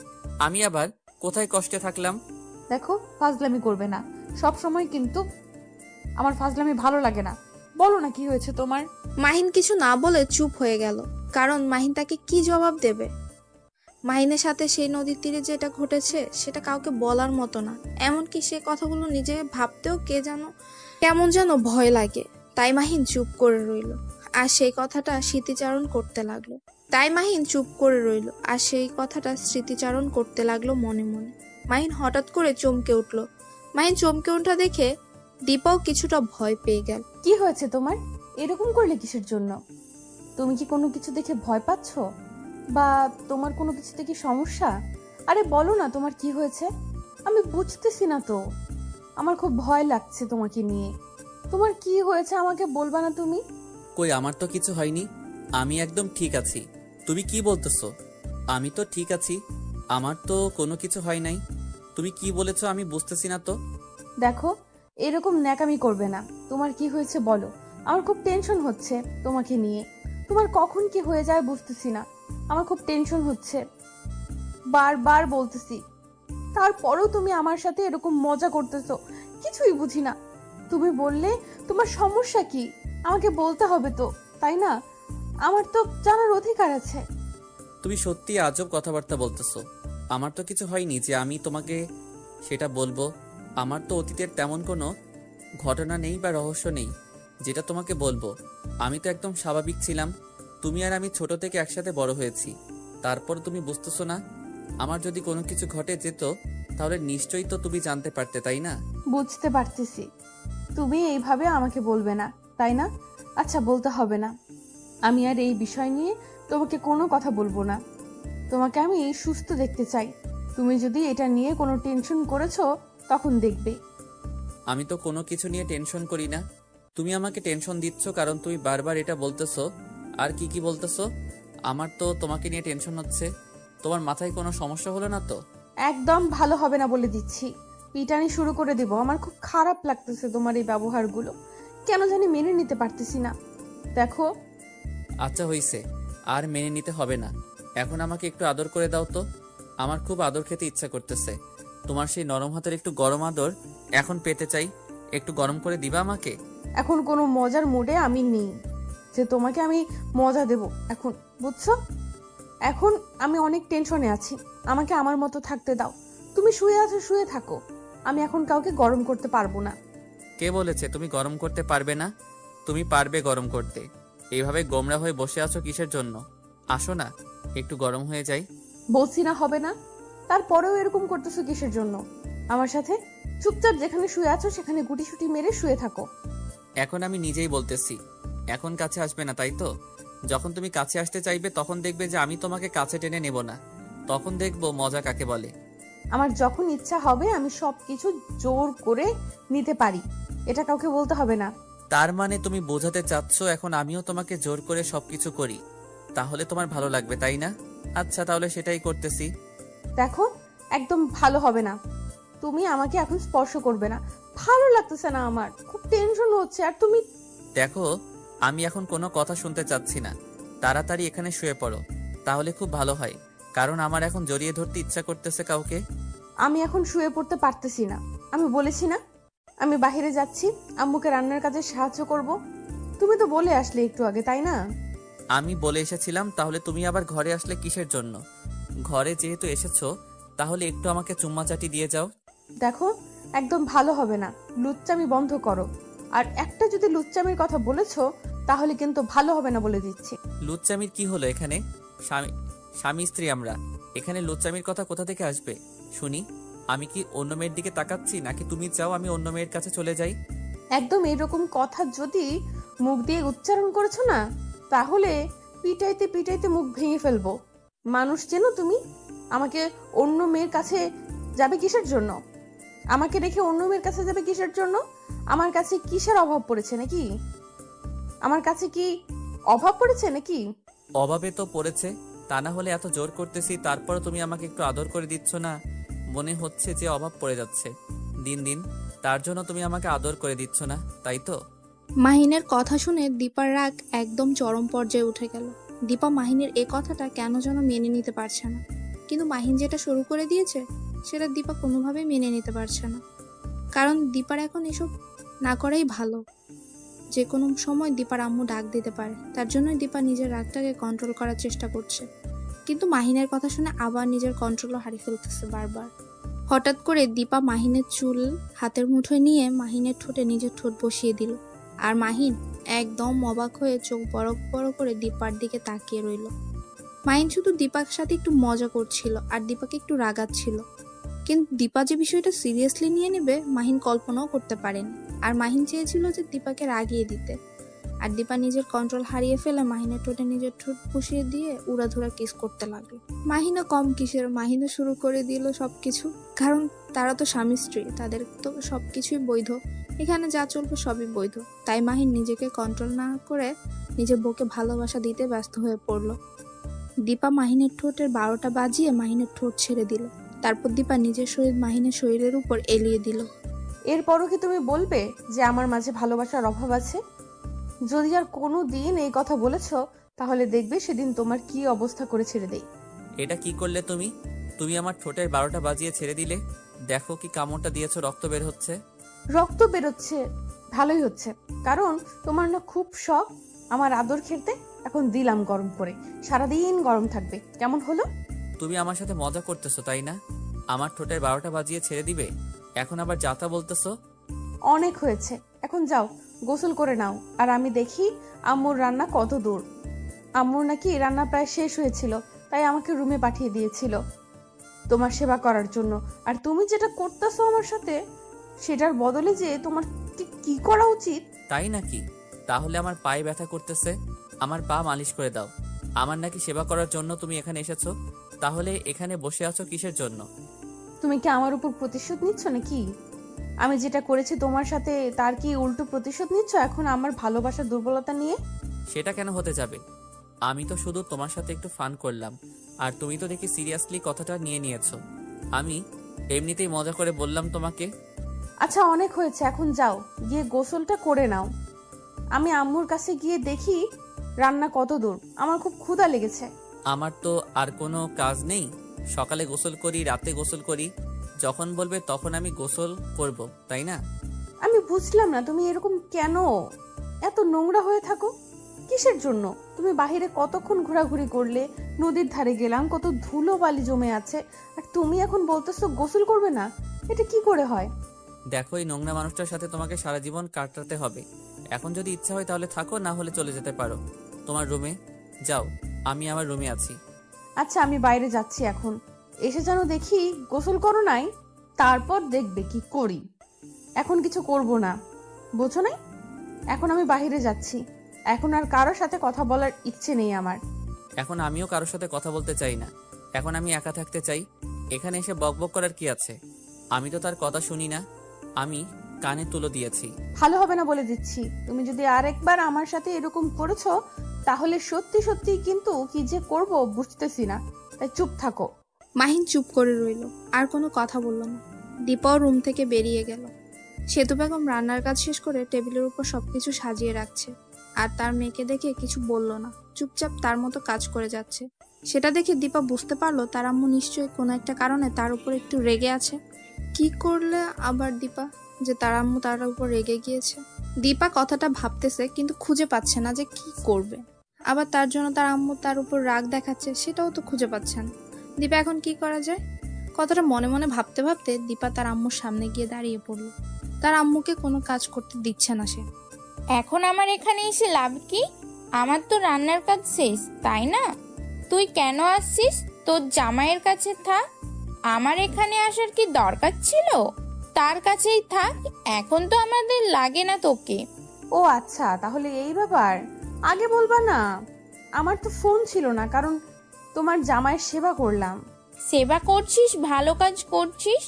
আমি আবার কোথায় কষ্টে থাকলাম? দেখো, ফাজলামি করবে না সব সময়, কিন্তু আমার ফাজলামি ভালো লাগে না। বলো না কি হয়েছে তোমার। মাহিন কিছু না বলে চুপ হয়ে গেল, কারণ মাহিন তাকে কি জবাব দেবে। মাহিনের সাথে সেই নদীর তীরে যেটা ঘটেছে সেটা কাউকে বলার মতো না। এমনকি সে কথাগুলো নিজে ভাবতেও কেমন যেন ভয় লাগে। তাই মাহিন চুপ করে রইল আর সেই কথাটা স্মৃতিচারণ করতে লাগলো মনে মনে। মাহিন হঠাৎ করে চমকে উঠল। মাহিন চমকে ওঠা দেখে দীপাও কিছুটা ভয় পেয়ে গেল। কি হয়েছে তোমার? এরকম করলে কিসের জন্য? তুমি কি কোনো কিছু দেখে ভয় পাচ্ছ, বা তোমার কোনো কিছুতে কি সমস্যা? আরে বলো না তোমার কি হয়েছে। আমি বুঝতেছি না তো, আমার খুব ভয় লাগছে তোমাকে নিয়ে। তোমার কি হয়েছে আমাকে বলবা না তুমি? কই, আমার তো কিছু হয়নি, আমি একদম ঠিক আছি। তুমি কি বলতেছো? আমি তো ঠিক আছি, আমার তো কোনো কিছু হয় নাই। তুমি কি বলেছো আমি বুঝতেছি না তো। দেখো, এরকম ন্যাকামি করবে না। তোমার কি হয়েছে বলো, আমার খুব টেনশন হচ্ছে তোমাকে নিয়ে। তোমার কখন কি হয়ে যায় বুঝতেছি না, আমার খুব টেনশন হচ্ছে, বারবার বলতেছি। তারপরেও তুমি আমার সাথে এরকম মজা করতেছো, কিছুই বুঝি না। তুমি বললে তোমার সমস্যা কি আমাকে বলতে হবে তো, তাই না? আমার তো জানার অধিকার আছে। তুমি সত্যি আজব কথাবার্তা বলতেছো। আমার তো কিছু হয়নি যে আমি তোমাকে সেটা বলবো। আমার তো অতীতের তেমন কোনো ঘটনা নেই বা রহস্য নেই যেটা তোমাকে বলবো। আমি তো একদম স্বাভাবিক ছিলাম। তুমি আর আমি ছোট থেকে একসাথে বড় হয়েছি, তারপর তুমি বুঝতেছো না? আমার যদি কোনো কিছু ঘটে যেত তাহলে নিশ্চয়ই তো তুমি জানতে পারতে, তাই না? বুঝতে পারতেছি, তুমি এইভাবে আমাকে বলবে না, তাই না? আচ্ছা, বলতে হবে না। আমি আর এই বিষয় নিয়ে তোমাকে কোনো কথা বলবো না। তোমাকে আমি সুস্থ দেখতে চাই। তুমি যদি এটা নিয়ে কোনো টেনশন করেছো তখন দেখবে। আমি তো কোনো কিছু নিয়ে টেনশন করি না। তুমি আমাকে টেনশন দিচ্ছ কারণ তুমি বারবার এটা বলতেছো। আর কি কি বলতেছো? আমার তো তোমাকে নিয়ে টেনশন হচ্ছে। তোমার মাথায় কোনো সমস্যা হলো না তো? একদম ভালো হবে না বলে দিচ্ছি। পিটানি শুরু করে দিব। আমার খুব খারাপ লাগতেছে তোমার এই ব্যবহারগুলো, কেন জানি মেনে নিতে পারতেছি না। দেখো, আচ্ছা হইছে, আর মেনে নিতে হবে না। এখন আমাকে একটু আদর করে দাও তো। আমার খুব আদর খেতে ইচ্ছা করতেছে। তোমার সেই নরম হাতের একটু গরম আদর এখন পেতে চাই। একটু গরম করে দিবা আমাকে? এখন কোনো মজার মুডে আমি নেই যে তোমাকে আমি মজা দেব এখন, বুঝছো? এখন আমি অনেক টেনশনে আছি, আমাকে আমার মতো থাকতে দাও। তুমি শুয়ে আছো, শুয়ে থাকো। আমি এখন কাউকে গরম করতে পারবো না। কে বলেছে তুমি গরম করতে পারবে না? তুমি পারবে গরম করতে। এইভাবে গোমরা হয়ে বসে আছো কিসের জন্য? আসো না, একটু গরম হয়ে যাই। বলছি না হবে না, তারপরেও এরকম করতেছো কিসের জন্য? আমার সাথে চুপচাপ যেখানে শুয়ে আছো সেখানে গুটিসুটি মেরে শুয়ে থাকো। এখন আমি নিজেই বলতেছি, এখন কাছে আসবে না, তাই তো? যখন তুমি কাছে আসতে চাইবে তখন দেখবে যে আমি তোমাকে কাছে টেনে নেব না। তখন দেখবো মজা কাকে বলে। আমার যখন ইচ্ছা হবে আমি সবকিছু জোর করে নিতে পারি, এটা কাউকে বলতে হবে না। তার মানে তুমি বোঝাতে চাচ্ছ এখন আমিও তোমাকে জোর করে সবকিছু করি, তাহলে তোমার ভালো লাগবে, তাই না? আচ্ছা, তাহলে সেটাই করতেছি। দেখো, একদম ভালো হবে না। তুমি আমাকে এখন স্পর্শ করবে না। ভালো লাগতেছে না, আমার খুব টেনশন হচ্ছে। আর তুমি, দেখো, আমি এখন কোনো কথা শুনতে চাচ্ছি না। তাড়াতাড়ি এখানে শুয়ে পড়ো, তাহলে খুব ভালো হয়। কারণ আমার এখন জড়িয়ে ধরতে ইচ্ছা করতেছে কাউকে। আমি এখন শুয়ে পড়তে পারতেছি না। আমি বলেছি না আমি বাইরে যাচ্ছি, আম্মুকে রান্নার কাজে সাহায্য করব। তুমি তো বলে আসলে একটু আগে, তাই না? আমি বলে এসেছিলাম, তাহলে তুমি আবার ঘরে আসলে কিসের জন্য? ঘরে যেহেতু এসেছো তাহলে একটু আমাকে চুম্মা চাটি দিয়ে যাও। দেখো, একদম ভালো হবে না। লুচ্চামি বন্ধ করো। আর একটা যদি লুচ্চামির কথা বলেছো তাহলে কিন্তু ভালো হবে না বলে দিচ্ছি। লুচ্চামির কি হলো এখানে? স্বামী স্বামী স্ত্রী আমরা, এখানে লুচ্চামির কথা কোথা থেকে আসবে শুনি? আমি কি অন্য মেয়ের দিকে তাকাচ্ছি, নাকি তুমি চাও আমি অন্য মেয়ের কাছে চলে যাই? একদম এরকম কথা যদি মুখ দিয়ে উচ্চারণ করেছো না, তাহলে পিটাইতে পিটাইতে মুখ ভেঙে ফেলবো। মানুষ চেনো তুমি? আমাকে অন্য মেয়ের কাছে যাবে কিসের জন্য? আমাকে রেখে অন্য মেয়ের কাছে যাবে কিসের জন্য? আমার কাছে কিসের অভাব পড়েছে নাকি? আমার কাছে কি অভাব পড়েছে নাকি? অভাবে তো পড়েছে, তা না হলে এত জোর করতেছি তারপর তুমি আমাকে একটু আদর করে দিচ্ছ না। মনে হচ্ছে যে অভাব পড়ে যাচ্ছে দিন দিন, তার জন্য তুমি আমাকে আদর করে দিচ্ছ না, তাই তো? মাহিনের কথা শুনে দীপার রাগ একদম চরম পর্যায়ে উঠে গেল। দীপা মাহিনের এ কথাটা কেন যেন মেনে নিতে পারছে না, কিন্তু মাহিন যেটা শুরু করে দিয়েছে সেটা দীপা কোনোভাবেই মেনে নিতে পারছে না। কারণ দীপার এখন এসব না করাই ভালো। যে কোনো সময় দীপার আম্মু ডাক দিতে পারে। তার জন্যই দীপা নিজের রাগটাকে কন্ট্রোল করার চেষ্টা করছে, কিন্তু মাহিনের কথা শুনে আবার নিজের কন্ট্রোলও হারিয়ে ফেলতেছে বারবার। হঠাৎ করে দীপা মাহিনের চুল হাতের মুঠোয় নিয়ে মাহিনের ঠোঁটে নিজের ঠোঁট বসিয়ে দিল। আর মাহিন একদম অবাক হয়ে চোখ বড় বড় করে দীপার দিকে তাকিয়ে রইল। মাহিন শুধু দীপার সাথে একটু মজা করছিল আর দীপাকে একটু রাগাচ্ছিল, কিন্তু দীপা যে বিষয়টা সিরিয়াসলি নিয়ে নেবে মাহিন কল্পনাও করতে পারেনি। আর মাহিন চেয়েছিল যে দীপাকে রাগিয়ে দিতে, আর দীপা নিজের কন্ট্রোল হারিয়ে ফেলে মাহিনের ঠোঁটে নিজের ঠোঁট বসিয়ে দিয়ে উড়াধুরা কিস করতে লাগলো। মাহিনও কম কিসের, মাহিনও শুরু করে দিল সবকিছু, কারণ তারা তো স্বামী স্ত্রী, তাদের তো সবকিছুই বৈধ, এখানে যা চলবে সবই বৈধ। তাই মাহিন নিজেকে কন্ট্রোল না করে নিজের বউকে ভালোবাসা দিতে ব্যস্ত হয়ে পড়লো। দীপা মাহিনের ঠোঁটের 12টা বাজিয়ে মাহিনের ঠোঁট ছেড়ে দিল। তারপর দীপা নিজের শরীর মাহিনের শরীরের উপর এলিয়ে দিল। এরপরও কি তুমি বলবে যে আমার মাঝে ভালোবাসার অভাব আছে? যদি আর কোনো দিন এই কথা বলেছো, তাহলে দেখবে সেদিন তোমার কি অবস্থা করে ছেড়ে দেই। এটা কি করলে তুমি? তুমি আমার ঠোঁটের 12টা বাজিয়ে ছেড়ে দিলে। দেখো কি কামড়টা দিয়েছো, রক্ত বের হচ্ছে। রক্ত বেরোচ্ছে, ভালোই হচ্ছে, কারণ তোমার না খুব শখ আমার আদর খেতে। এখন দিলাম গরম করে, সারাদিন গরম থাকবে। কেমন হলো? তুমি আমার সাথে মজা করতেছো তাই না? আমার ঠোঁটের 12টা বাজিয়ে ছেড়ে দিবে, এখন আবার যাতা বলতেছো? অনেক হয়েছে, এখন যাও গোসল করে নাও, আর আমি দেখি আম্মুর রান্না কত দূর। আম্মুর নাকি রান্না প্রায় শেষ হয়েছিল, তাই আমাকে রুমে পাঠিয়ে দিয়েছিল তোমার সেবা করার জন্য। আর তুমি যেটা করতেছো আমার সাথে, সেটার বদলে যে তোমার কি করা উচিত। তাই নাকি? তাহলে আমার পায়ে ব্যথা করতেছে, আমার পা মালিশ করে দাও। আমার নাকি সেবা করার জন্য তুমি এখানে এসেছো, তাহলে এখানে বসে আছো কিসের জন্য? তুমি কি আমার উপর প্রতিশোধ নিচ্ছ নাকি? আমি যেটা করেছি তোমার সাথে, তার কি উল্টো প্রতিশোধ নিচ্ছ এখন আমার ভালোবাসার দুর্বলতা নিয়ে? সেটা কেন হতে যাবে? আমি তো শুধু তোমার সাথে একটু ফান করলাম, আর তুমি তো দেখি সিরিয়াসলি কথাটা নিয়ে নিয়েছো। আমি এমনিতেই মজা করে বললাম তোমাকে। আচ্ছা অনেক হয়েছে, এখন যাও গিয়ে গোসলটা করে নাও। আমি আম্মুর কাছে গিয়ে দেখি রান্না কত দূর, আমার খুব ক্ষুধা লেগেছে। আমার তো আর কোনো কাজ নেই, সকালে গোসল করি, রাতে গোসল করি, যখন বলবে তখন আমি গোসল করব, তাই না? আমি বুঝলাম না তুমি এরকম কেন এত নোংরা হয়ে থাকো, কিসের জন্য? তুমি বাহিরে কতক্ষণ ঘোরাঘুরি করলে, নদীর ধারে গেলাম, কত ধুলো বালি জমে আছে, আর তুমি এখন বলতেছো গোসল করবে না? এটা কি করে হয়? দেখো, এই নোংরা মানুষটার সাথে তোমাকে সারা জীবন কাটাতে হবে। এখন যদি ইচ্ছা হয় তাহলে থাকো, না হলে চলে যেতে পারো তোমার রুমে। যাও, আমি আমার রুমে আছি। আচ্ছা আমি বাইরে যাচ্ছি এখন, এসে যেন দেখি গোসল করো নাই, তারপর দেখবে কি করি। এখন কিছু করব না, বোঝো নাই? এখন আমি বাইরে যাচ্ছি, এখন আর কারোর সাথে কথা বলার ইচ্ছে নেই আমার। এখন আমিও কারোর সাথে কথা বলতে চাই না, এখন আমি একা থাকতে চাই। এখানে এসে বকবক করার কি আছে? আমি তো তার কথা শুনি না, আমি কানে তুলো দিয়েছি। ভালো হবে না বলে দিচ্ছি, তুমি যদি আরেকবার আমার সাথে এরকম করেছো, তাহলে সত্যি সত্যি কিন্তু কি যে করব বুঝতেছি না, তাই চুপ থাকো। মাহিন চুপ করে রইল, আর কোনো কথা বলল না। দীপাও রুম থেকে বেরিয়ে গেল। সেতু বেগম রান্নার কাজ শেষ করে টেবিলের উপর সবকিছু সাজিয়ে রাখছে, আর তার মেয়েকে দেখে কিছু বলল না, চুপচাপ তার মতো কাজ করে যাচ্ছে। সেটা দেখে দীপা বুঝতে পারলো তার আম্মু নিশ্চয়ই কোনো একটা কারণে তার উপর একটু রেগে আছে। কি করলে আবার দীপা যে তার আম্মু তার উপর রেগে গিয়েছে? দীপা কথাটা ভাবতেছে, কিন্তু খুঁজে পাচ্ছে না যে কি করবে। আবার তার জন্য তার আম্মু তার উপর রাগ দেখাচ্ছে, সেটাও তো খুঁজে পাচ্ছে না। দীপা এখন কি করা যায়? কথাটা মনে মনে ভাবতে ভাবতে দীপা তার আম্মুর সামনে গিয়ে দাঁড়িয়ে পড়ল। তার আম্মুকে কোনো কাজ করতে দিচ্ছে না সে। এখন আমার এখানে এসে লাভ কি? আমার তো রান্নার কাজ শেষ, তাই না? তুই কেন আসছিস? তোর জামাইয়ের কাছে থাক, আমার এখানে আসার কি দরকার ছিল? তার কাছেই থাক, এখন তো আমাদের লাগে না তোকে। ও আচ্ছা, তাহলে এই ব্যাপার। আগে বলবা না, আমার তো ফোন ছিল না, কারণ তোমার জামাইয়ের সেবা করলাম। সেবা করছিস, ভালো কাজ করছিস।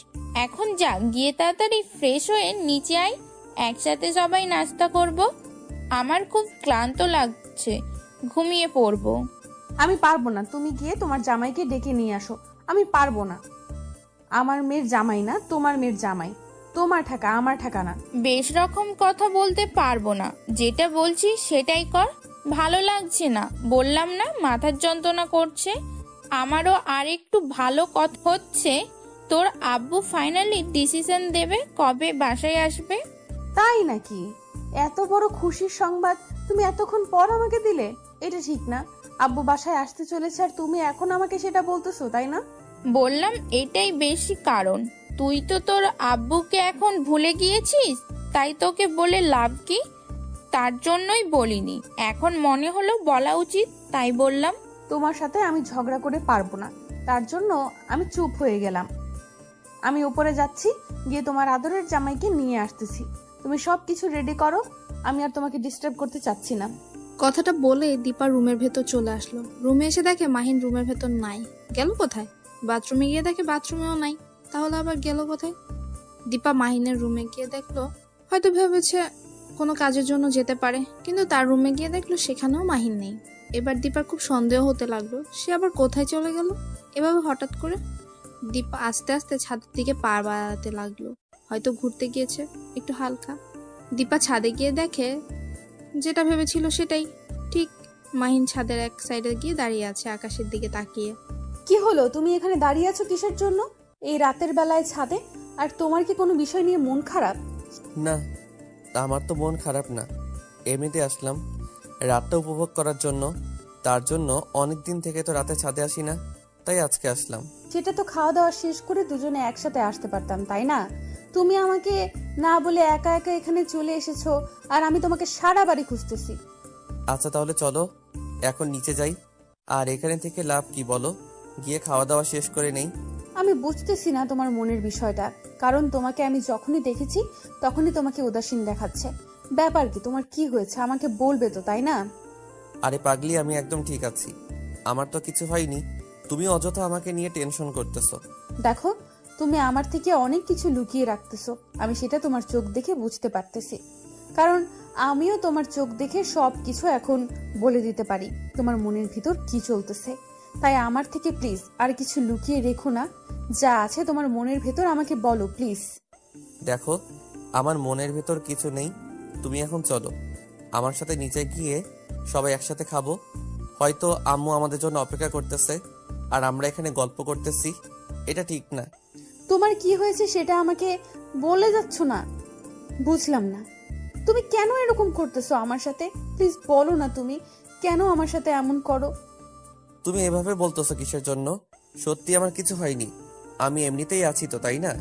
এখন যা, গিয়ে তাড়াতাড়ি ফ্রেশ হয়ে নিচে আয়, একসাথে সবাই নাস্তা করব। আমার খুব ক্লান্ত লাগছে, ঘুমিয়ে পড়বো। আমি পারবো না, তুমি গিয়ে তোমার জামাইকে ডেকে নিয়ে আসো। আমি পারবো না, আমার মেয়ের জামাই না, তোমার মেয়ের জামাই। তোমার ঠাকা, আমার ঠাকা না। বেশ রকম কথা বলতে পারবো না, যেটা বলছি সেটাই কর। ভালো লাগছে না, বললাম না মাথার যন্ত্রণা করছে। আমারও আর একটু ভালো কথা হচ্ছে। তোর আব্বু ফাইনালি ডিসিশন দেবে কবে বাসায় আসবে। তাই নাকি? এত বড় খুশির সংবাদ তুমি এতক্ষণ পর আমাকে দিলে? এটা ঠিক না। আব্বু বাসায় আসতে চলেছে আর তুমি এখন আমাকে সেটা বলতেছো, তাই না? বললাম এটাই বেশি কারণ। তুই তো তোর আব্বুকে এখন ভুলে গিয়েছিস, তাই তোকে বলে লাভ কি? তার জন্যই বলিনি, এখন মনে হলো বলা উচিত, তাই বললাম। তোমার সাথে আমি ঝগড়া করে পারবো না, তার জন্য আমি চুপ হয়ে গেলাম। আমি উপরে যাচ্ছি, গিয়ে তোমার আদরের জামাইকে নিয়ে আসতেছি। তুমি সব কিছু রেডি করো, আমি আর তোমাকে ডিস্টার্ব করতে চাচ্ছি না। কথাটা বলে দীপা রুমের ভেতর চলে আসলো। রুমে এসে দেখে মাহিন রুমের ভেতর নাই। গেল কোথায়? বাথরুমে গিয়ে দেখে বাথরুমেও নাই। তাহলে আবার গেল কোথায়? দীপা মাহিনের রুমে গিয়ে দেখলো, হয়তো ভেবেছে কোনো কাজের জন্য যেতে পারে, কিন্তু তার রুমে গিয়ে দেখলো সেখানেও মাহিন নেই। এবার দীপার খুব সন্দেহ হতে লাগলো, সে আবার কোথায় চলে গেল এভাবে হঠাৎ করে। দীপা আস্তে আস্তে ছাদের দিকে পা বাড়াতে লাগলো, হয়তো ঘুরতে গিয়েছে একটু হালকা। দীপা ছাদে গিয়ে দেখে যেটা ভেবেছিল সেটাই ঠিক। মাহিন ছাদের এক সাইডে গিয়ে দাঁড়িয়ে আছে আকাশের দিকে তাকিয়ে। কি হলো, তুমি এখানে দাঁড়িয়ে আছো কিসের জন্য এই রাতের বেলায় ছাদে? আর তোমার কি কোনো বিষয় নিয়ে মন খারাপ? না, আমার তো মন খারাপ না, এমনিতে আসলাম রাতটা উপভোগ করার জন্য। তার জন্য অনেক দিন থেকে তো রাতে ছাদে আসি না, তাই আজকে আসলাম। সেটা তো খাওয়া দাওয়া শেষ করে দুজনে একসাথে আসতে পারতাম, তাই না? তুমি আমাকে না বলে একা একা এখানে চলে এসেছো, আর আমি তোমাকে সারা বাড়ি খুঁজতেছি। আচ্ছা তাহলে চলো এখন নিচে যাই। আর এখানে থেকে লাভ কি বলো, গিয়ে খাওয়া দাওয়া শেষ করে নেই। আমি বুঝতেছি না তোমার মনের বিষয়টা, কারণ তোমাকে আমি যখনই দেখেছি তখনই তোমাকে উদাসীন দেখাচ্ছে। ব্যাপার কি, তোমার কি হয়েছে আমাকে বলবে তো, তাই না? আরে পাগলি, আমি একদম ঠিক আছি, আমার তো কিছু হয়নি। তুমি অযথা আমাকে নিয়ে টেনশন করতেছো। দেখো, তুমি আমার থেকে অনেক কিছু লুকিয়ে রাখতেছো, আমি সেটা তোমার চোখ দেখে বুঝতে পারতেছি। কারণ আমিও তোমার চোখ দেখে সব কিছু এখন বলে দিতে পারি তোমার মনের ভিতর কি চলতেছে। তাই আমার থেকে প্লিজ আর কিছু লুকিয়ে রেখো না, যা আছে তোমার মনের ভেতর আমাকে বলো প্লিজ। দেখো, আমার মনের ভেতর কিছু নেই, তুমি এখন চলো আমার সাথে নিচে গিয়ে সবাই একসাথে খাবো। হয়তো আম্মু আমাদের জন্য অপেক্ষা করতেছে আর আমরা এখানে গল্প করতেছি, এটা ঠিক না। তোমার কি হয়েছে সেটা আমাকে বলে যাচ্ছ না, বুঝলাম না। তুমি কেন এরকম করতেছো আমার সাথে? প্লিজ বলো না, তুমি কেন আমার সাথে এমন করো? তুমি এভাবে বলতেছো কিসের জন্য? সত্যি আমার কিছু হয়নি, আমি এমনিতেই আছি তো, তাই না?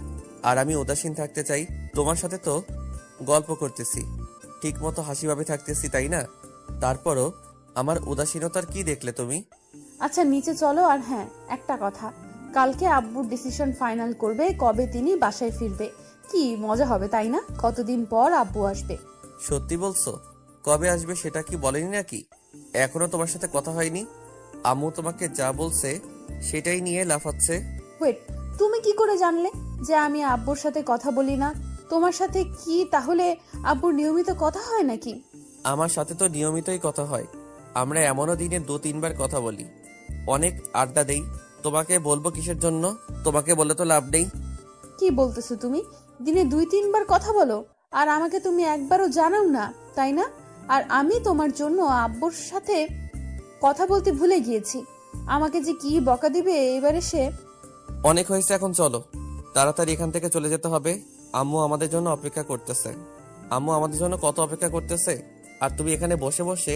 আর আমি উদাসীন থাকতে চাই, তোমার সাথে তো গল্প করতেছি, ঠিক মতো হাসিভাবে থাকতেছি, তাই না? তারপরও আমার উদাসীনতার কি দেখলে তুমি? আচ্ছা নিচে চলো। আর হ্যাঁ, একটা কথা, কালকে আব্বুর ডিসিশন ফাইনাল করবে কবে তিনি বাসায় ফিরবে। কি মজা হবে, তাই না? কতদিন পর আব্বু আসবে। সত্যি বলছো? কবে আসবে সেটা কি বলেনি নাকি? এখনো তোমার সাথে কথা হয়নি? আম্মু তোমাকে যা বলছে সেটাই নিয়ে লাফাচ্ছে। ওয়েট, তুমি কি করে জানলে যে আমি আব্বুর সাথে কথা বলি না? তোমার সাথে কি তাহলে আব্বুর নিয়মিত কথা হয় নাকি? আমার সাথে তো নিয়মিতই কথা হয়, আমরা এমনও দিনে 2-3 বার কথা বলি, অনেক আড্ডা দেই। তোমাকে বলবো কিসের জন্য? তোমাকে বলে তো লাভ নেই। কি বলতেছো তুমি? দিনে 2-3 বার কথা বলো আর আমাকে তুমি একবারও জানাও না, তাই না? আর আমি তোমার জন্য আব্বুর সাথে কথা বলতে ভুলে গিয়েছি। আমাকে যে কি বকা দিবে এবারে সে। অনেক হয়েছে, এখন চলো তাড়াতাড়ি এখান থেকে চলে যেতে হবে। আম্মু আমাদের জন্য অপেক্ষা করতেছে, আম্মু আমাদের জন্য কত অপেক্ষা করতেছে, আর তুমি এখানে বসে বসে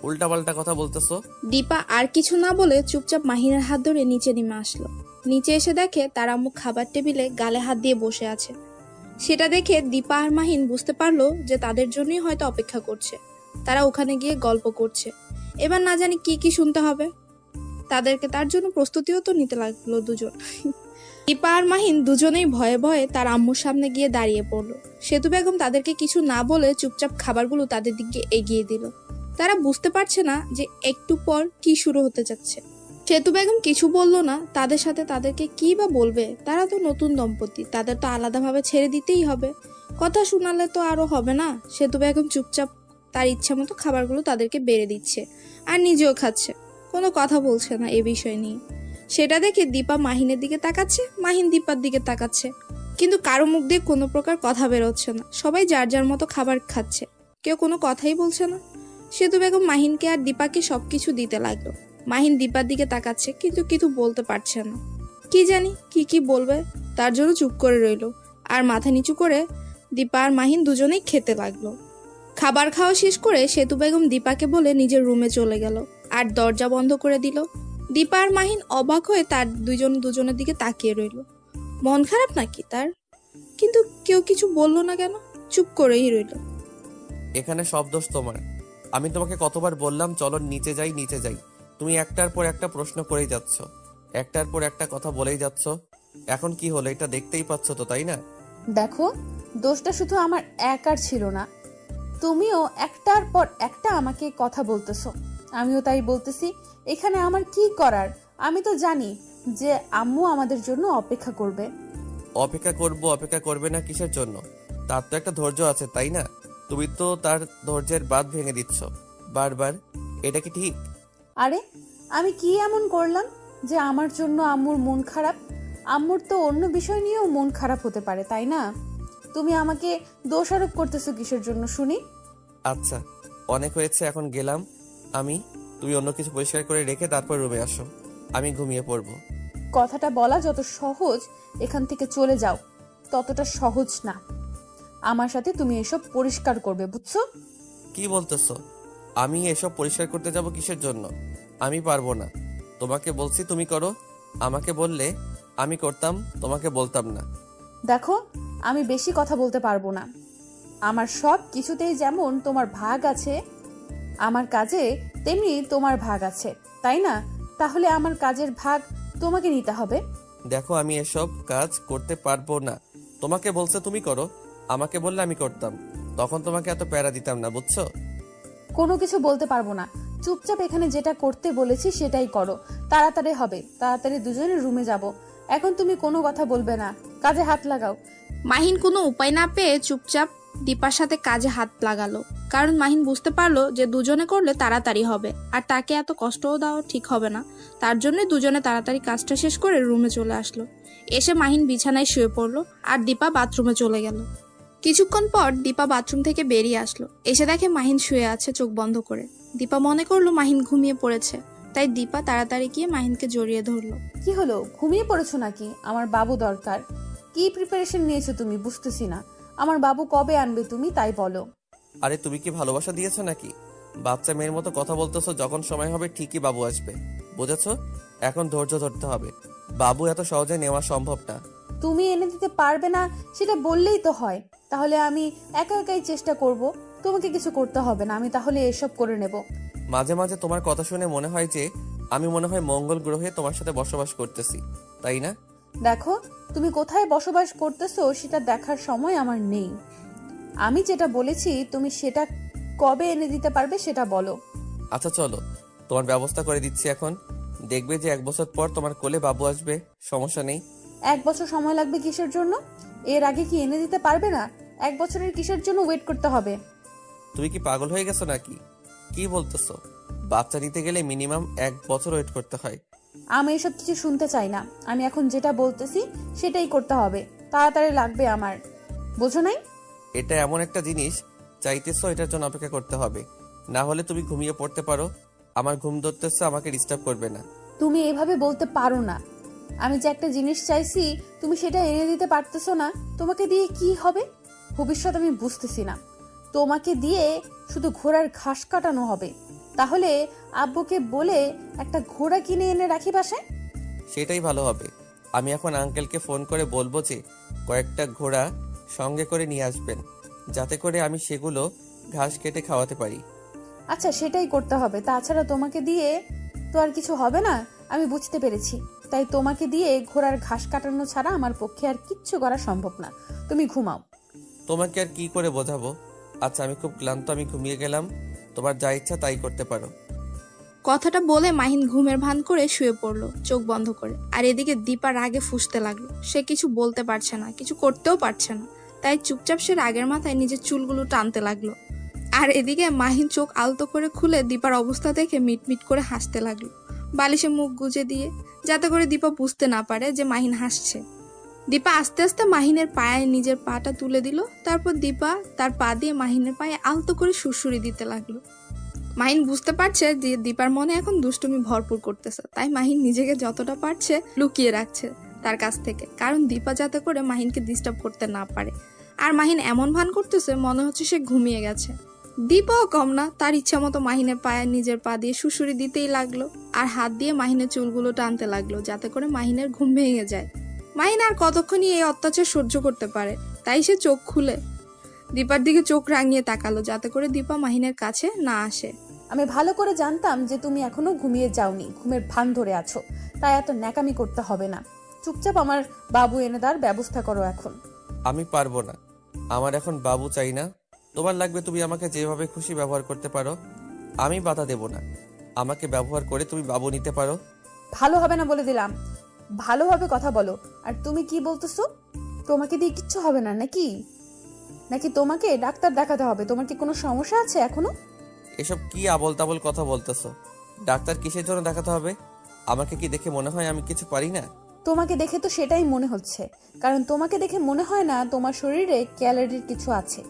উল্টাপাল্টা কথা বলতেছো। দীপা আর কিছু না বলে চুপচাপ মাহিনের হাত ধরে নিচে নেমে আসলো। নিচে এসে দেখে তার আম্মু খাবার টেবিলে গালে হাত দিয়ে বসে আছে। সেটা দেখে দীপা আর মাহিন বুঝতে পারলো যে তাদের জন্যই হয়তো অপেক্ষা করছে। তারা ওখানে গিয়ে গল্প করছে। এবার না জানি কি কি শুনতে হবে তাদেরকে, তার জন্য প্রস্তুতিও তো নিতে লাগলো দুজন। দীপা আর মাহিন দুজনেই ভয়ে ভয়ে তার আম্মুর সামনে গিয়ে দাঁড়িয়ে পড়লো। সেতু বেগম তাদেরকে কিছু না বলে চুপচাপ খাবারগুলো তাদের দিকে এগিয়ে দিল। তারা বুঝতে পারছে না যে একটু পর কি শুরু হতে যাচ্ছে। সেতু বেগম কিছু বললো না, তাদের সাথে তাদেরকে কি বা বলবে? তারা তো নতুন দম্পতি, তাদের তো আলাদাভাবে ছেড়ে দিতেই হবে। কথা শোনালে তো আরো হবে না। সেতু বেগম চুপচাপ তার ইচ্ছা মতো খাবারগুলো তাদেরকে বেড়ে দিচ্ছে আর নিজেও খাচ্ছে, কোনো কথা বলছে না এ বিষয় নিয়ে। সেটা দেখে দীপা মাহিনের দিকে তাকাচ্ছে, মাহিন দীপার দিকে তাকাচ্ছে, কিন্তু কারো মুখ দিয়ে কোনো প্রকার কথা বেরোচ্ছে না। সবাই যার যার মতো খাবার খাচ্ছে, কেউ কোনো কথাই বলছে না। সেতু বেগম মাহিনকে আর দীপাকে সবকিছু দিতে লাগলো। মাহিন দীপার দিকে তাকাচ্ছে, কিন্তু কিছু বলতে পারছে না। কি জানি কি বলবে, তার জন্য চুপ করে রইলো। আর মাথা নিচু করে দীপা আর মাহিন দুজনেই খেতে লাগলো। খাবার খাওয়া শেষ করে সেতু বেগম দীপাকে বলে নিজের রুমে চলে গেল আর দরজা বন্ধ করে দিল। দীপা আর মাহিন অবাক হয়ে তার দুজনের দিকে তাকিয়ে রইল। মন খারাপ নাকি তার? কিন্তু কেউ কিছু বলল না কেন? চুপ করেই রইল। এখানে সব দোষ তোমার। আমি তোমাকে কতবার বললাম চলো নিচে যাই নিচে যাই, তুমি একটার পর একটা প্রশ্ন করেই যাচ্ছ, একটার পর একটা কথা বলেই যাচ্ছ। এখন কি হলো এটা দেখতেই পাচ্ছ তো, তাই না? দেখো, দোষটা শুধু আমার একার ছিল না, তুমিও একটার পর একটা আমাকে কথা বলতেছো, আমিও তাই বলতেছি। এখানে আমার কি করার? আমি তো জানি যে আম্মু আমাদের জন্য অপেক্ষা করবে। অপেক্ষা করবে না কিসের জন্য? তার তো একটা ধৈর্য আছে, তাই না? তুমি তো তার ধৈর্যের বাঁধ ভেঙে দিচ্ছ বারবার। এটা কি ঠিক? আরে আমি কি এমন করলাম যে আমার জন্য আম্মুর মন খারাপ? আম্মুর তো অন্য বিষয় নিয়েও মন খারাপ হতে পারে, তাই না? তুমি আমাকে দোষারোপ করতেছো কিসের জন্য শুনি? আচ্ছা, অনেক হয়েছে, এখন গেলাম আমি। তুমি অন্য কিছু পরিষ্কার করে রেখে তারপর রুমে আসো, আমি ঘুমিয়ে পড়বো। কথাটা বলা যত সহজ, এখান থেকে চলে যাও ততটা সহজ না। আমার সাথে তুমি এসব পরিষ্কার করবে, বুঝছো? কি বলতেছো? আমি এসব পরিষ্কার করতে যাব কিসের জন্য? আমি পারবো না। তোমাকে বলছি তুমি করো। আমাকে বললে আমি করতাম, তোমাকে বলতাম না। দেখো, আমি বেশি কথা বলতে পারবো না। আমার সব কিছুতেই যেমন তোমার ভাগ আছে আমার কাজে, তেমনি তোমার ভাগ আছে, তাই না? তাহলে আমার কাজের ভাগ তোমাকে নিতে হবে। দেখো, আমি এসব কাজ করতে পারবো না। তোমাকে বলছে তুমি করো, আমাকে বললে আমি করতাম, তখন তোমাকে এত প্যারা দিতাম না, বুঝছো? কোনো কিছু বলতে পারবো না। চুপচাপ এখানে যেটা করতে বলেছি সেটাই করো। তাড়াতাড়ি হবে, তাড়াতাড়ি দুজনে রুমে যাব। এখন তুমি কোনো কথা বলবে না, কাজে হাত লাগাও। মাহিন কোনো উপায় না পেয়ে চুপচাপ দীপার সাথে কাজে হাত লাগালো। কারণ মাহিন বুঝতে পারলো যে দুজনে করলে তাড়াতাড়ি হবে আর তাকে এত কষ্টও দেওয়া ঠিক হবে না। তার জন্য দুজনে তাড়াতাড়ি কাজটা শেষ করে রুমে চলে আসলো। এসে মাহিন বিছানায় শুয়ে পড়লো আর দীপা বাথরুমে চলে গেল। কিছুক্ষণ পর দীপা বাথরুম থেকে বেরিয়ে আসলো। এসে দেখে মাহিন শুয়ে আছে চোখ বন্ধ করে। দীপা মনে করলো মাহিন ঘুমিয়ে পড়েছে, তাই দীপা তাড়াতাড়ি গিয়ে মাহিনকে জড়িয়ে ধরলো। কি হলো, ঘুমিয়ে পড়েছো নাকি? আমার বাবু দরকার। কি প্রিপারেশন নিয়েছো তুমি বুঝতেছি না। আমার বাবু কবে আনবে তুমি তাই বলো। আরে তুমি কি ভালোবাসা দিয়েছো নাকি? বাচ্চা মেয়ের মতো কথা বলতেছো। যখন সময় হবে ঠিকই বাবু আসবে, বুঝেছো? এখন ধৈর্য ধরতে হবে। বাবু এত সহজে নেওয়া সম্ভব না। তুমি এনে দিতে পারবে না সেটা বললেই তো হয়। তাহলে আমি একা একাই চেষ্টা করব, তোমাকে কিছু করতে হবে না। আমি তাহলে এসব করে নেব। মাঝে মাঝে তোমার কথা শুনে মনে হয় যে আমি মনে হয় মঙ্গল গ্রহে তোমার সাথে বসবাস করতেছি, তাই না? দেখো, তুমি কোথায় বসবাস করতেছো সেটা দেখার সময় আমার নেই। আমি যেটা বলেছি তুমি সেটা কবে এনে দিতে পারবে সেটা বলো। আচ্ছা চলো, তোমার ব্যবস্থা করে দিচ্ছি এখন। দেখবে যে 1 বছর পর তোমার কোলে বাবু আসবে, সমস্যা নেই। 1 বছর সময় লাগবে কিসের জন্য? এর আগে কি এনে দিতে পারবে না? 1 বছরের কিসের জন্য ওয়েট করতে হবে? তুমি কি পাগল হয়ে গেছো নাকি? কি বলতেছো? বাচ্চা নিতে গেলে মিনিমাম 1 বছর ওয়েট করতে হয়। আমি এসব কিছু শুনতে চাই না। আমি এখন যেটা বলতেছি সেটাই করতে হবে। তাড়াতাড়ি লাগবে আমার, বোঝো নাই? এটা এমন একটা জিনিস চাইতেছো, এটার জন্য অপেক্ষা করতে হবে। না হলে তুমি ঘুমিয়ে পড়তে পারো। আমার ঘুম ধরতেছে, আমাকে ডিস্টার্ব করবে না। তুমি এভাবে বলতে পারো না। আমি যে একটা জিনিস চাইছি তুমি সেটা এনে দিতে পারতেছো না। তোমাকে দিয়ে কি হবে ভবিষ্যৎ আমি বুঝতেছি না। তোমাকে দিয়ে শুধু ঘোড়ার ঘাস কাটানো হবে। তাহলে আব্বুকে বলে একটা ঘোড়া কিনে এনে রাখি বাসায়। সেটাই ভালো হবে। আমি এখন আঙ্কেলকে ফোন করে বলবো যে কয়েকটা ঘোড়া সঙ্গে করে নিয়ে আসবেন, যাতে করে আমি সেগুলো ঘাস কেটে খাওয়াতে পারি। আচ্ছা, সেটাই করতে হবে। তাছাড়া তোমাকে দিয়ে তো আর কিছু হবে না, আমি বুঝতে পেরেছি। তাই তোমাকে দিয়ে ঘোড়ার ঘাস কাটানো ছাড়া আমার পক্ষে আর কিচ্ছু করা সম্ভব না। তুমি ঘুমাও। তোমাকে আর কি করে বোঝাবো? আচ্ছা, আমি খুব ক্লান্ত, আমি ঘুমিয়ে গেলাম। তোমার যা ইচ্ছা তাই করতে পারো। কথাটা বলে মাহিন ঘুমের ভান করে শুয়ে পড়লো চোখ বন্ধ করে। আর এদিকে দীপা রাগে ফুঁসতে লাগলো। সে কিছু বলতে পারছে না, কিছু করতেও পারছে না, তাই চুপচাপ সে রাগের মাথায় নিজের চুলগুলো টানতে লাগলো। আর এদিকে মাহিন চোখ আলতো করে খুলে দীপার অবস্থা দেখে মিটমিট করে হাসতে লাগলো, বালিশে মুখ গুজে দিয়ে, যাতে করে দীপা বুঝতে না পারে যে মাহিন হাসছে। দীপা আস্তে আস্তে মাহিনের পায়ে নিজের পাটা তুলে দিল। তারপর দীপা তার পা দিয়ে মাহিনের পায়ে আলতো করে সুড়সুড়ি দিতে লাগলো। মাহিন বুঝতে পারছে যে দীপার মনে এখন দুষ্টুমি ভরপুর করতেছে, তাই মাহিন নিজেকে যতটা পারছে লুকিয়ে রাখছে তার কাছ থেকে, কারণ দীপা যাতে করে মাহিনকে ডিস্টার্ব করতে না পারে। আর মাহিন এমন ভান করতেছে মনে হচ্ছে সে ঘুমিয়ে গেছে। দীপাও কম না, তার ইচ্ছা মতো মাহিনের পায়ে নিজের পা দিয়ে শুশুরি দিতেই লাগলো আর হাত দিয়ে মাহিনের চুলগুলো টানতে লাগলো যাতে করে মাহিনের ঘুম ভেঙে যায়। মাহিন আর কতক্ষণই এই অত্যাচার সহ্য করতে পারে, তাই সে চোখ খুলে দীপার দিকে চোখ রাঙিয়ে তাকালো যাতে করে দীপা মাহিনের কাছে না আসে। আমি ভালো করে জানতাম যে তুমি এখনো ঘুমিয়ে যাওনি, ঘুমের ভান ধরে আছো, তাই এত ন্যাকামি করতে হবে না। চুপচাপ আমার বাবু এনে দেওয়ার ব্যবস্থা করো এখন। আমি পারবো না, আমার এখন বাবু চাই না। তোমার লাগবে তুমি আমাকে যেভাবে খুশি ব্যবহার করতে পারো, আমি বাধা দেব না। আমাকে ব্যবহার করে তুমি বাবু নিতে পারো। ভালো হবে না বলে দিলাম, ভালোভাবে কথা বলো। আর তুমি কি বলতেছো? তোমাকে দিয়ে কিচ্ছু হবে না নাকি? নাকি তোমাকে ডাক্তার দেখাতে হবে? তোমার কি কোনো সমস্যা আছে এখনো? এসব কি আবল তাবল কথা বলতেছো? ডাক্তার কিসের জন্য দেখাতে হবে? আমাকে কি দেখে মনে হয় আমি কিছু পারি না? তোমাকে দেখে তো সেটাই মনে হচ্ছে, কারণ তোমাকে দেখে মনে হয় না তোমার শরীরে ক্যালোরির কিছু আছে।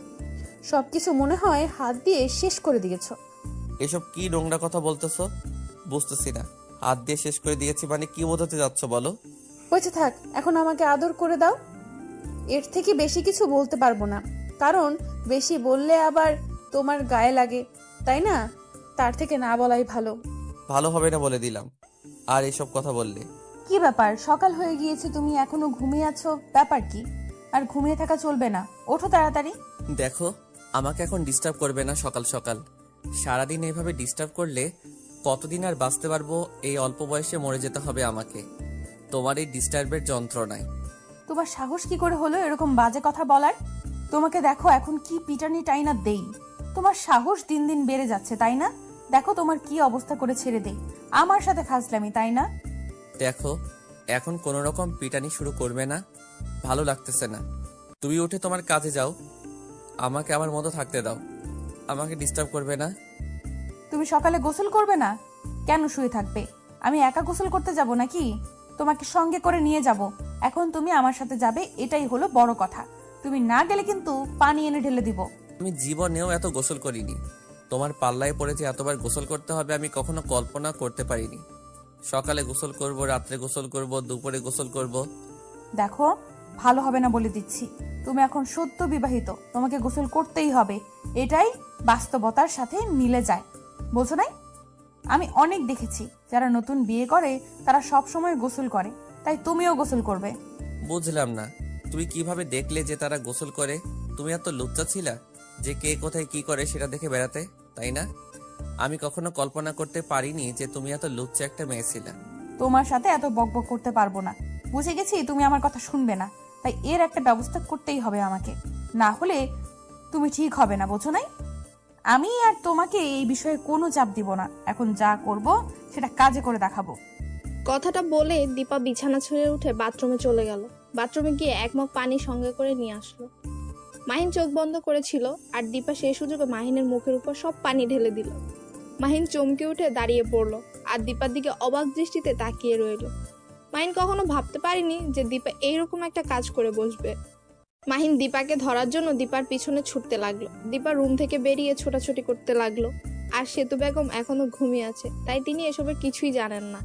সবকিছু মনে হয় হাত দিয়ে শেষ করে দিয়েছো। এসব কি নোংরা কথা বলতেছো? বুঝতেছি না। হাত দিয়ে শেষ করে দিয়েছি মানে কি বোঝাতে যাচ্ছ বলো? হয়েছে, থাক, এখন আমাকে আদর করে দাও। এর থেকে বেশি কিছু বলতে পারবো না, কারণ বেশি বললে আবার তোমার গায়ে লাগে, তাই না? তার থেকে না বলাই ভালো। ভালো হবে না বলে দিলাম। আর এসব কথা বললে কি ব্যাপার? সকাল হয়ে গিয়েছে, তুমি এখনো ঘুমিয়ে আছো, ব্যাপার কি? আর ঘুমিয়ে থাকা চলবে না, ওঠো তাড়াতাড়ি। দেখো, আমাকে এখন ডিস্টার্ব করবে না সকাল সকাল। সারাদিন এইভাবে ডিস্টার্ব করলে কতদিন আর বাঁচতে পারবো? এই অল্প বয়সে মরে যেতে হবে আমাকে তোমার এই ডিস্টার্বের যন্ত্রণায়। তোমার সাহস কি করে হলো এরকম বাজে কথা বলার? তোমাকে দেখো এখন কি পিটানি টাইনা দেই। তোমার সাহস দিন দিন বেড়ে যাচ্ছে, তাই না? দেখো তোমার কি অবস্থা করে ছেড়ে দেই। আমার সাথে ফাজলামি, তাই না? দেখো, এখন কোনো রকম পিটানি শুরু করবে না, ভালো লাগতেছে না। তুমি উঠে তোমার কাজে যাও, আমাকে আমার মতো থাকতে দাও, আমাকে ডিস্টার্ব করবে না। তুমি সকালে গোসল করবে না? কেন শুয়ে থাকবে? আমি একা গোসল করতে যাব নাকি? তোমাকে সঙ্গে করে নিয়ে যাব। এখন তুমি আমার সাথে যাবে, এটাই হলো বড় কথা। তুমি না গেলে কিন্তু পানি এনে ঢেলে দিব। আমি জীবনেও এত গোসল করিনি। তোমার পাল্লায় পড়ে যে এতবার গোসল করতে হবে আমি কখনো কল্পনা করতে পারিনি। সকালে গোসল করব, রাত্রে গোসল করব, দুপুরে গোসল করব। দেখো, ভালো হবে না বলে দিচ্ছি। তুমি এখন সদ্য বিবাহিত, তোমাকে গোসল করতেই হবে, এটাই বাস্তবতার সাথে মিলে যায়। বোঝো নাই? আমি অনেক দেখেছি যারা নতুন বিয়ে করে তারা সব সময় গোসল করে, তাই তুমিও গোসল করবে। বুঝলাম না, তুমি কিভাবে দেখলে যে তারা গোসল করে? তুমি এত লুচ্চা ছিলা যে কে কোথায় কি করে সেটা দেখে বেড়াতে, তাই না? আমি কখনো কল্পনা করতে পারিনি যে তুমি এত লুচ্চা একটা মেয়ে ছিলা। তোমার সাথে এত বকবক করতে পারবো না। বুঝে গেছি তুমি আমার কথা শুনবে না, তাই এর একটা ব্যবস্থা করতেই হবে আমাকে, না হলে তুমি ঠিক হবে না, বোঝো নাই? আমি আর তোমাকে এই বিষয়ে কোনো চাপ দিব না। এখন যা করব সেটা কাজে করে দেখাবো। কথাটা বলে দীপা বিছানা ছেড়ে উঠে বাথরুমে চলে গেল। বাথরুমে গিয়ে এক মগ পানি সঙ্গে করে নিয়ে আসলো। মাহিন চোখ বন্ধ করেছিল আর দীপা সেই সুযোগে মাহিনের মুখের উপর সব পানি ঢেলে দিল। মাহিন চমকে উঠে দাঁড়িয়ে পড়লো আর দীপার দিকে অবাক দৃষ্টিতে তাকিয়ে রইল। মাহিন কখনো ভাবতে পারেনি যে দীপা এইরকম একটা কাজ করে বসবে। মাহিন দীপাকে ধরার জন্য দীপার পিছনে ছুটতে লাগলো। দীপা রুম থেকে বেরিয়ে ছোটাছুটি করতে লাগলো। আর সেতু বেগম এখনো ঘুমিয়ে আছে, তাই তিনি এসবের কিছুই জানেন না।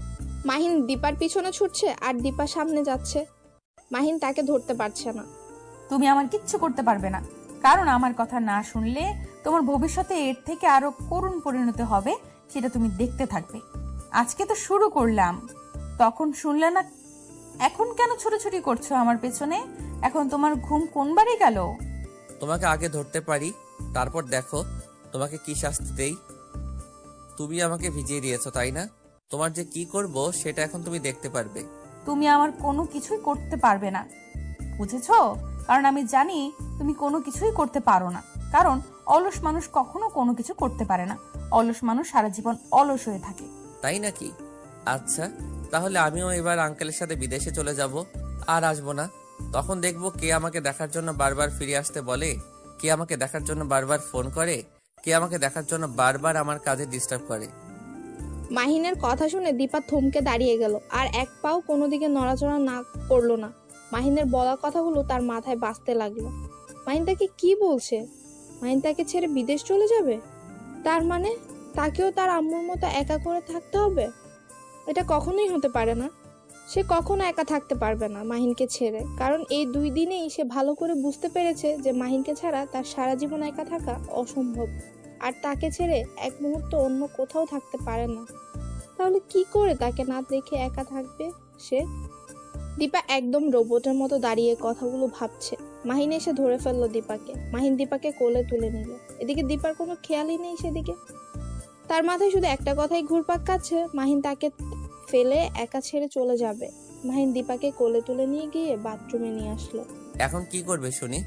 মাহিন দীপার পিছনে ছুটছে আর দীপা সামনে যাচ্ছে। মাহিন তাকে ধরতে পারছে না। তুমি আমার কিচ্ছু করতে পারবে না, কারণ আমার কথা না শুনলে তোমার ভবিষ্যতে এর থেকে আরো করুণ পরিণতি হবে, সেটা তুমি দেখতে থাকবে। আজকে তো শুরু করলাম, তখন শুনলে না। এখন কেন ছুটোছুটি করছো আমার পেছনে? এখন তোমার ঘুম কোন বাড়ি গেল? তোমাকে আগে ধরতে পারি, তারপর দেখো তোমাকে কি শাস্তি দেই। তুমি আমাকে ভিজিয়ে দিয়েছো, তাই না? তোমার যে কি করব সেটা এখন তুমি দেখতে পারবে। তুমি আমার কোনো কিছুই করতে পারবে না, বুঝেছো? কারণ আমি জানি তুমি কোনো কিছুই করতে পারো না, কারণ অলস মানুষ কখনো কোনো কিছু করতে পারে না। অলস মানুষ সারা জীবন অলস হয়ে থাকে। তাই নাকি? আচ্ছা, তাহলে আমিও এবার আঙ্কেলের সাথে বিদেশে চলে যাব, আর আসবো না। তখন দেখবো কে আমাকে দেখার জন্য বারবার ফিরে আসতে বলে, কে আমাকে দেখার জন্য বারবার ফোন করে, কে আমাকে দেখার জন্য বারবার আমার কাজে ডিস্টার্ব করে। মাহিনের কথা শুনে দীপা থমকে দাঁড়িয়ে গেল আর এক পাও কোনো দিকে নড়াচড়া না করলো না। মাহিনের বলা কথাগুলো তার মাথায় বাজতে লাগলো। মাহিন তাকে কি বলছে? মাহিন তাকে ছেড়ে বিদেশ চলে যাবে? তার মানে তাকেও তার আম্মুর মতো একা করে থাকতে হবে? এটা কখনোই হতে পারে না। সে কখনো একা থাকতে পারবে না মাহিনকে ছেড়ে, কারণ এই 2 দিনেই সে ভালো করে বুঝতে পেরেছে যে মাহিনকে ছাড়া তার সারা জীবন একা থাকা অসম্ভব। আর তাকে ছেড়ে এক মুহূর্ত অন্য কোথাও থাকতে পারে না। তাহলে কি করে তাকে না দেখে একা থাকবে সে? দীপা একদম রোবটের মতো দাঁড়িয়ে কথাগুলো ভাবছে। মাহিন এসে ধরে ফেললো দীপাকে। মাহিন দীপাকে কোলে তুলে নিল। এদিকে দীপার কোনো খেয়ালই নেই সেদিকে। তার মাথায় শুধু একটা কথাই ঘুরপাক খাচ্ছে, মাহিন তাকে ফেলে একা ছেড়ে চলে যাবে। মাহিন দীপাকে কোলে তুলে নিয়ে গিয়ে বাথরুমে নিয়ে আসলো। এখন কি করবে শুনি?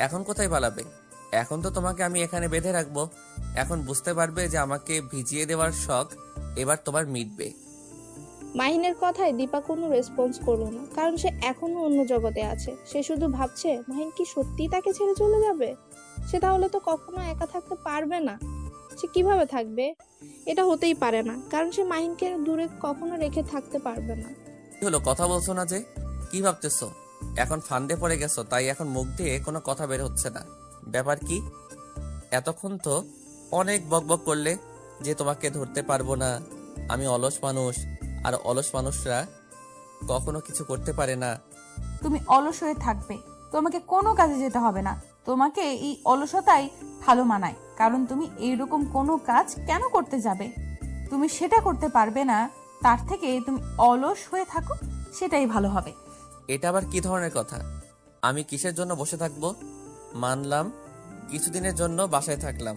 এখন কোথায় পালাবে? এখন তো তোমাকে আমি এখানে বেঁধে রাখবো। এখন বুঝতে পারবে যে আমাকে ভিজিয়ে দেওয়ার শখ এবার তোমার মিটবে। মাহিনের কথায় দীপা কোনো রেসপন্স করলো না, কারণ সে এখনো অন্য জগতে আছে। সে শুধু ভাবছে মাহিন কি সত্যিই তাকে ছেড়ে চলে যাবে? সে তাহলে তো কখনো একা থাকতে পারবে না। সে কিভাবে থাকবে? এটা হতেই পারে না, কারণ সে মাহিনকে দূরে কখনো রেখে থাকতে পারবে না। কি হলো, কথা বলছো না যে? কি ভাবতেছো? এখন ফান্দে পড়ে গেছো, তাই এখন মুখ দিয়ে কোনো কথা বের হচ্ছে না। ব্যাপার কি? এতক্ষণ তো অনেক বকবক করলে যে তোমাকে ধরতে পারবো না, আমি অলস মানুষ, আর অলস মানুষরা কখনো কিছু করতে পারে না। তুমি অলস হয়ে থাকবে, তোমাকে কোনো কাজে যেতে হবে না। তোমাকে এই অলসতাই ভালো মানায়, কারণ তুমি এইরকম কোনো কাজ কেন করতে যাবে? তুমি সেটা করতে পারবে না, তার থেকে তুমি অলস হয়ে থাকো, সেটাই ভালো হবে। এটা আবার কি ধরনের কথা? আমি কিসের জন্য বসে থাকবো? মানলাম কিছুদিনের জন্য বাসায় থাকলাম,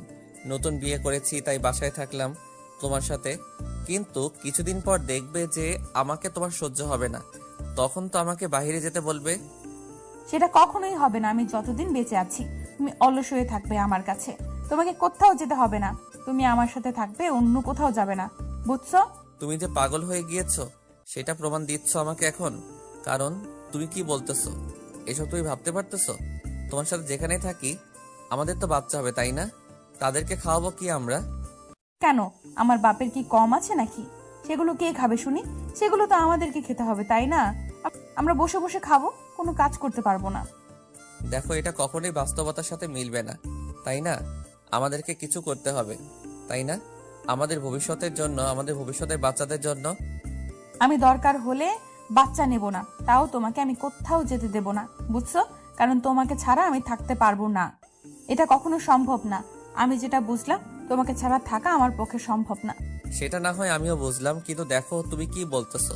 নতুন বিয়ে করেছি তাই বাসায় থাকলাম তোমার সাথে, কিন্তু কিছুদিন পর দেখবে যে আমাকে তোমার সহ্য হবে না, তখন তো আমাকে বাইরে যেতে বলবে। সেটা কখনোই হবে না। আমি যতদিন বেঁচে আছি তুমি অলস হয়ে থাকবে আমার কাছে। তোমাকে কোথাও যেতে হবে না, তুমি আমার সাথে থাকবে, অন্য কোথাও যাবে না, বুঝছো? তুমি যে পাগল হয়ে গিয়েছো সেটা প্রমাণ দিচ্ছ আমাকে এখন। কারণ তুমি কি বলতেছো এসব তুমি ভাবতে পারতেছো? তোমার সাথে যেখানেই থাকি আমাদের তো বাচ্চা হবে, তাই না? তাদেরকে খাওয়াবো কি আমরা? কেন, আমার বাপের কি কম আছে নাকি? সেগুলো কে খাবে শুনি? সেগুলো তো আমাদেরকে খেতে হবে, তাই না? আমরা বসে বসে খাবো, কোনো কাজ করতে পারবো না। দেখো, এটা কখনোই বাস্তবতার সাথে মিলবে না, তাই না? আমাদেরকে কিছু করতে হবে, তাই না? আমাদের ভবিষ্যতের জন্য, আমাদের ভবিষ্যতের বাচ্চাদের জন্য। আমি দরকার হলে বাচ্চা নেব না, তাও তোমাকে আমি কোথাও যেতে দেব না, বুঝছো? কারণ তোমাকে ছাড়া আমি থাকতে পারবো না, এটা কখনো সম্ভব না। আমি যেটা বুঝলাম, তোমাকে ছাড়া থাকা আমার পক্ষে সম্ভব না। সেটা না হয় আমিও বুঝলাম, কিন্তু দেখো তুমি কি বলতেছো।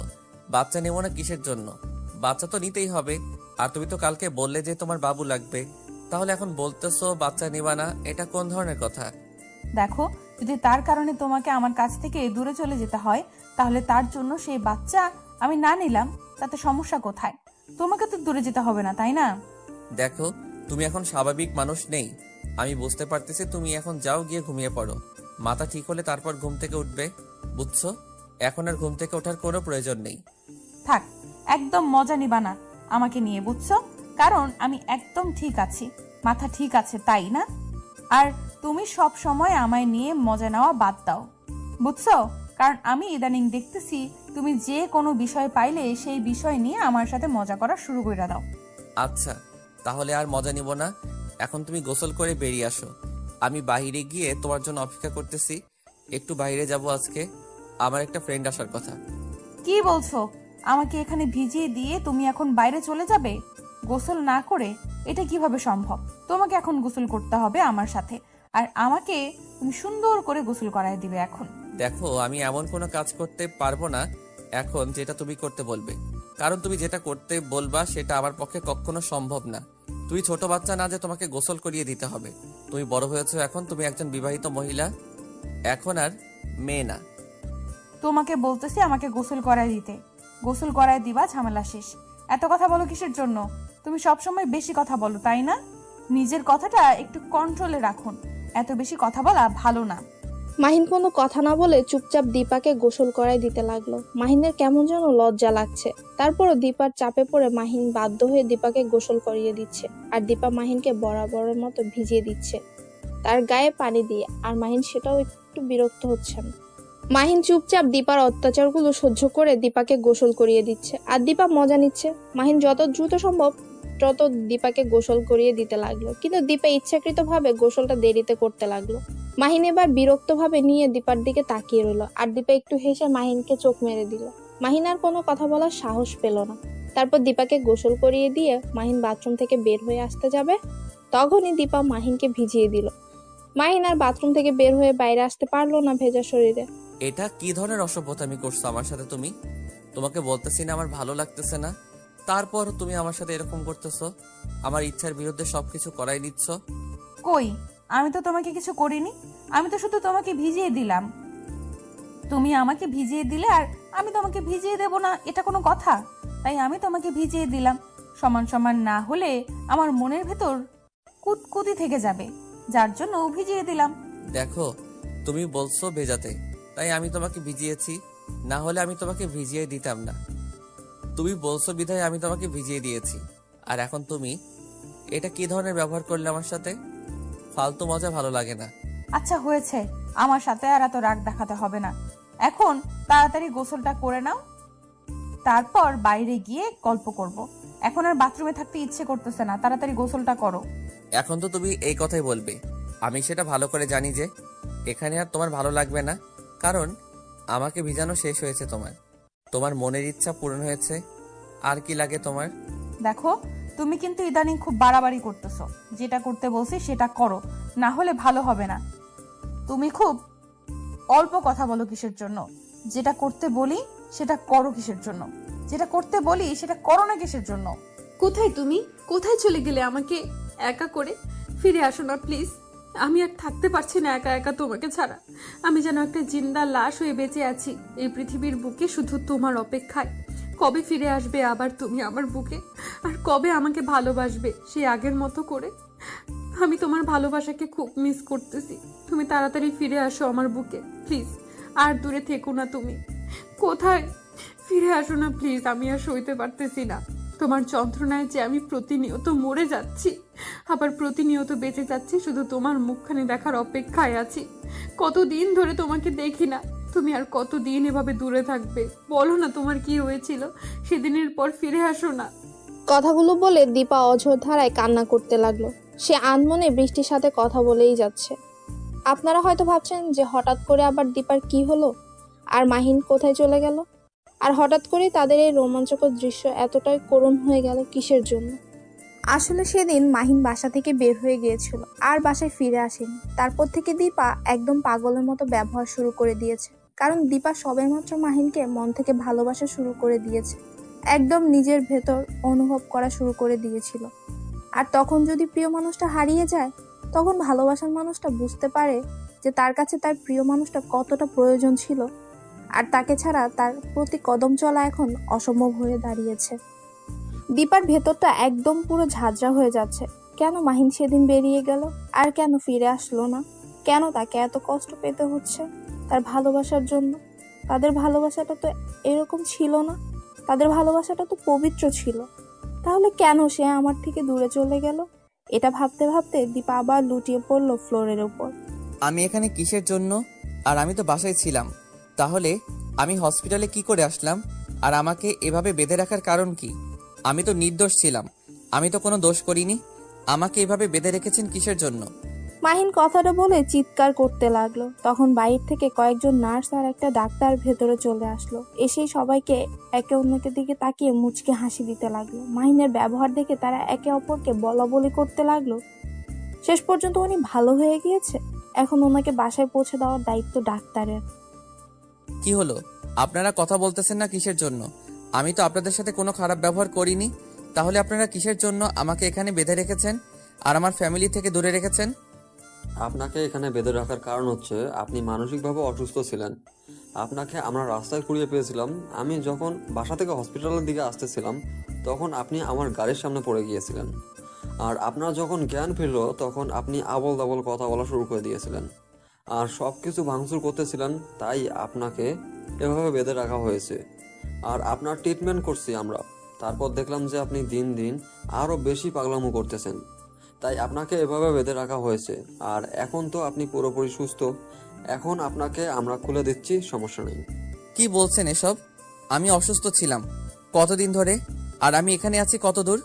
বাচ্চা নেবো না কিসের জন্য? বাচ্চা তো নিতেই হবে। আর তুমি তো কালকে বললে যে তোমার বাবু লাগবে, তাহলে এখন বলতেছো বাচ্চা নিবা না, এটা কোন ধরনের কথা? দেখো, যদি তার কারণে তোমাকে আমার কাছ থেকে দূরে চলে যেতে হয়, তাহলে তার জন্য সেই বাচ্চা আমি না নিলাম, তাতে সমস্যা কোথায়? তোমাকে তো দূরে যেতে হবে না, তাই না? দেখো, তুমি এখন স্বাভাবিক মানুষ নেই, আমি বুঝতে পারতেছি। তুমি এখন যাও, গিয়ে ঘুমিয়ে পড়ো। মাথা ঠিক হলে তারপর ঘুম থেকে উঠবে, বুঝছো? এখন আর ঘুম থেকে ওঠার কোনো প্রয়োজন নেই। থাক, একদম মজা নিবা না আমাকে নিয়ে, বুঝছো? কারণ আমি একদম ঠিক আছি, মাথা ঠিক আছে, তাই না? আর তুমি সব সময় আমায় নিয়ে মজা নেওয়া বাদ দাও, বুঝছো? কারণ আমি ইদানিং দেখতেছি তুমি যে কোনো বিষয় পাইলে সেই বিষয় নিয়ে আমার সাথে মজা করা শুরু করে দাও। আচ্ছা, তাহলে আর মজা নিব না। এখন তুমি গোসল করে বেরিয়ে আসো, আমি বাইরে গিয়ে তোমার জন্য অপেক্ষা করতেছি। একটু বাইরে যাব আজকে, আমার একটা ফ্রেন্ড আসার কথা। কি বলছো? আমাকে এখানে ভিজিয়ে দিয়ে তুমি এখন বাইরে চলে যাবে গোসল না করে? এটা কিভাবে সম্ভব? তোমাকে এখন গোসল করতে হবে আমার সাথে, আর আমাকে তুমি সুন্দর করে গোসল করায় দিবে এখন। দেখো, আমি এমন কোনো কাজ করতে পারবো না এখন যেটা তুমি করতে বলবে, কারণ তুমি যেটা করতে বলবা সেটা আমার পক্ষে কখনো সম্ভব না। তুমি ছোট বাচ্চা না যে তোমাকে গোসল করিয়ে দিতে হবে। তুমি বড় হয়েছো এখন, তুমি একজন বিবাহিত মহিলা, এখন আর মেয়ে না। তোমাকে বলতেছি আমাকে গোসল করায় দিতে, গোসল করায় দিবা, ঝামেলা শেষ। এত কথা বলো কিসের জন্য? তুমি সবসময় বেশি কথা বলো, তাই না? নিজের কথাটা একটু কন্ট্রোলে রাখুন, এত বেশি কথা বলা ভালো না। মাহিন কোনো কথা না বলে চুপচাপ দীপাকে গোসল করায় দিতে লাগলো। মাহিনের কেমন যেন লজ্জা লাগছে। তারপরও দীপার চাপে পড়ে মাহিন বাধ্য হয়ে দীপাকে গোসল করিয়ে দিচ্ছে। আর দীপা মাহিনকে বরাবরের মতো ভিজিয়ে দিচ্ছে তার গায়ে পানি দিয়ে। আর মাহিন সেটাও একটু বিরক্ত হচ্ছেন। মাহিন চুপচাপ দীপার অত্যাচারগুলো সহ্য করে দীপাকে গোসল করিয়ে দিচ্ছে, আর দীপা মজা নিচ্ছে। মাহিন যত দ্রুত সম্ভব তত দীপাকে গোসল করিয়ে দিতে লাগলো, কিন্তু দীপা ইচ্ছাকৃতভাবে গোসলটা দেরিতে করতে লাগলো। মাহিন এবার বিরক্ত ভাবে নিয়ে দীপার দিকে তাকিয়ে রইল, আর দীপা একটু হেসে মাহিনকে চোখ মেরে দিল। মাহিন আর কোনো কথা বলার সাহস পেল না। তারপর দীপাকে গোসল করিয়ে দিয়ে মাহিন বাথরুম থেকে বের হয়ে আসতে যাবে, তখনই দীপা মাহিনকে ভিজিয়ে দিল। মাহিন আর বাথরুম থেকে বের হয়ে বাইরে আসতে পারলো না ভেজা শরীরে। এটা কি ধরনের অসভ্যতামি করছো আমার সাথে তুমি? তোমাকে বলতেছি না আমার ভালো লাগতেছে না, তারপর তুমি আমার সাথে এরকম করতেছো, আমার ইচ্ছার বিরুদ্ধে সবকিছু করাই দিচ্ছ। কই, আমি তো তোমাকে কিছু করিনি। আমি তো শুধু তোমাকে ভিজিয়ে দিলাম। তুমি আমাকে ভিজিয়ে দিলে আর আমি তোমাকে ভিজিয়ে দেব না, এটা কোনো কথা? তাই আমি তোমাকে ভিজিয়ে দিলাম। সমান সমান না হলে আমার মনের ভেতর কুতকুতি থেকে যাবে, যার জন্য ভিজিয়ে দিলাম। দেখো, তুমি বলছো ভেজাতে, তাই আমি তোমাকে ভিজিয়েছি, না হলে আমি তোমাকে ভিজিয়ে দিতাম না। তুমি বলছো বিধায় আমি তোমাকে ভিজিয়ে দিয়েছি। আর এখন তুমি এটা কি ধরনের ব্যবহার করলে আমার সাথে? ফালতু মজা ভালো লাগে না। আচ্ছা হয়েছে, আমার সাথে আর এত রাগ দেখাতে হবে না। এখন তাড়াতাড়ি গোসলটা করে নাও, তারপর বাইরে গিয়ে গল্প করব। এখন আর বাথরুমে থাকতে ইচ্ছে করতেছে না, তাড়াতাড়ি গোসলটা করো। এখন তো তুমি এই কথাই বলবে, আমি সেটা ভালো করে জানি যে এখানে আর তোমার ভালো লাগবে না, কারণ আমাকে ভিজানো শেষ হয়েছে। তোমার তোমার মনের ইচ্ছা পূরণ হয়েছে, আর কি লাগে তোমার? দেখো, তুমি কিন্তু ইদানিং খুব বাড়াবাড়ি করতেছো। যেটা করতে বলছি সেটা করো, না হলে ভালো হবে না। তুমি খুব অল্প কথা বলো কিসের জন্য? যেটা করতে বলি সেটা করো কিসের জন্য? যেটা করতে বলি সেটা করো না কিসের জন্য? কোথায় তুমি? কোথায় চলে গেলে আমাকে একা করে? ফিরে আসো না প্লিজ। আমি আর থাকতে পারছি না একা একা তোমাকে ছাড়া। আমি যেন একটা জিন্দা লাশ হয়ে বেঁচে আছি এই পৃথিবীর বুকে শুধু তোমার অপেক্ষায়। কবে ফিরে আসবে আবার তুমি আমার বুকে? আর কবে আমাকে ভালোবাসবে সেই আগের মতো করে? আমি তোমার ভালোবাসাকে খুব মিস করতেছি। তুমি তাড়াতাড়ি ফিরে আসো আমার বুকে প্লিজ। আর দূরে থেকো না তুমি। কোথায়? ফিরে আসো না প্লিজ, আমি আর সইতে পারতেছি না তোমার যন্ত্রণায় যে আমি প্রতিনিয়ত মরে যাচ্ছি, আবার প্রতিনিয়ত বেঁচে যাচ্ছি শুধু তোমার মুখখানি দেখার অপেক্ষায় আছি। কতদিন ধরে তোমাকে দেখি না, তুমি আর কতদিন এভাবে দূরে থাকবে? বলো না তোমার কি হয়েছিল সেদিনের পর, ফিরে আসো না। কথাগুলো বলে দীপা অঝোর ধারায় কান্না করতে লাগলো। সে আনমনে বৃষ্টির সাথে কথা বলেই যাচ্ছে। আপনারা হয়তো ভাবছেন যে হঠাৎ করে আবার দীপার কি হলো, আর মাহিন কোথায় চলে গেল, আর হঠাৎ করেই তাদের এই রোমাঞ্চকর দৃশ্য এতটাই করুণ হয়ে গেল কিসের জন্য। আসলে সেদিন মাহিন বাসা থেকে বের হয়ে গিয়েছিল আর বাসায় ফিরে আসেনি। তারপর থেকে দীপা একদম পাগলের মতো ব্যবহার শুরু করে দিয়েছে, কারণ দীপা সবেমাত্র মাহিনকে মন থেকে ভালোবাসা শুরু করে দিয়েছে, একদম নিজের ভেতর অনুভব করা শুরু করে দিয়েছিল। আর তখন যদি প্রিয় মানুষটা হারিয়ে যায়, তখন ভালোবাসার মানুষটা বুঝতে পারে যে তার কাছে তার প্রিয় মানুষটা কতটা প্রয়োজন ছিল, আর তাকে ছাড়া তার প্রতি কদম চলা এখন অসম্ভব হয়ে দাঁড়িয়েছে। দীপার ভেতরটা একদম পুরো ঝাঁঝরা হয়ে যাচ্ছে। কেন মাহিন সেদিন বেরিয়ে গেল, আর কেন ফিরে আসলো না? কেন তাকে এত কষ্ট পেতে হচ্ছে তার ভালোবাসার জন্য? তাদের ভালোবাসাটা তো এরকম ছিল না, তাদের ভালোবাসাটা তো পবিত্র ছিল। তাহলে কেন সে আমার থেকে দূরে চলে গেল? এটা ভাবতে ভাবতে দীপা আবার লুটিয়ে পড়লো ফ্লোরের উপর। আমি এখানে কিসের জন্য? আর আমি তো বাসায় ছিলাম, তাহলে আমি হসপিটালে কি করে আসলাম? আর আমাকে এভাবে বেঁধে রাখার কারণ কি? আমি তো নির্দোষ ছিলাম, আমি তো কোনো দোষ করিনি, আমাকে এভাবে বেঁধে রেখেছেন কিসের জন্য? মাহিন কথাটা বলে চিৎকার করতে লাগলো। তখন বাইরে থেকে কয়েকজন নার্স আর একটা ডাক্তার ভেতরে চলে আসলো। এসেই সবাইকে একে অন্যকে দিকে তাকিয়ে মুচকে হাসি দিতে লাগলো। মাহিনের ব্যবহার দেখে তারা একে অপরকে বলা বলি করতে লাগলো। শেষ পর্যন্ত উনি ভালো হয়ে গিয়েছে, এখন ওনাকে বাসায় পৌঁছে দেওয়ার দায়িত্ব ডাক্তারের। কি হলো, আপনারা কথা বলতেছেন না কিসের জন্য? আমি তো আপনাদের সাথে কোনো খারাপ ব্যবহার করিনি, তাহলে আপনারা কিসের জন্য আমাকে এখানে বেঁধে রেখেছেন আর আমার ফ্যামিলি থেকে দূরে রেখেছেন? আপনাকে এখানে বেঁধে রাখার কারণ হচ্ছে আপনি মানসিকভাবে অসুস্থ ছিলেন। আপনাকে আমরা রাস্তায় কুড়িয়ে পেয়েছিলাম। আমি যখন বাসা থেকে হসপিটালের দিকে আসতেছিলাম তখন আপনি আমার গাড়ির সামনে পড়ে গিয়েছিলেন। আর আপনার যখন জ্ঞান ফিরল তখন আপনি আবল দাবল কথা বলা শুরু করে দিয়েছিলেন আর সব কিছু ভাঙচুর করতেছিলেন, তাই আপনাকে এভাবে বেঁধে রাখা হয়েছে। আর আপনার ট্রিটমেন্ট করছি আমরা, তারপর দেখলাম যে আপনি দিন দিন আরও বেশি পাগলামো করতেছেন, তাই আপনাকে এভাবে বেঁধে রাখা হয়েছে। আর এখন তো আপনি পুরোপুরি সুস্থ, এখন আপনাকে আমরা খুলে দিচ্ছি, সমস্যা নেই। কি বলছেন এসব? আমি অসুস্থ ছিলাম কতদিন ধরে, আর আমি এখানে আছি কত দূর?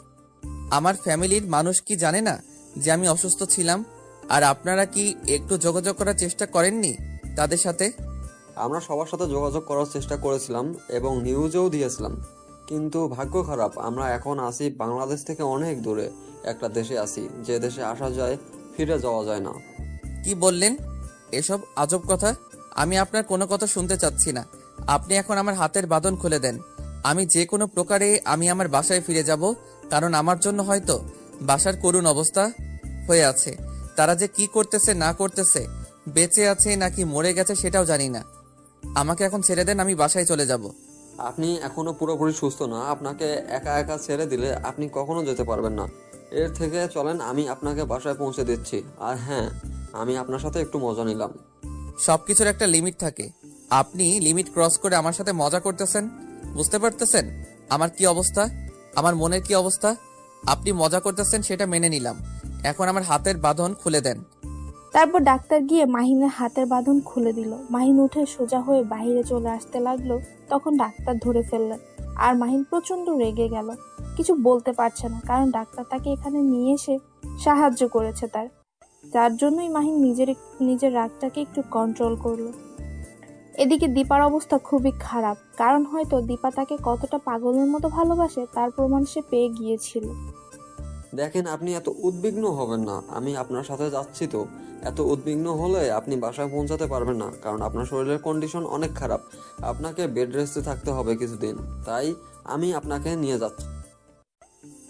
আমার ফ্যামিলির মানুষ কি জানে না যে আমি অসুস্থ ছিলাম? আর আপনারা কি একটু যোগাযোগ করার চেষ্টা করেননি তাদের সাথে? আমরা সবার সাথে যোগাযোগ করার চেষ্টা করেছিলাম এবং নিউজেও দিয়েছিলাম, কিন্তু ভাগ্য খারাপ আমরা এখন আছি বাংলাদেশ থেকে অনেক দূরে একটা দেশে আছি, যে দেশে আসা যায় ফিরে যাওয়া যায় না। কি বললেন? এসব আজব কথা। আমি আপনার কোনো কথা শুনতে চাচ্ছি না। আপনি এখন আমার হাতের বাঁধন খুলে দেন। আমি যে কোনো প্রকারে আমি আমার বাসায় ফিরে যাব, কারণ আমার জন্য হয়তো বাসার করুণ অবস্থা হয়ে আছে। তারা যে কি করতেছে না করতেছে, বেঁচে আছে নাকি মরে গেছে সেটাও জানি না। আমাকে এখন ছেড়ে দেন, আমি বাসায় চলে যাব। আপনি এখনো পুরোপুরি সুস্থ না, আপনাকে একা একা ছেড়ে দিলে আপনি কখনো যেতে পারবেন না। এর থেকে চলেন, আমি আপনাকে বাসায় পৌঁছে দিচ্ছি। আর হ্যাঁ, আমি আপনার সাথে একটু মজা নিলাম। সবকিছুর একটা লিমিট থাকে। আপনি লিমিট ক্রস করে আমার সাথে মজা করতেছেন। বুঝতে পারতেছেন আমার কি অবস্থা, আমার মনের কি অবস্থা? আপনি মজা করতেছেন সেটা মেনে নিলাম, এখন আমার হাতের বাঁধন খুলে দেন। তারপর ডাক্তার গিয়ে মাহিনের হাতের বাঁধন খুলে দিল। মাহিন উঠে সোজা হয়ে বাইরে চলে আসতে লাগলো। তখন ডাক্তার ধরে ফেললেন, আর মাহিন প্রচন্ড রেগে গেল। কিছু বলতে পারছে না, কারণ ডাক্তার তাকে এখানে নিয়ে এসে সাহায্য করেছে যার জন্যই মাহিন নিজের রাগটাকে একটু কন্ট্রোল করলো। এদিকে দীপার অবস্থা খুবই খারাপ, কারণ হয়তো দীপা তাকে কতটা পাগলের মতো ভালোবাসে তার প্রমাণ সে পেয়ে গিয়েছিল। দেখেন, আপনি এত উদ্বিগ্ন হবেন না, আমি আপনার সাথে যাচ্ছি তো। এত উদ্বিগ্ন হলে আপনি বাসায় পৌঁছাতে পারবেন না, কারণ আপনার শরীরের কন্ডিশন অনেক খারাপ। আপনাকে বেড রেস্টে থাকতে হবে কিছুদিন, তাই আমি আপনাকে নিয়ে যাচ্ছি।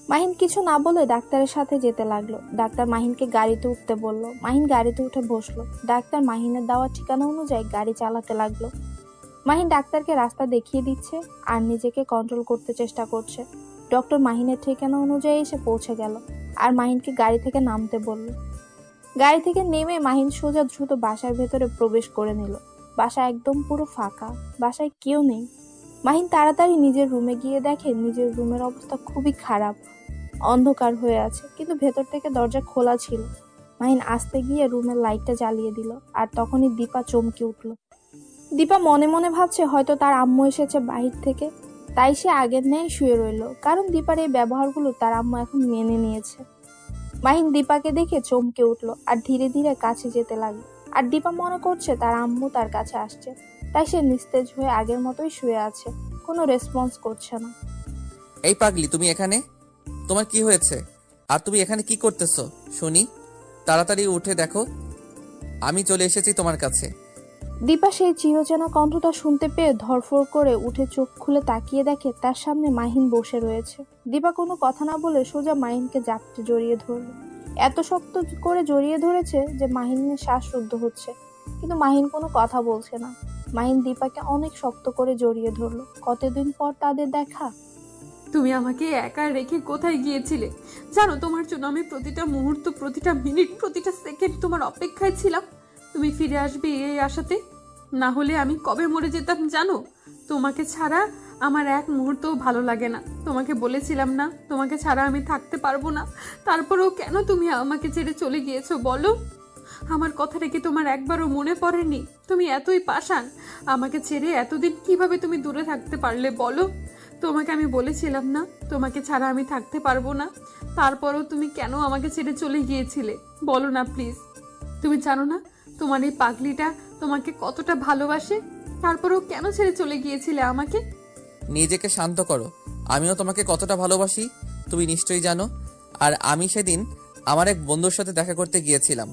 মাহিন কিছু না বলে ডাক্তারের সাথে যেতে লাগলো। ডাক্তার মাহিনকে গাড়িতে উঠতে বলল। মাহিন গাড়িতে উঠে বসলো। ডাক্তার মাহিনের দেওয়া ঠিকানা অনুযায়ী গাড়ি চালাতে লাগলো। মাহিন ডাক্তারকে রাস্তা দেখিয়ে দিচ্ছে আর নিজেকে কন্ট্রোল করতে চেষ্টা করছে। ডক্টর মাহিনের ঠিকানা অনুযায়ী এসে পৌঁছে গেল আর মাহিনকে গাড়ি থেকে নামতে বলল। গাড়ি থেকে নেমে মাহিন সোজা দ্রুত বাসার ভেতরে প্রবেশ করে নিল। বাসা একদম পুরো ফাঁকা, বাসায় কেউ নেই। মাহিন তাড়াতাড়ি নিজের রুমে গিয়ে দেখে নিজের রুমের অবস্থা খুবই খারাপ, অন্ধকার হয়ে আছে, কিন্তু ভেতর থেকে দরজা খোলা ছিল। মাহিন আস্তে গিয়ে রুমের লাইটটা জ্বালিয়ে দিল, আর তখনই দীপা চমকে উঠল। দীপা মনে মনে ভাবছে হয়তো তার আম্মু এসেছে বাহির থেকে, তাই সে আগের ন্যায় শুয়ে রইল, কারণ দীপার এই ব্যবহারগুলো তার আম্মু এখন মেনে নিয়েছে। মাহিন দীপাকে দেখে চমকে উঠল আর ধীরে ধীরে কাছে যেতে লাগলো। আর দীপা মনে করছে তার আম্মু তার কাছে আসছে, তাই সে নিস্তেজ হয়ে আগের মতোই শুয়ে আছে, কোনো রেসপন্স করছে না। এই পাগলি, তুমি এখানে? তোমার কি হয়েছে? আর তুমি এখানে কি করতেছো শুনি? তাড়াতাড়ি উঠে দেখো, আমি চলে এসেছি তোমার কাছে। দীপা সেই চিরচেনা কণ্ঠটা শুনতে পেয়ে ধরফর করে উঠে চোখ খুলে তাকিয়ে দেখে তার সামনে মাহিন বসে রয়েছে। দীপা কোনো কথা না বলে সোজা মাহিনকে জাপটে জড়িয়ে ধরল। এত শক্ত করে জড়িয়ে ধরেছে যে মাহিনের শ্বাসরুদ্ধ হচ্ছে, কিন্তু মাহিন কোনো কথা বলছে না। মাহিন দীপাকে অনেক শক্ত করে জড়িয়ে ধরলো। কতদিন পর তাদের দেখা। তুমি আমাকে একা রেখে কোথায় গিয়েছিলে? জানো, তোমার জন্য আমি প্রতিটা মুহূর্ত, প্রতিটা মিনিট, প্রতিটা সেকেন্ড তোমার অপেক্ষায় ছিলাম। তুমি ফিরে আসবে এই আশাতে, না হলে আমি কবে মরে যেতাম জানো। তোমাকে ছাড়া আমার এক মুহূর্তও ভালো লাগে না। তোমাকে বলেছিলাম না তোমাকে ছাড়া আমি থাকতে পারবো না, তারপরেও কেন তুমি আমাকে ছেড়ে চলে গিয়েছো বলো? আমার কথাটা কি তোমার একবারও মনে পড়েনি? তুমি এতই পাষাণ, আমাকে ছেড়ে এতদিন কিভাবে তুমি দূরে থাকতে পারলে বলো? তোমাকে আমি বলেছিলাম না তোমাকে ছাড়া আমি থাকতে পারবো না, তারপরও তুমি কেন আমাকে ছেড়ে চলে গিয়েছিলে বলো না প্লিজ। তুমি জানো না তোমার এই পাগলিটা তোমাকে কতটা ভালোবাসে, তারপরেও কেন ছেড়ে চলে গিয়েছিলে আমাকে? নিজেকে শান্ত করো, আমিও তোমাকে কতটা ভালোবাসি তুমি নিশ্চয়ই জানো। আর আমি সেদিন আমার এক বন্ধুর সাথে দেখা করতে গিয়েছিলাম,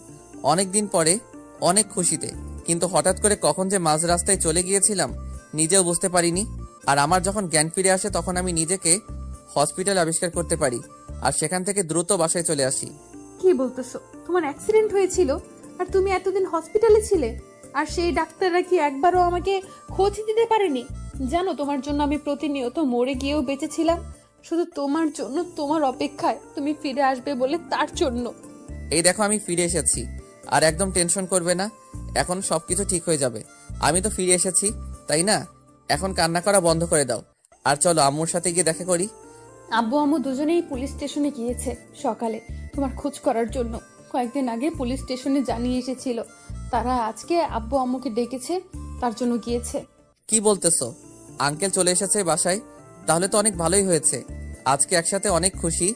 অনেক দিন পরে, অনেক খুশিতে, কিন্তু হঠাৎ করে কখন যে মাঝ রাস্তায় চলে গিয়েছিলাম নিজেও বুঝতে পারিনি। আর আমার যখন জ্ঞান ফিরে আসে তখন আমি নিজেকে হসপিটালে আবিষ্কার করতে পারি, আর সেখান থেকে দ্রুত বাসায় চলে আসি। কি বলতেছো? তোমার অ্যাক্সিডেন্ট হয়েছিল আর তুমি এতদিন হসপিটালে ছিলে, আর সেই ডাক্তাররা কি একবারও আমাকে খোঁজ দিতে পারেনি? জানো, তোমার জন্য আমি প্রতিনিয়ত মরে গিয়েও বেঁচেছিলাম, শুধু তোমার জন্য, তোমার অপেক্ষায়, তুমি ফিরে আসবে বলে, তার জন্য। এই দেখো আমি ফিরে এসেছি, আর একদম টেনশন করবে না, এখন সবকিছু ঠিক হয়ে যাবে। আমি তো ফিরে এসেছি, তাই না? এখন কান্না করা বন্ধ করে দাও, আর চলো আম্মুর সাথে গিয়ে দেখা করি। আব্বু আম্মু দুজনেই পুলিশ স্টেশনে গিয়েছে সকালে তোমার খোঁজ করার জন্য। কয়েকদিন আগে পুলিশ স্টেশনে জানিয়ে এসেছিল, তারা আজকে আব্বু আম্মুকে ডেকেছে, তার জন্য গিয়েছে। কি বলতেছো? আঙ্কেল চলে এসেছে বাসায়? তাহলে তো অনেক ভালোই হয়েছে, আজকে একসাথে অনেক খুশি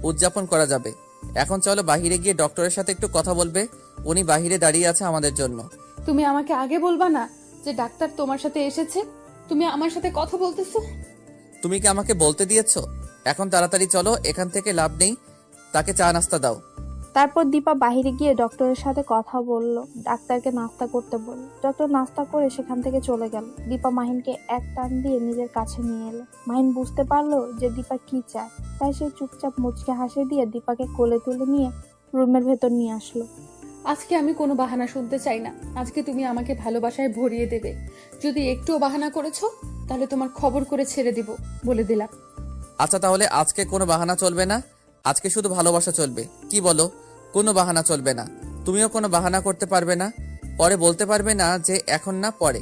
উদযাপন করা যাবে। এখন চলো বাহিরে গিয়ে ডক্টরের সাথে একটু কথা বলবে, উনি বাহিরে দাঁড়িয়ে আছে আমাদের জন্য। তুমি আমাকে আগে বলবা না যে ডাক্তার তোমার সাথে এসেছে? তুমি আমার সাথে কথা বলতেছো? তুমি কি আমাকে বলতে দিয়েছো? এখন তাড়াতাড়ি চলো, এখান থেকে লাভ নেই, তাকে চা নাস্তা দাও। তারপর দীপা বাইরে গিয়ে ডক্টরের সাথে কথা বলল, ডাক্তারকে নাস্তা করতে বলল। ডক্টর নাস্তা করে সেখান থেকে চলে গেল। দীপা মাহিনকে এক টান দিয়ে নিজের কাছে নিয়ে এলো। মাহিন বুঝতে পারলো যে দীপা কি চায়, তাই সে চুপচাপ মুচকে হাসি দিয়ে দীপাকে কোলে তুলে নিয়ে রুমের ভেতর নিয়ে আসলো। আজকে আমি কোনো বাহানা শুনতে চাই না। আজকে তুমি আমাকে ভালোবাসায় ভরিয়ে দেবে। যদি একটুও বাহানা করেছো তাহলে তোমার খবর করে ছেড়ে দিব, বলে দিলাম। আচ্ছা তাহলে আজকে কোনো বাহানা চলবে না, আজকে শুধু ভালোবাসা চলবে। কি বলো? কোনো বাহানা চলবে না। তুমিও কোনো বাহানা করতে পারবে না, পরে বলতে পারবে না যে এখন না পরে।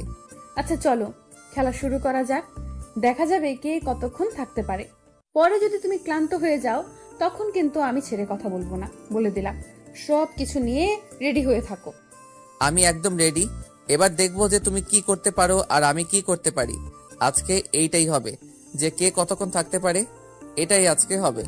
আচ্ছা চলো খেলা শুরু করা যাক, দেখা যাবে কে কতক্ষণ থাকতে পারে। পরে যদি তুমি ক্লান্ত হয়ে যাও তখন কিন্তু আমি ছেড়ে কথা বলবো না, বলে দিলাম। সব কিছু নিয়ে রেডি হয়ে থাকো। আমি একদম রেডি। এবার দেখবো যে তুমি কি করতে পারো আর আমি কি করতে পারি। আজকে এইটাই হবে, যে কে কতক্ষণ থাকতে পারে, এটাই আজকে হবে।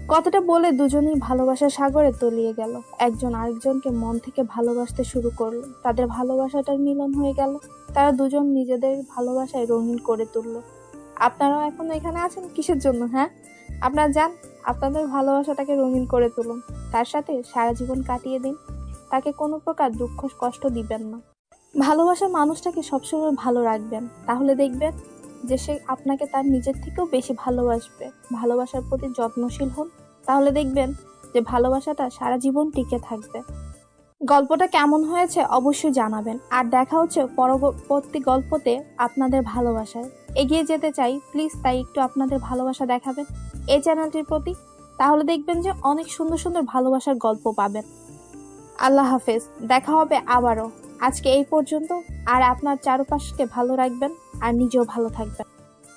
কথাটা বলে দুজনেই ভালোবাসার সাগরে তলিয়ে গেল। একজন আরেকজনকে মন থেকে ভালোবাসতে শুরু করলো। তাদের ভালোবাসাটার মিলন হয়ে গেল। তারা দুজন নিজেদের ভালোবাসায় রঙিন করে তুললো। আপনারাও এখন এখানে আছেন কিসের জন্য? হ্যাঁ, আপনারা যান, আপনাদের ভালোবাসাটাকে রঙিন করে তুলুন। তার সাথে সারা জীবন কাটিয়ে দিন। তাকে কোনো প্রকার দুঃখ কষ্ট দিবেন না। ভালোবাসার মানুষটাকে সবসময় ভালো রাখবেন, তাহলে দেখবেন যে সে আপনাকে তার নিজের থেকেও বেশি ভালোবাসবে। ভালোবাসার প্রতি যত্নশীল হন, তাহলে দেখবেন যে ভালোবাসাটা সারা জীবন টিকে থাকবে। গল্পটা কেমন হয়েছে অবশ্যই জানাবেন। আর দেখা হচ্ছে পরবর্তী গল্পতে আপনাদের ভালোবাসায় এগিয়ে যেতে চাই, প্লিজ তাই একটু আপনাদের ভালোবাসা দেখাবেন এই চ্যানেলটির প্রতি, তাহলে দেখবেন যে অনেক সুন্দর সুন্দর ভালোবাসার গল্প পাবেন। আল্লাহ হাফেজ, দেখা হবে আবারও। আজকে এই পর্যন্ত। আর আপনার চারপাশকে ভালো রাখবেন আর নিজেও ভালো থাকবেন।